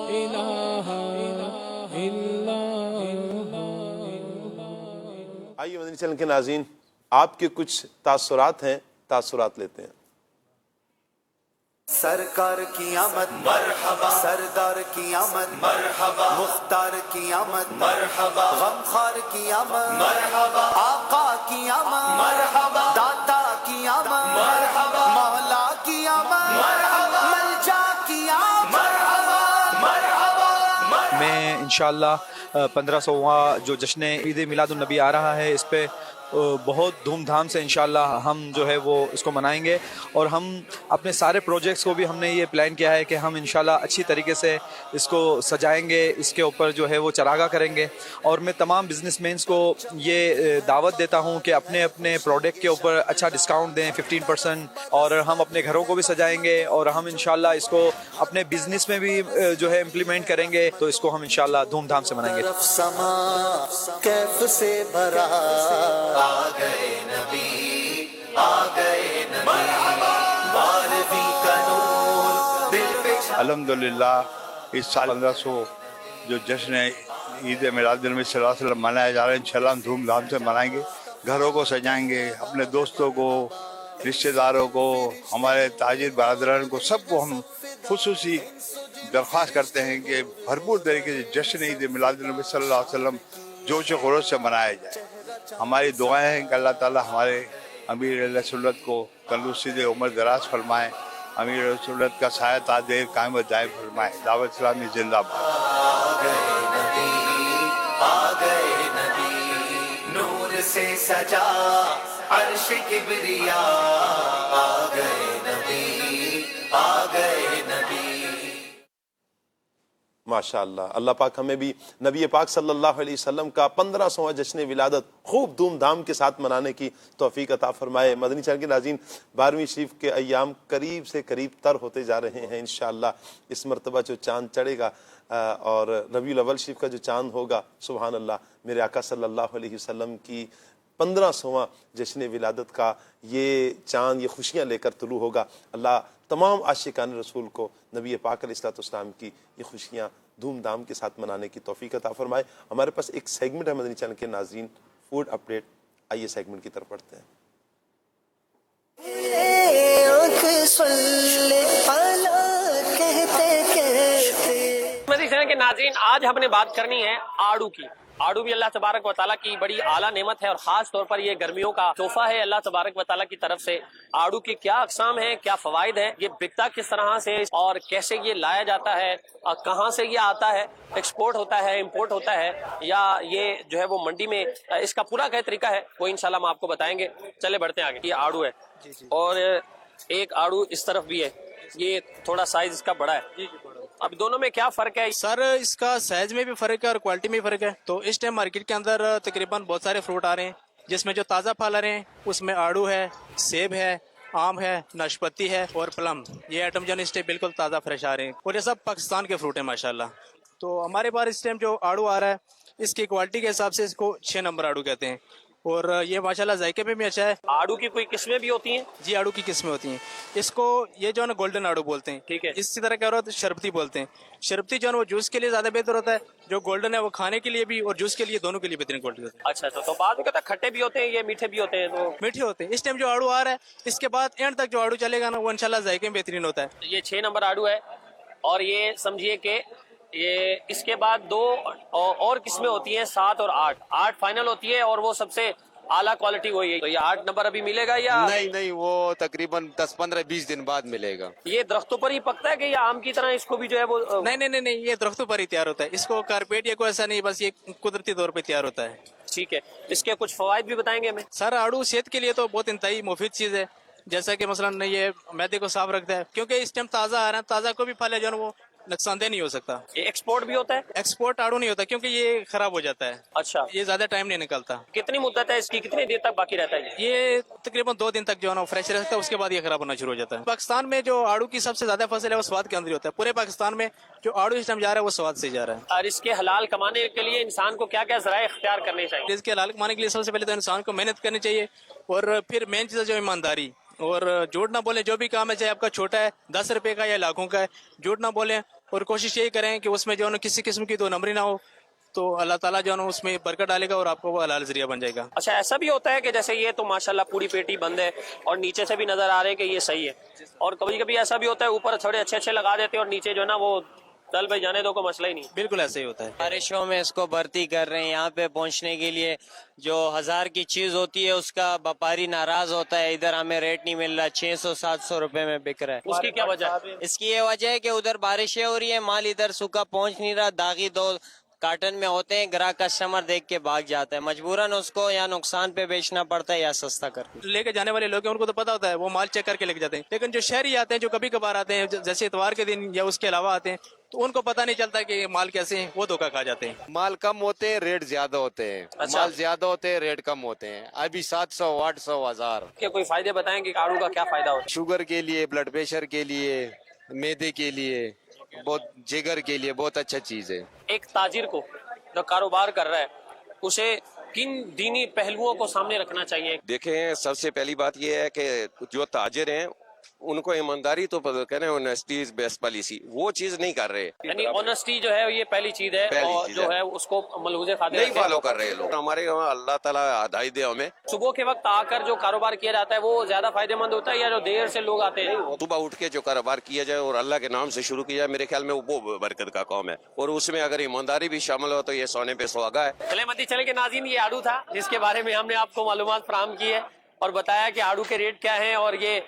الہ الا آئیے مدنی چینل کے ناظرین، آپ کے کچھ تاثرات ہیں، تاثرات لیتے ہیں۔ سرکار کی آمد مرحبا، سردار کی آمد مرحبا، مختار کی آمد مرحبا، غمخوار کی آمد مرحبا، آقا کی آمد مرحبا، داتا کی آمد مرحبا، مولا کی آمد مرحبا، ملجا کی آمد مرحبا مرحبا۔ میں انشاءاللہ 1500واں جو جشن عید میلاد النبی آ رہا ہے، اس پہ بہت دھوم دھام سے انشاءاللہ ہم جو ہے وہ اس کو منائیں گے، اور ہم اپنے سارے پروجیکٹس کو بھی ہم نے یہ پلان کیا ہے کہ ہم انشاءاللہ اچھی طریقے سے اس کو سجائیں گے، اس کے اوپر جو ہے وہ چراغاں کریں گے۔ اور میں تمام بزنس مینس کو یہ دعوت دیتا ہوں کہ اپنے اپنے پروڈکٹ کے اوپر اچھا ڈسکاؤنٹ دیں 15%، اور ہم اپنے گھروں کو بھی سجائیں گے، اور ہم انشاءاللہ اس کو اپنے بزنس میں بھی جو ہے امپلیمنٹ کریں گے، تو اس کو ہم انشاءاللہ دھوم دھام سے منائیں گے۔ سما کیف سے بھرا آ گئے نبی، آ گئے نبی، بارہویں کا نور دل پہ الحمدللہ اس سال 1500 جو جشن عید میلاد النبی صلی اللہ علیہ وسلم منایا جا رہا ہے، انشاءاللہ ہم دھوم دھام سے منائیں گے، گھروں کو سجائیں گے، اپنے دوستوں کو، رشتہ داروں کو، ہمارے تاجر برادران کو، سب کو ہم خصوصی درخواست کرتے ہیں کہ بھرپور طریقے سے جشن عید میلاد النبی صلی اللہ علیہ وسلم جوش و خروش سے منایا جائے۔ ہماری دعائیں ہیں کہ اللہ تعالی ہمارے امیر علیہ سنت کو تندرستی دے، عمر دراز فرمائے، امیر علیہ سنت کا سایہ تا دیر قائم و دائم فرمائے۔ دعوت اسلامی زندہ باد۔ آ گئے نبی نور سے سجا عرش کبریا، آ گئے نبی، آ گئے نبی۔ ماشاءاللہ، اللہ پاک ہمیں بھی نبی پاک صلی اللہ علیہ وسلم کا 1500واں جشن ولادت خوب دھوم دھام کے ساتھ منانے کی توفیق عطا فرمائے۔ مدنی چینل کے ناظرین، 12ویں شریف کے ایام قریب سے قریب تر ہوتے جا رہے ہیں۔ انشاءاللہ اس مرتبہ جو چاند چڑھے گا اور ربیع الاول شریف کا جو چاند ہوگا، سبحان اللہ، میرے آقا صلی اللہ علیہ وسلم کی 1500واں جشن ولادت کا یہ چاند، یہ خوشیاں لے کر طلوع ہوگا۔ اللہ تمام عاشقان رسول کو نبی پاک علیہ السلام کی یہ خوشیاں دھوم دھام کے ساتھ منانے کی توفیق عطا فرمائے۔ ہمارے پاس ایک سیگمنٹ ہے مدنی چینل کے ناظرین، فوڈ اپڈیٹ، آئیے سیگمنٹ کی طرف پڑھتے ہیں۔ مدنی چینل کے ناظرین، آج ہم نے بات کرنی ہے آڑو کی۔ آڑو بھی اللہ تبارک و تعالیٰ کی بڑی اعلیٰ نعمت ہے، اور خاص طور پر یہ گرمیوں کا تحفہ ہے اللہ تبارک و تعالیٰ کی طرف سے۔ آڑو کی کیا اقسام ہیں، کیا فوائد ہیں، یہ بکتا کس طرح سے اور کیسے یہ لایا جاتا ہے، اور کہاں سے یہ آتا ہے، ایکسپورٹ ہوتا ہے، امپورٹ ہوتا ہے، یا یہ جو ہے وہ منڈی میں اس کا پورا کیا طریقہ ہے، وہ انشاءاللہ ہم آپ کو بتائیں گے۔ چلے بڑھتے ہیں آگے۔ یہ آڑو ہے، اور ایک آڑو اس طرف بھی ہے، یہ تھوڑا سائز اس کا بڑا ہے، اب دونوں میں کیا فرق ہے؟ سر اس کا سائز میں بھی فرق ہے اور کوالٹی میں بھی فرق ہے. تو اس ٹائم مارکیٹ کے اندر تقریباً بہت سارے فروٹ آ رہے ہیں، جس میں جو تازہ پھل آ رہے ہیں اس میں آڑو ہے، سیب ہے، آم ہے، ناشپتی ہے اور پلم. یہ آئٹم جو ہے اس ٹائم بالکل تازہ فریش آ رہے ہیں اور یہ سب پاکستان کے فروٹ ہیں ماشاءاللہ. تو ہمارے پاس اس ٹائم جو آڑو آ رہا ہے اس کی کوالٹی کے حساب سے اس کو 6 نمبر آڑو کہتے ہیں اور یہ ماشاءاللہ ذائقے میں بھی اچھا ہے. آڑو کی کوئی قسمیں بھی ہوتی ہیں؟ جی آڑو کی قسمیں ہوتی ہیں. اس کو یہ جو ہے نا گولڈن آڑو بولتے ہیں. ٹھیک ہے. اسی طرح کیا ہوتا ہے شربتی بولتے ہیں. شربتی جو ہے وہ جوس کے لیے زیادہ بہتر ہوتا ہے، جو گولڈن ہے وہ کھانے کے لیے بھی اور جوس کے لیے دونوں کے لیے بہترین کوالٹی ہوتی ہے. اچھا تو بعد میں کہتا ہے کھٹے بھی ہوتے ہیں، یہ میٹھے بھی ہوتے ہیں؟ تو میٹھے ہوتے ہیں. اس ٹائم جو آڑو آ رہا ہے اس کے بعد اینڈ تک جو آڑو چلے گا نا وہ انشاءاللہ ذائقے میں بہترین ہوتا ہے. یہ 6 نمبر آڑو ہے اور یہ سمجھیے کہ یہ اس کے بعد 2 اور قسمیں ہوتی ہیں 7 اور 8. 8 فائنل ہوتی ہے اور وہ سب سے اعلیٰ کوالٹی وہی ہے. تو یہ 8 نمبر ابھی ملے گا یا نہیں وہ تقریباً 10-15-20 دن بعد ملے گا. یہ درختوں پر ہی پکتا ہے کہ یہ آم کی طرح اس کو بھی جو ہے وہ نہیں یہ درختوں پر ہی تیار ہوتا ہے. اس کو کارپیٹ یا کوئی ایسا نہیں، بس یہ قدرتی طور پہ تیار ہوتا ہے. ٹھیک ہے. اس کے کچھ فوائد بھی بتائیں گے ہمیں؟ سر آڑو صحت کے لیے تو بہت انتہائی مفید چیز ہے. جیسا کہ مثلا یہ معدے کو صاف رکھتا ہے کیونکہ اس ٹائم تازہ آ رہا ہے. تازہ کو بھی پھل ہے جو وہ نقصان دہ نہیں ہو سکتا. یہ ایکسپورٹ بھی ہوتا ہے؟ ایکسپورٹ آڑو نہیں ہوتا کیونکہ یہ خراب ہو جاتا ہے. اچھا. یہ زیادہ ٹائم نہیں نکلتا. کتنی مدت ہے اس کی، کتنی دیر تک باقی رہتا ہے؟ یہ تقریباً 2 دن تک جو ہے نا فریش رہتا ہے، اس کے بعد یہ خراب ہونا شروع ہو جاتا ہے. پاکستان میں جو آڑو کی سب سے زیادہ فصل ہے وہ سواد کے اندر ہوتا ہے. پورے پاکستان میں جو آڑو اس ٹائم جا رہا ہے وہ سواد سے جا رہا ہے. اور اس کے حلال کمانے کے لیے انسان کو کیا کیا ذرائع اختیار کرنے چاہیے؟ اس کے حلال کمانے کے لیے سب سے پہلے تو انسان کو محنت کرنی چاہیے اور پھر مین چیز ہے جو ایمانداری اور جھوٹ نہ بولیں. جو بھی کام ہے چاہے آپ کا چھوٹا ہے 10 روپے کا یا لاکھوں کا ہے، جھوٹ نہ بولیں اور کوشش یہی کریں کہ اس میں جو ہے کسی قسم کی 2 نمبری نہ ہو. تو اللہ تعالیٰ جو ہے اس میں برکت ڈالے گا اور آپ کو وہ حلال ذریعہ بن جائے گا. اچھا ایسا بھی ہوتا ہے کہ جیسے یہ تو ماشاءاللہ پوری پیٹی بند ہے اور نیچے سے بھی نظر آ رہے ہیں کہ یہ صحیح ہے، اور کبھی کبھی ایسا بھی ہوتا ہے اوپر تھوڑے اچھے لگا دیتے ہیں اور نیچے جو ہے نا وہ چل بھائی جانے دو کو مسئلہ ہی نہیں. بالکل ایسے ہی ہوتا ہے. بارشوں میں اس کو بھرتی کر رہے ہیں. یہاں پہ پہنچنے کے لیے جو 1000 کی چیز ہوتی ہے اس کا وپاری ناراض ہوتا ہے، ادھر ہمیں ریٹ نہیں مل رہا، 600-700 روپے میں بک رہا ہے. اس کی کیا وجہ ہے؟ اس کی یہ وجہ ہے کہ ادھر بارشیں ہو رہی ہیں، مال ادھر سوکھا پہنچ نہیں رہا، داغی 2 کارٹن میں ہوتے ہیں، گراہک کسٹمر دیکھ کے بھاگ جاتا ہے. مجبوراً اس کو یا نقصان پہ بیچنا پڑتا ہے یا سستا کر کے. لے کے جانے والے لوگ ہیں ان کو تو پتا ہوتا ہے، وہ مال چیک کر کے لے کے جاتے ہیں. لیکن جو شہری آتے ہیں جو کبھی کبھار آتے ہیں جیسے اتوار کے دن یا اس کے علاوہ آتے ہیں تو ان کو پتہ نہیں چلتا کہ مال کیسے ہیں، وہ دھوکہ کھا جاتے ہیں. مال کم ہوتے ہیں ریٹ زیادہ ہوتے ہیں. مال زیادہ ہوتے ہیں ریٹ کم ہوتے ہیں. ابھی 700-800-1000. کیا کوئی فائدے بتائیں کہ آڑو کا کیا فائدہ ہوتا ہے؟ شوگر کے لیے، بلڈ پریشر کے لیے، میدے کے لیے، بہت جگر کے لیے بہت اچھا چیز ہے. ایک تاجر کو جو کاروبار کر رہا ہے اسے کن دینی پہلوؤں کو سامنے رکھنا چاہیے؟ دیکھیں سب سے پہلی بات یہ ہے کہ جو تاجر ہیں ان کو ایمانداری تو کہہ رہے ہیں، اونیسٹی از بیسٹ پالیسی، وہ چیز نہیں کر رہے. یعنی اونیسٹی جو ہے یہ پہلی چیز ہے اور جو ہے اس کو ملحوظ خاطر نہیں فالو کر رہے لوگ. ہمارے یہاں اللہ تعالیٰ ہدایت دے ہمیں. صبح کے وقت آ کر جو کاروبار کیا جاتا ہے وہ زیادہ فائدہ مند ہوتا ہے یا جو دیر سے لوگ آتے ہیں؟ صبح اٹھ کے جو کاروبار کیا جائے اور اللہ کے نام سے شروع کیا جائے، میرے خیال میں وہ برکت کا کام ہے، اور اس میں اگر ایمانداری بھی شامل ہو تو یہ سونے پہ سہاگا ہے. چلے مدی چلے کے ناظرین، یہ آڑو تھا جس کے بارے میں ہم نے آپ کو معلومات فراہم کی ہے اور بتایا کہ آڑو کے ریٹ کیا ہیں اور یہ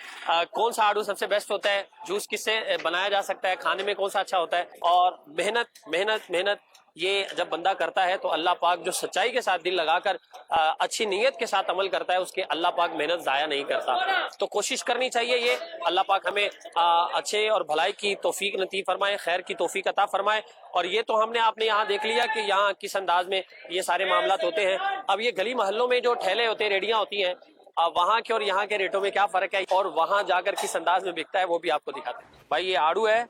کون سا آڑو سب سے بیسٹ ہوتا ہے، جوس کس سے بنایا جا سکتا ہے، کھانے میں کون سا اچھا ہوتا ہے. اور محنت یہ جب بندہ کرتا ہے تو اللہ پاک جو سچائی کے ساتھ دل لگا کر اچھی نیت کے ساتھ عمل کرتا ہے اس کے اللہ پاک محنت ضائع نہیں کرتا. تو کوشش کرنی چاہیے. یہ اللہ پاک ہمیں اچھے اور بھلائی کی توفیق نصیب فرمائے، خیر کی توفیق عطا فرمائے. اور یہ تو ہم نے آپ نے یہاں دیکھ لیا کہ یہاں کس انداز میں یہ سارے معاملات ہوتے ہیں. اب یہ گلی محلوں میں جو ٹھیلے ہوتے ہیں، ریڑیاں ہوتی ہیں، وہاں کے اور یہاں کے ریٹوں میں کیا فرق ہے اور وہاں جا کر کس انداز میں بکتا ہے وہ بھی آپ کو دکھاتے ہیں. بھائی یہ آڑو ہے،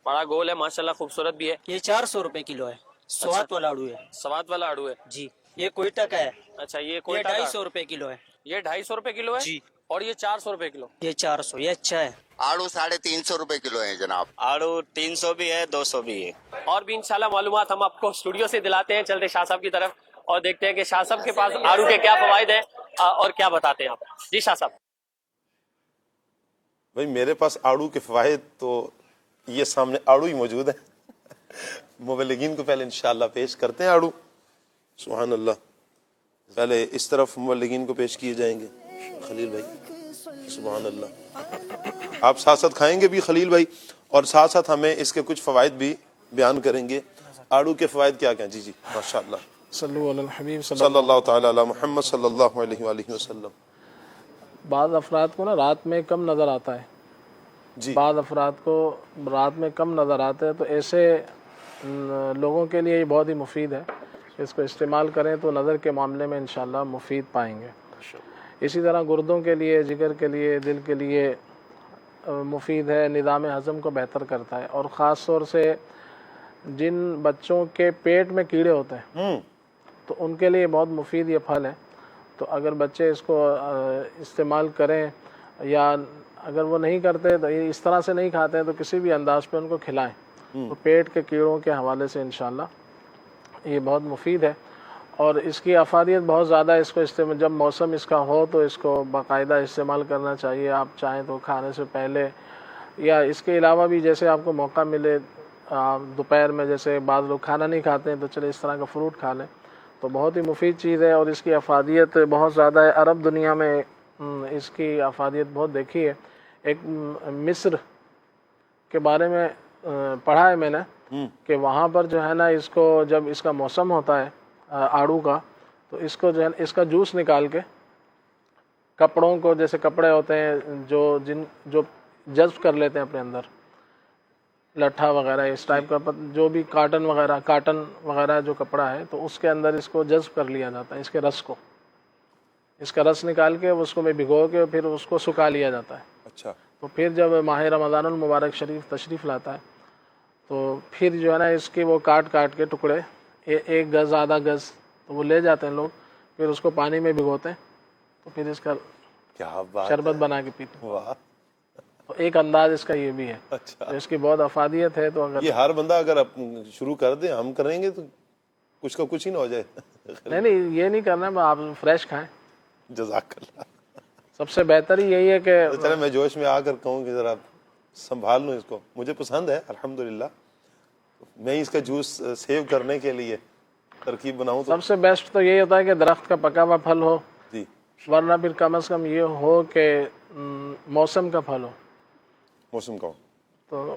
بڑا گول ہے ماشاءاللہ، خوبصورت بھی ہے. یہ 400 روپے کلو ہے. سواد والا آڑو ہے. سواد والا آڑو ہے جی. یہ کوئٹہ کا ہے. اچھا یہ کوئٹہ 250 روپے کلو ہے. یہ 250 روپے کلو ہے جی. اور یہ 400 روپے کلو. یہ 400. یہ اچھا ہے. آڑو 350 روپے کلو ہے جناب. آڑو 300 بھی ہے، 200 بھی ہے. اور بھی انشاءاللہ معلومات ہم آپ کو اسٹوڈیو سے دلاتے ہیں. چلتے شاہ صاحب کی طرف اور دیکھتے ہیں کہ شاہ صاحب کے پاس آڑو کے کیا فوائد ہیں اور کیا بتاتے ہیں آپ. جی شاہ صاحب. بھائی میرے پاس آڑو کے فوائد تو یہ سامنے آڑو ہی موجود ہے. مبلغین کو پہلے انشاءاللہ پیش کرتے ہیں آڑو. سبحان اللہ. پہلے اس طرف مبلغین کو پیش کیے جائیں گے. خلیل بھائی سبحان اللہ. آپ ساتھ ساتھ کھائیں گے بھی خلیل بھائی اور ساتھ ساتھ ہمیں اس کے کچھ فوائد بھی بیان کریں گے. آڑو کے فوائد کیا کیا؟ جی ماشاءاللہ. صلو علی الحبیب صلی اللہ تعالی علی محمد صلی اللہ علیہ وآلہ وسلم. بعض افراد کو نا رات میں کم نظر آتا ہے بعض افراد کو رات میں کم نظر آتے ہیں، تو ایسے لوگوں کے لیے یہ بہت ہی مفید ہے، اس کو استعمال کریں تو نظر کے معاملے میں انشاءاللہ مفید پائیں گے۔ اسی طرح گردوں کے لیے، جگر کے لیے، دل کے لیے مفید ہے، نظام ہضم کو بہتر کرتا ہے، اور خاص طور سے جن بچوں کے پیٹ میں کیڑے ہوتے ہیں تو ان کے لیے بہت مفید یہ پھل ہے۔ تو اگر بچے اس کو استعمال کریں، یا اگر وہ نہیں کرتے تو اس طرح سے نہیں کھاتے ہیں تو کسی بھی انداز پہ ان کو کھلائیں، تو پیٹ کے کیڑوں کے حوالے سے انشاءاللہ یہ بہت مفید ہے، اور اس کی افادیت بہت زیادہ ہے۔ اس کو استعمال جب موسم اس کا ہو تو اس کو باقاعدہ استعمال کرنا چاہیے، آپ چاہیں تو کھانے سے پہلے، یا اس کے علاوہ بھی جیسے آپ کو موقع ملے دوپہر میں، جیسے بعض لوگ کھانا نہیں کھاتے ہیں تو چلے اس طرح کا فروٹ کھا لیں، تو بہت ہی مفید چیز ہے، اور اس کی افادیت بہت زیادہ ہے۔ عرب دنیا میں اس کی افادیت بہت دیکھی ہے۔ ایک مصر کے بارے میں پڑھا ہے میں نے کہ وہاں پر جو ہے نا، اس کو جب اس کا موسم ہوتا ہے آڑو کا، تو اس کو جو ہے اس کا جوس نکال کے کپڑوں کو، جیسے کپڑے ہوتے ہیں جو جذب کر لیتے ہیں اپنے اندر، لٹھا وغیرہ اس ٹائپ کا، جو بھی کاٹن وغیرہ جو کپڑا ہے، تو اس کے اندر اس کو جذب کر لیا جاتا ہے، اس کے رس کو، اس کا رس نکال کے اس کو میں بھگو کے پھر اس کو سکھا لیا جاتا ہے۔ اچھا۔ تو پھر جب ماہ رمضان المبارک شریف تشریف لاتا ہے تو پھر جو ہے نا اس کے وہ کاٹ کے ٹکڑے، ایک گز آدھا گز، تو وہ لے جاتے ہیں لوگ، پھر اس کو پانی میں بھگوتے ہیں، تو پھر اس کا شربت بنا کے پیتے ہیں۔ تو ایک انداز اس کا یہ بھی ہے۔ تو اس کی بہت افادیت ہے۔ تو اگر یہ ہر بندہ اگر شروع کر دے، ہم کریں گے تو کچھ کا کچھ ہی نہ ہو جائے۔ نہیں یہ نہیں کرنا، آپ فریش کھائیں۔ جزاک اللہ۔ سب سے بہتر ہی یہی ہے کہ چلے میں جوش میں آ کر کہوں کہ ذرا سنبھال لوں اس کو، مجھے پسند ہے الحمدللہ، میں اس کا جوس سیو کرنے کے لیے ترکیب بناؤں تو سب سے بیسٹ تو یہی ہوتا ہے کہ درخت کا پکا ہوا پھل ہو، ورنہ پھر کم از کم یہ ہو کہ موسم کا پھل ہو۔ موسم کا ہو تو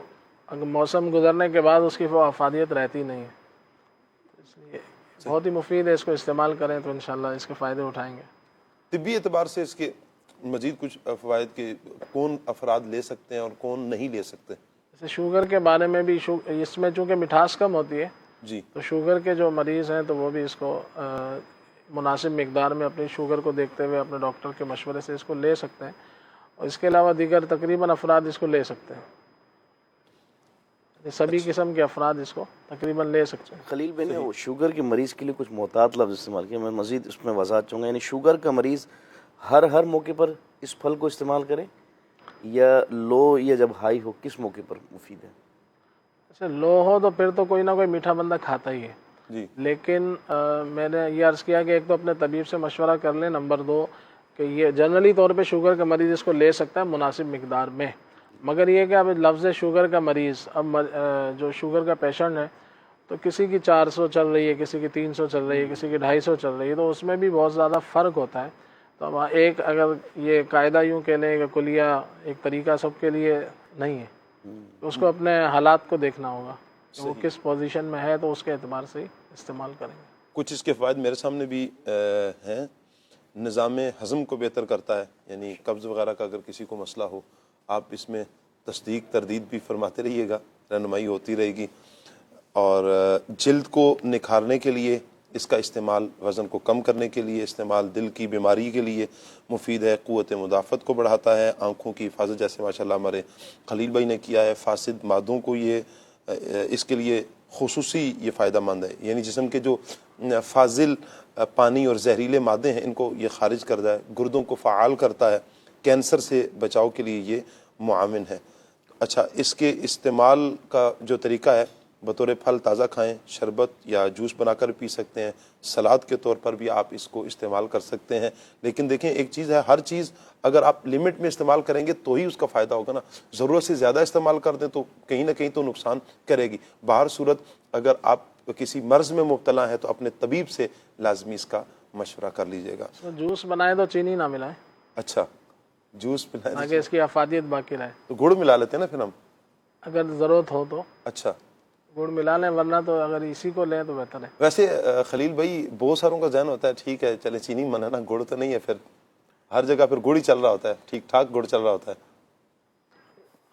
اگر موسم گزرنے کے بعد اس کی وہ افادیت رہتی نہیں ہے، اس لیے بہت ہی مفید ہے، اس کو استعمال کریں تو انشاءاللہ اس کے فائدے اٹھائیں گے۔ طبی اعتبار سے اس کے مزید کچھ فوائد کے کون افراد لے سکتے ہیں اور کون نہیں لے سکتے؟ جیسے شوگر کے بارے میں بھی، اس میں چونکہ مٹھاس کم ہوتی ہے جی، تو شوگر کے جو مریض ہیں تو وہ بھی اس کو مناسب مقدار میں اپنی شوگر کو دیکھتے ہوئے اپنے ڈاکٹر کے مشورے سے اس کو لے سکتے ہیں، اور اس کے علاوہ دیگر تقریباً افراد اس کو لے سکتے ہیں، سبھی قسم کے افراد اس کو تقریباً لے سکتے ہیں۔ خلیل بھائی نے شوگر کے مریض کے لیے کچھ محتاط لفظ استعمال کیا، میں مزید اس میں وضاحت چاہوں گا، یعنی شوگر کا مریض ہر موقع پر اس پھل کو استعمال کریں، یا لو یا جب ہائی ہو، کس موقع پر مفید ہے؟ اچھا، لو ہو تو پھر تو کوئی نہ کوئی میٹھا بندہ کھاتا ہی ہے جی، لیکن میں نے یہ عرض کیا کہ ایک تو اپنے طبیب سے مشورہ کر لیں، نمبر 2 کہ یہ جنرلی طور پہ شوگر کا مریض اس کو لے سکتا ہے مناسب مقدار میں، مگر یہ کہ اب لفظ شوگر کا مریض، اب جو شوگر کا پیشنٹ ہے تو کسی کی 400 چل رہی ہے، کسی کی 300 چل رہی ہے، کسی کی 250 چل رہی ہے، تو اس میں بھی بہت زیادہ فرق ہوتا ہے۔ تو اب ایک اگر یہ قاعدہ یوں کہہ لیں کہ کلیہ ایک طریقہ سب کے لیے نہیں ہے، تو اس کو اپنے حالات کو دیکھنا ہوگا کہ وہ کس پوزیشن میں ہے، تو اس کے اعتبار سے ہی استعمال کریں گے۔ کچھ اس کے فوائد میرے سامنے بھی ہیں۔ نظام ہضم کو بہتر کرتا ہے، یعنی قبض وغیرہ کا اگر کسی کو مسئلہ ہو، آپ اس میں تصدیق تردید بھی فرماتے رہیے گا، رہنمائی ہوتی رہے گی۔ اور جلد کو نکھارنے کے لیے اس کا استعمال، وزن کو کم کرنے کے لیے استعمال، دل کی بیماری کے لیے مفید ہے، قوت مدافعت کو بڑھاتا ہے، آنکھوں کی حفاظت جیسے ماشاءاللہ ہمارے خلیل بھائی نے کیا ہے، فاسد مادوں کو یہ اس کے لیے خصوصی یہ فائدہ مند ہے، یعنی جسم کے جو فاضل پانی اور زہریلے مادے ہیں ان کو یہ خارج کرتا ہے، گردوں کو فعال کرتا ہے، کینسر سے بچاؤ کے لیے یہ معاون ہے۔ اچھا، اس کے استعمال کا جو طریقہ ہے، بطور پھل تازہ کھائیں، شربت یا جوس بنا کر پی سکتے ہیں، سلاد کے طور پر بھی آپ اس کو استعمال کر سکتے ہیں، لیکن دیکھیں ایک چیز ہے، ہر چیز اگر آپ لمٹ میں استعمال کریں گے تو ہی اس کا فائدہ ہوگا نا، ضرورت سے زیادہ استعمال کر دیں تو کہیں نہ کہیں تو نقصان کرے گی۔ باہر صورت اگر آپ کسی مرض میں مبتلا ہیں تو اپنے طبیب سے لازمی اس کا مشورہ کر لیجیے گا۔ جوس بنائے تو چینی نہ ملائیں۔ اچھا، جوس پلائیں تاکہ اس کی افادیت باقی رہے۔ تو گڑ ملا لیتے ہیں نا پھر ہم، اگر ضرورت ہو تو اچھا گڑ ملا لیں، ورنہ تو اگر اسی کو لیں تو بہتر ہے۔ ویسے خلیل بھائی بہت ساروں کا ذہن ہوتا ہے ٹھیک ہے چلے چینی منع نا، گڑ تو نہیں ہے، پھر ہر جگہ پھر گڑ ہی چل رہا ہوتا ہے، ٹھیک ٹھاک گڑ چل رہا ہوتا ہے۔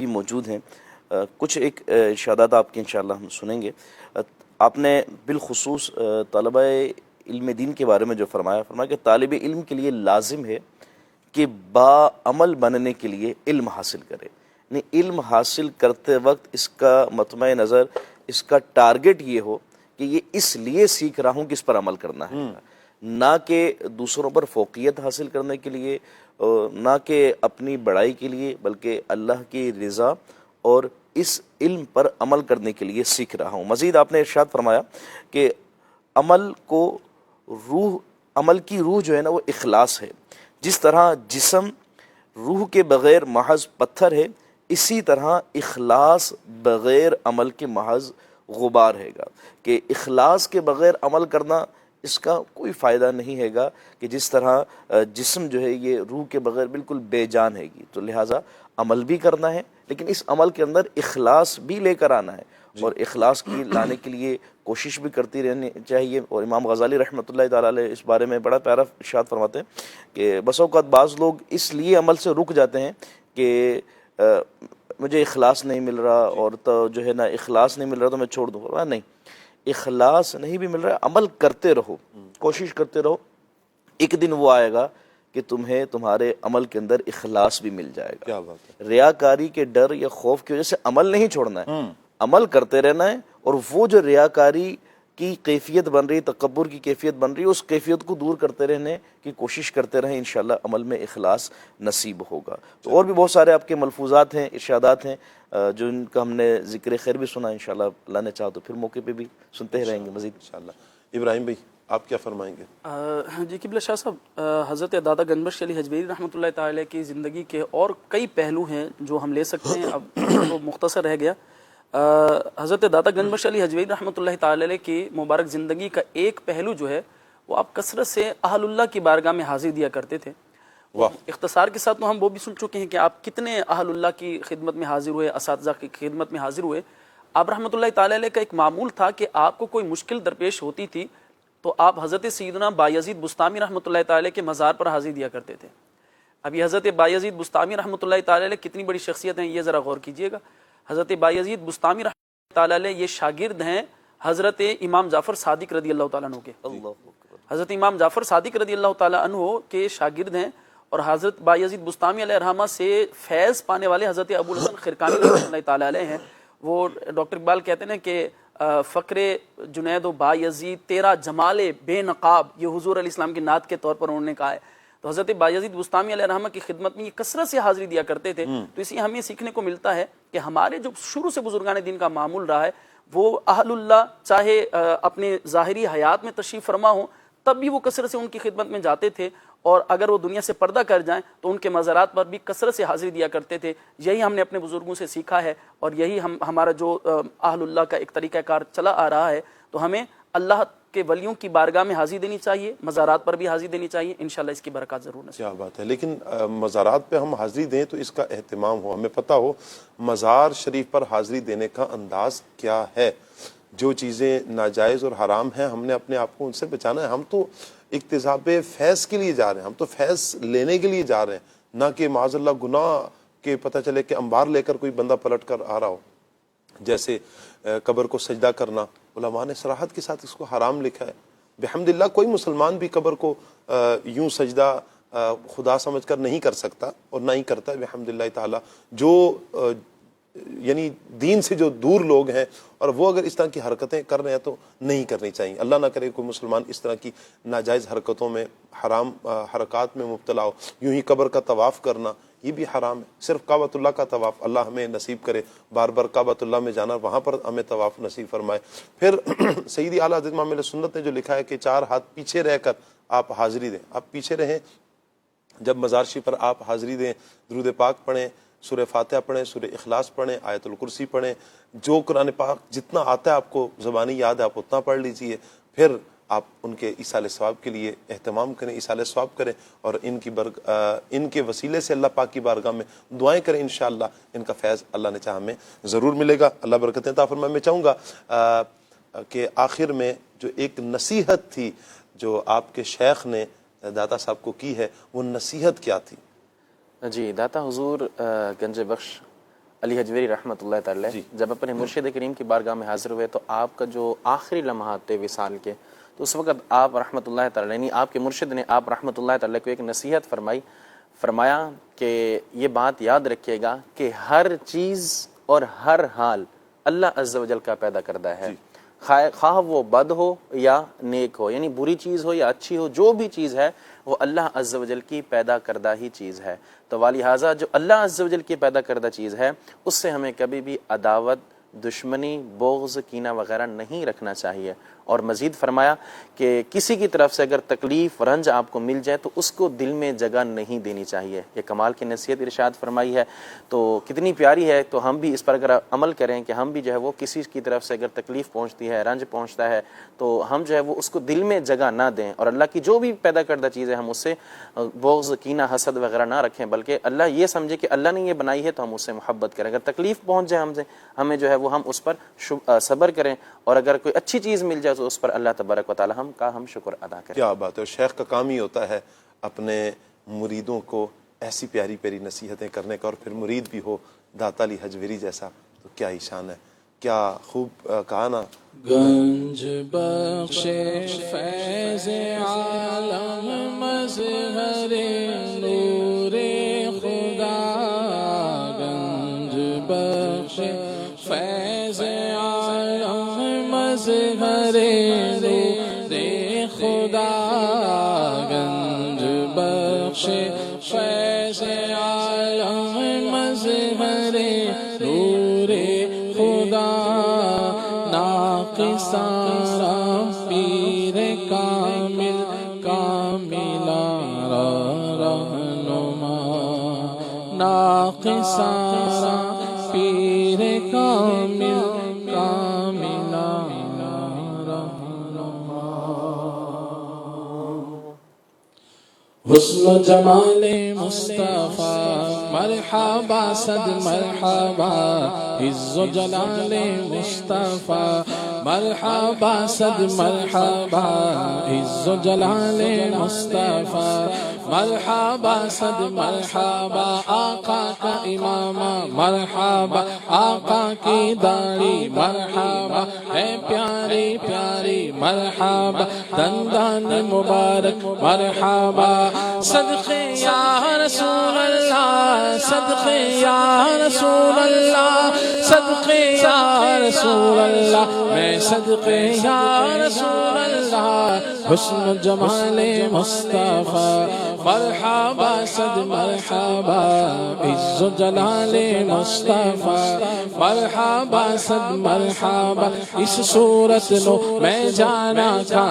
بھی موجود ہیں. کچھ ایک ارشادات آپ کے انشاءاللہ ہم سنیں گے. آپ نے بالخصوص طلبہ علم دین کے بارے میں جو فرمایا کہ طالب علم کے لیے لازم ہے کہ با عمل بننے کے لیے علم حاصل کرے. یعنی علم حاصل کرتے وقت اس کا مطمع نظر، اس کا ٹارگٹ یہ ہو کہ یہ اس لیے سیکھ رہا ہوں کہ اس پر عمل کرنا ہے، نہ کہ دوسروں پر فوقیت حاصل کرنے کے لیے، نہ کہ اپنی بڑائی کے لیے، بلکہ اللہ کی رضا اور اس علم پر عمل کرنے کے لیے سیکھ رہا ہوں. مزید آپ نے ارشاد فرمایا کہ عمل کی روح جو ہے نا وہ اخلاص ہے. جس طرح جسم روح کے بغیر محض پتھر ہے، اسی طرح اخلاص بغیر عمل کے محض غبار ہے گا. کہ اخلاص کے بغیر عمل کرنا اس کا کوئی فائدہ نہیں ہے گا، کہ جس طرح جسم جو ہے یہ روح کے بغیر بالکل بے جان ہے گی. تو لہٰذا عمل بھی کرنا ہے، لیکن اس عمل کے اندر اخلاص بھی لے کر آنا ہے، اور اخلاص کی لانے کے لیے کوشش بھی کرتی رہنی چاہیے. اور امام غزالی رحمۃ اللہ تعالیٰ علیہ اس بارے میں بڑا پیارا ارشاد فرماتے ہیں کہ بس اوقات بعض لوگ اس لیے عمل سے رک جاتے ہیں کہ مجھے اخلاص نہیں مل رہا، اور تو جو ہے نا اخلاص نہیں مل رہا تو میں چھوڑ دوں گا. نہیں، اخلاص نہیں بھی مل رہا، عمل کرتے رہو، کوشش کرتے رہو. ایک دن وہ آئے گا کہ تمہیں تمہارے عمل کے اندر اخلاص بھی مل جائے گا. کیا بات ہے. ریاکاری کے ڈر یا خوف کی وجہ سے عمل نہیں چھوڑنا ہے، عمل کرتے رہنا ہے. اور وہ جو ریاکاری کی کیفیت بن رہی، تکبر کی کیفیت بن رہی، اس کیفیت کو دور کرتے رہنے کی کوشش کرتے رہیں. انشاءاللہ عمل میں اخلاص نصیب ہوگا. تو اور بھی بہت سارے آپ کے ملفوظات ہیں، ارشادات ہیں، جو ان کا ہم نے ذکر خیر بھی سنا. انشاءاللہ اللہ نے چاہا تو پھر موقع پہ بھی سنتے ہی رہیں گے مزید انشاءاللہ. ابراہیم بھائی آپ کیا فرمائیں گے؟ جی قبلہ شاہ صاحب، حضرت داتا گنج بخش علی حجویری رحمۃ اللہ تعالی کی زندگی کے اور کئی پہلو ہیں جو ہم لے سکتے ہیں. اب وہ مختصر رہ گیا. حضرت داتا گنج بخش علی حجویری رحمۃ اللہ تعالی کی مبارک زندگی کا ایک پہلو جو ہے وہ آپ کثرت سے اہل اللہ کی بارگاہ میں حاضر دیا کرتے تھے. اختصار کے ساتھ تو ہم وہ بھی سن چکے ہیں کہ آپ کتنے اہل اللہ کی خدمت میں حاضر ہوئے، اساتذہ کی خدمت میں حاضر ہوئے. آپ رحمۃ اللہ تعالی علیہ کا ایک معمول تھا کہ آپ کو کوئی مشکل درپیش ہوتی تھی تو آپ حضرت سیدنا بایزید بستامی رحمۃ اللہ تعالی کے مزار پر حاضر دیا کرتے تھے. اب یہ حضرت بایزید بستامی رحمۃ اللہ تعالی علیہ کتنی بڑی شخصیت ہیں، یہ ذرا غور کیجئے گا. حضرت بایزید بستامی رحمۃ اللہ تعالی علیہ یہ شاگرد ہیں حضرت امام جعفر صادق رضی اللہ تعالیٰ عنہ کے. حضرت امام جعفر صادق رضی اللہ تعالیٰ عنہ کے شاگرد ہیں، اور حضرت بایزید بستامی علیہ الرحمہ سے فیض پانے والے حضرت ابو الحسن خرقانی رحمۃ اللہ تعالی علیہ ہیں. وہ ڈاکٹر اقبال کہتے ہیں کہ فقر جنید و بایزید تیرا جمال بے نقاب، یہ حضور علیہ السلام کی نعت کے طور پر انہوں نے کہا ہے. تو حضرت بایزید بستامی علیہ الرحمہ کی خدمت میں یہ کثرت سے حاضری دیا کرتے تھے. تو اسی ہمیں سیکھنے کو ملتا ہے کہ ہمارے جو شروع سے بزرگان دین کا معمول رہا ہے، وہ اہل اللہ چاہے اپنے ظاہری حیات میں تشریف فرما ہوں تب بھی وہ کثرت سے ان کی خدمت میں جاتے تھے، اور اگر وہ دنیا سے پردہ کر جائیں تو ان کے مزارات پر بھی کثرت سے حاضری دیا کرتے تھے. یہی ہم نے اپنے بزرگوں سے سیکھا ہے، اور یہی ہمارا جو اہل اللہ کا ایک طریقہ کار چلا آ رہا ہے. تو ہمیں اللہ کے ولیوں کی بارگاہ میں حاضری دینی چاہیے، مزارات پر بھی حاضری دینی چاہیے. انشاءاللہ اس کی برکات ضرور نصیب. کیا بات ہے. لیکن مزارات پہ ہم حاضری دیں تو اس کا اہتمام ہو، ہمیں پتہ ہو مزار شریف پر حاضری دینے کا انداز کیا ہے. جو چیزیں ناجائز اور حرام ہیں ہم نے اپنے آپ کو ان سے بچانا ہے. ہم تو اکتساب فیض کے لیے جا رہے ہیں، ہم تو فیض لینے کے لیے جا رہے ہیں، نہ کہ معاذ اللہ گناہ کے پتہ چلے کہ انبار لے کر کوئی بندہ پلٹ کر آ رہا ہو. جیسے قبر کو سجدہ کرنا، علماء نے صراحت کے ساتھ اس کو حرام لکھا ہے. بحمداللہ کوئی مسلمان بھی قبر کو یوں سجدہ خدا سمجھ کر نہیں کر سکتا، اور نہ ہی کرتا ہے بحمداللہ تعالی. جو یعنی دین سے جو دور لوگ ہیں اور وہ اگر اس طرح کی حرکتیں کر رہے ہیں تو نہیں کرنی چاہیے. اللہ نہ کرے کوئی مسلمان اس طرح کی ناجائز حرکتوں میں، حرام حرکات میں مبتلا ہو. یوں ہی قبر کا طواف کرنا یہ بھی حرام ہے. صرف کعبۃ اللہ کا طواف اللہ ہمیں نصیب کرے، بار بار کعبۃ اللہ میں جانا، وہاں پر ہمیں طواف نصیب فرمائے. پھر سیدی اعلیٰ حضرت امام علیہ سنت نے جو لکھا ہے کہ 4 ہاتھ پیچھے رہ کر آپ حاضری دیں. آپ پیچھے رہیں جب مزار شریف پر آپ حاضری دیں، درود پاک پڑھیں، سورہ فاتحہ پڑھیں، سورہ اخلاص پڑھیں، آیت الکرسی پڑھیں، جو قرآن پاک جتنا آتا ہے آپ کو زبانی یاد ہے آپ اتنا پڑھ لیجئے. پھر آپ ان کے ایصال ثواب کے لیے اہتمام کریں، ایصال ثواب کریں، اور ان کے وسیلے سے اللہ پاک کی بارگاہ میں دعائیں کریں. انشاءاللہ ان کا فیض اللہ نے چاہا ہمیں ضرور ملے گا. اللہ برکتیں عطا فرمائے. میں چاہوں گا کہ آخر میں جو ایک نصیحت تھی جو آپ کے شیخ نے داتا صاحب کو کی ہے، وہ نصیحت کیا تھی؟ جی، داتا حضور گنج بخش علی حجویری رحمۃ اللہ تعالی جب اپنے مرشد کریم کی بارگاہ میں حاضر ہوئے تو آپ کا جو آخری لمحات تھے وصال کے، تو اس وقت آپ رحمۃ اللہ تعالی یعنی آپ کے مرشد نے آپ رحمۃ اللہ تعالی کو ایک نصیحت فرمایا کہ یہ بات یاد رکھیے گا کہ ہر چیز اور ہر حال اللہ عز و جل کا پیدا کردہ ہے، خواہ وہ بد ہو یا نیک ہو، یعنی بری چیز ہو یا اچھی ہو، جو بھی چیز ہے وہ اللہ عز و جل کی پیدا کردہ ہی چیز ہے۔ تو لہٰذا جو اللہ عز و جل کی پیدا کردہ چیز ہے اس سے ہمیں کبھی بھی عداوت، دشمنی، بغض، کینہ وغیرہ نہیں رکھنا چاہیے۔ اور مزید فرمایا کہ کسی کی طرف سے اگر تکلیف، رنج آپ کو مل جائے تو اس کو دل میں جگہ نہیں دینی چاہیے۔ یہ کمال کی نصیحت ارشاد فرمائی ہے، تو کتنی پیاری ہے۔ تو ہم بھی اس پر اگر عمل کریں کہ ہم بھی جو ہے وہ کسی کی طرف سے اگر تکلیف پہنچتی ہے، رنج پہنچتا ہے تو ہم جو ہے وہ اس کو دل میں جگہ نہ دیں، اور اللہ کی جو بھی پیدا کردہ چیز ہے ہم اس سے بغض، کینہ، حسد وغیرہ نہ رکھیں، بلکہ اللہ یہ سمجھے کہ اللہ نے یہ بنائی ہے تو ہم اس سے محبت کریں۔ اگر تکلیف پہنچ جائے ہمیں جو ہے وہ ہم اس پر صبر کریں، اور اگر کوئی اچھی چیز مل جائے تو اس پر اللہ تبارک و تعالی ہم شکر ادا کریں۔ کیا بات ہے، شیخ کا کام ہی ہوتا ہے اپنے مریدوں کو ایسی پیاری پیاری نصیحتیں کرنے کا، اور پھر مرید بھی ہو داتا علی حجویری جیسا، تو کیا ہی شان ہے، کیا خوب کہا نا۔ گنج بخش فیض عالم مظہر نور خدا، گنج بخش فیض عالم مظہر نور خدا، گنج بخش فیض عالم مظہر نور خدا، ناقصارا پیر کامل کاملارا رہنما، ناقصارا پیر کامل کاملارا رہنما، حسن و جمال مصطفیٰ مرحبا صد مرحبا، عز و جلال مصطفیٰ مرحبا صد مرحبا، عز و جلال مصطفیٰ مرحبا صد مرحبا، آقا کا امامہ مرحبا، آقا کی داڑھی مرحبا، ہے پیاری پیاری مرحبا، دندان مبارک مرحبا، صدقے یا رسول اللہ، صدقے یا رسول اللہ، صدقے یا رسول اللہ، میں صدقے یا رسول اللہ، حسن جمال مصطفیٰ مرحبا صد مرحبا، عز و جلال مصطفیٰ مرحبا صد مرحبا، اس صورت نو میں جانا کھا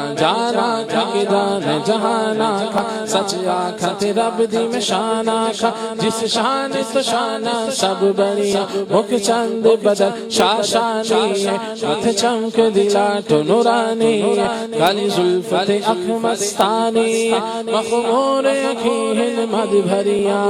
کہ جان جہانا کھا، سچ آکھا تے رب دی میں شانا کھا، جس شان تو شانا سب بڑیا، مکھ چند بدل شاشانی ہے، متھ چمک دلا تو نورانی ہے، کالی زلفت اکھ مستانی ہے، مخمور اکھیں مد بھریا،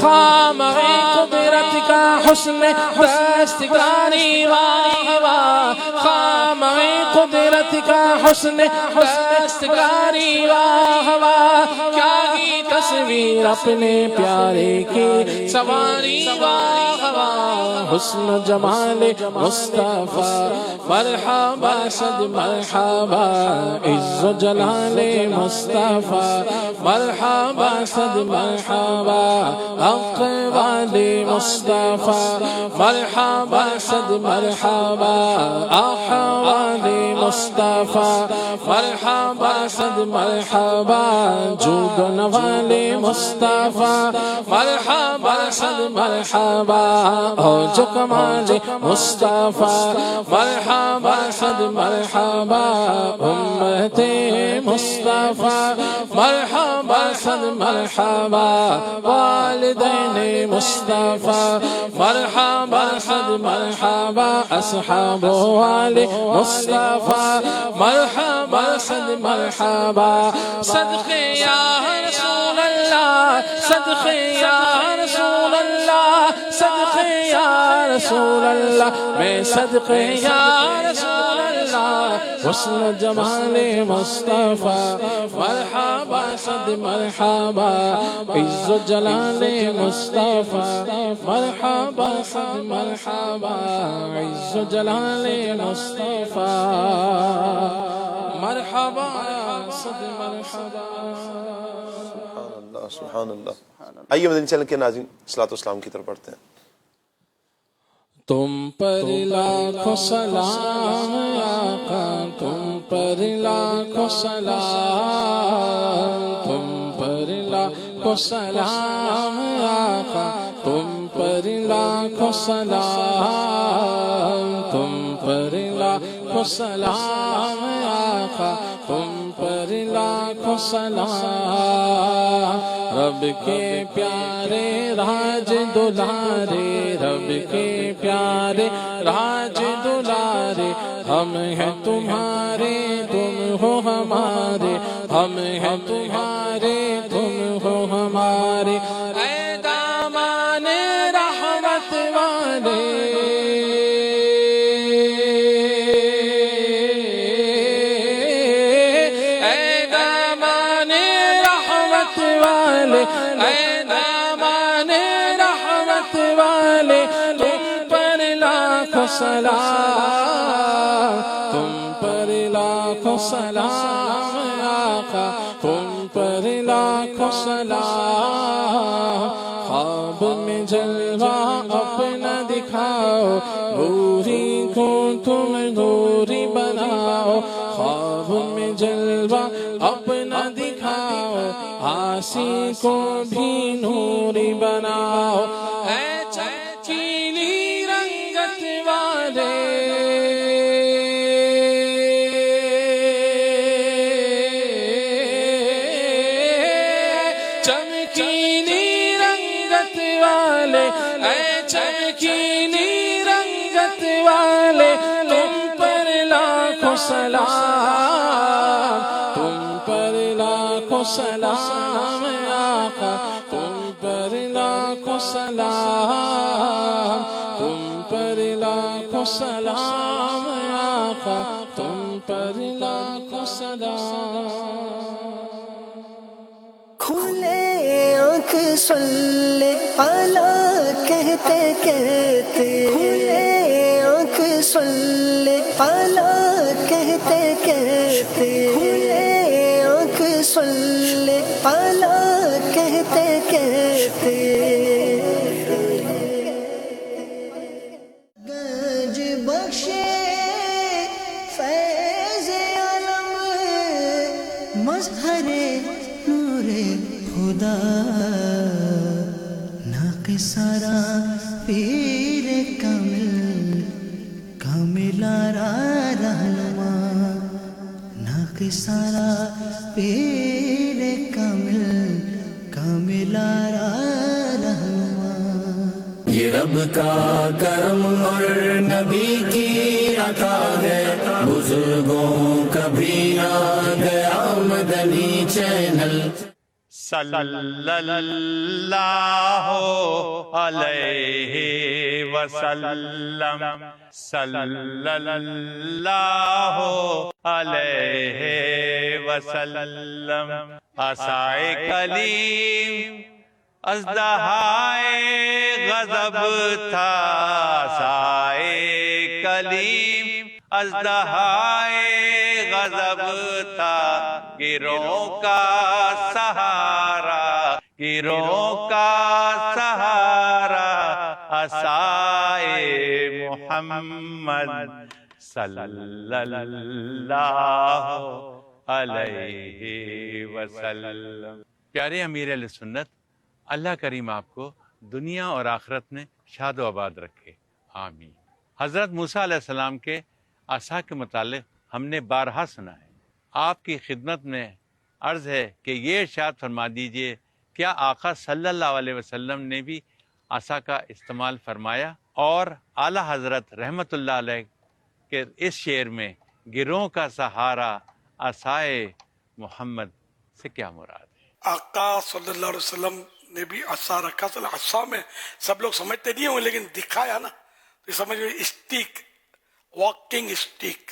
خامغِ قدرت کا حسن دستکاری واہ واہ، خامغِ قدرت کا حسن دستکاری واہ واہ، کیا کی تصویر اپنے پیارے کی سواری واہ واہ، حسن جمال مصطفیٰ مرحبا صد مرحبا، عز و جلال مصطفیٰ مرحبا صد مرحبا، اقوال مصطفیٰ مرحبا صد مرحبا، احوال مصطفیٰ مرحبا صد مرحبا، جود و نوال مصطفیٰ مرحبا صد مرحبا، اوج و کمال مصطفیٰ مرحبا صد مرحبا، امت مصطفیٰ مرحبا صد مرحبا، والدین مصطفیٰ مرحبا صد مرحبا، اصحاب وال مصطفیٰ مرحبا صد مرحبا، صدقے یا رسول اللہ، صدقے یا رسول اللہ، صدقے یا رسول اللہ، میں صدقے یا رسول اللہ، حسن جمال مصطفیٰ مرحبا صد مرحبا عز و جلال مصطفیٰ مرحبا صد مرحبا عز و جلال مصطفیٰ مرحبا صد مرحبا. سبحان اللہ. آئیے مدنی چینل کے ناظرین صلاۃ و اسلام کی طرف بڑھتے ہیں. تم پر لاکھوں سلام آقا تم پر لاکھوں سلام تم پر لاکھوں سلام آقا تم پر لاکھوں سلام تم پر لاکھوں سلام آقا تم پر لاکھوں سلام. رب کے پیارے راج دلارے رب کے پیارے راج دلارے ہم ہیں تمہارے تم ہو ہمارے ہم ہیں تمہارے تم ہو ہمارے. اے دامان رحمت والے اے دامان رحمت والے اے دامان رحمت والے تم پر لاکھوں سلام تم پر لاکھوں سلام آقا تم پر لاکھوں سلام. خواب میں جلوہ اپنا دکھاؤ نوری کو تم نوری بناؤ خواب میں جلوہ اپنا دکھاؤ آسی کو بھی نوری بناؤ. اے چمکیلی رنگت والے چمکیلی رنگت والے اے چمکیلی رنگت والے تم پر لاکھوں سلام تم پر لاکھوں سلام آقا تم پر لاکھوں سلام تم پر لاکھوں سلام آقا تم پر لاکھوں سلام. کھلے آنکھ صلی اللہ کہتے کہتے کھلے آنکھ صلی اللہ کہتے کہتے کھلے آنکھ صلی اللہ کہتے کہتے گنج بخشے فیض عالم مظہر نور خدا ناقصارا پیر کامل کاملارا رہنما ناقصارا پیر کامل کاملارا رہنما. یہ رب کا کرم اور نبی کی عطا ہے بزرگوں کا بھی آ گیا مدنی چینل. صلی اللہ علیہ وسلم صلی اللہ علیہ وسلم. عصائے کلیم ازدہائے غضب تھا عصائے کلیم ازدہائے غضب تھا گروہ کا سہارا گروہ کا سہارا عصائے محمد صلی اللہ علیہ وسلم. پیارے امیر اہل سنت، اللہ کریم آپ کو دنیا اور آخرت میں شاد و آباد رکھے، آمین. حضرت موسیٰ علیہ السلام کے عصا کے متعلق ہم نے بارہا سنا ہے. آپ کی خدمت میں عرض ہے کہ یہ ارشاد فرما دیجئے کیا آقا صلی اللہ علیہ وسلم نے بھی عصا کا استعمال فرمایا؟ اور اعلیٰ حضرت رحمت اللہ علیہ کے اس شعر میں گروہ کا سہارا عصائے محمد سے کیا مراد ہے؟ آقا صلی اللہ علیہ وسلم نے بھی عصا رکھا. عصا میں سب لوگ سمجھتے نہیں ہوں لیکن دکھایا نا تو سمجھ میں اسٹیک واکنگ اسٹیک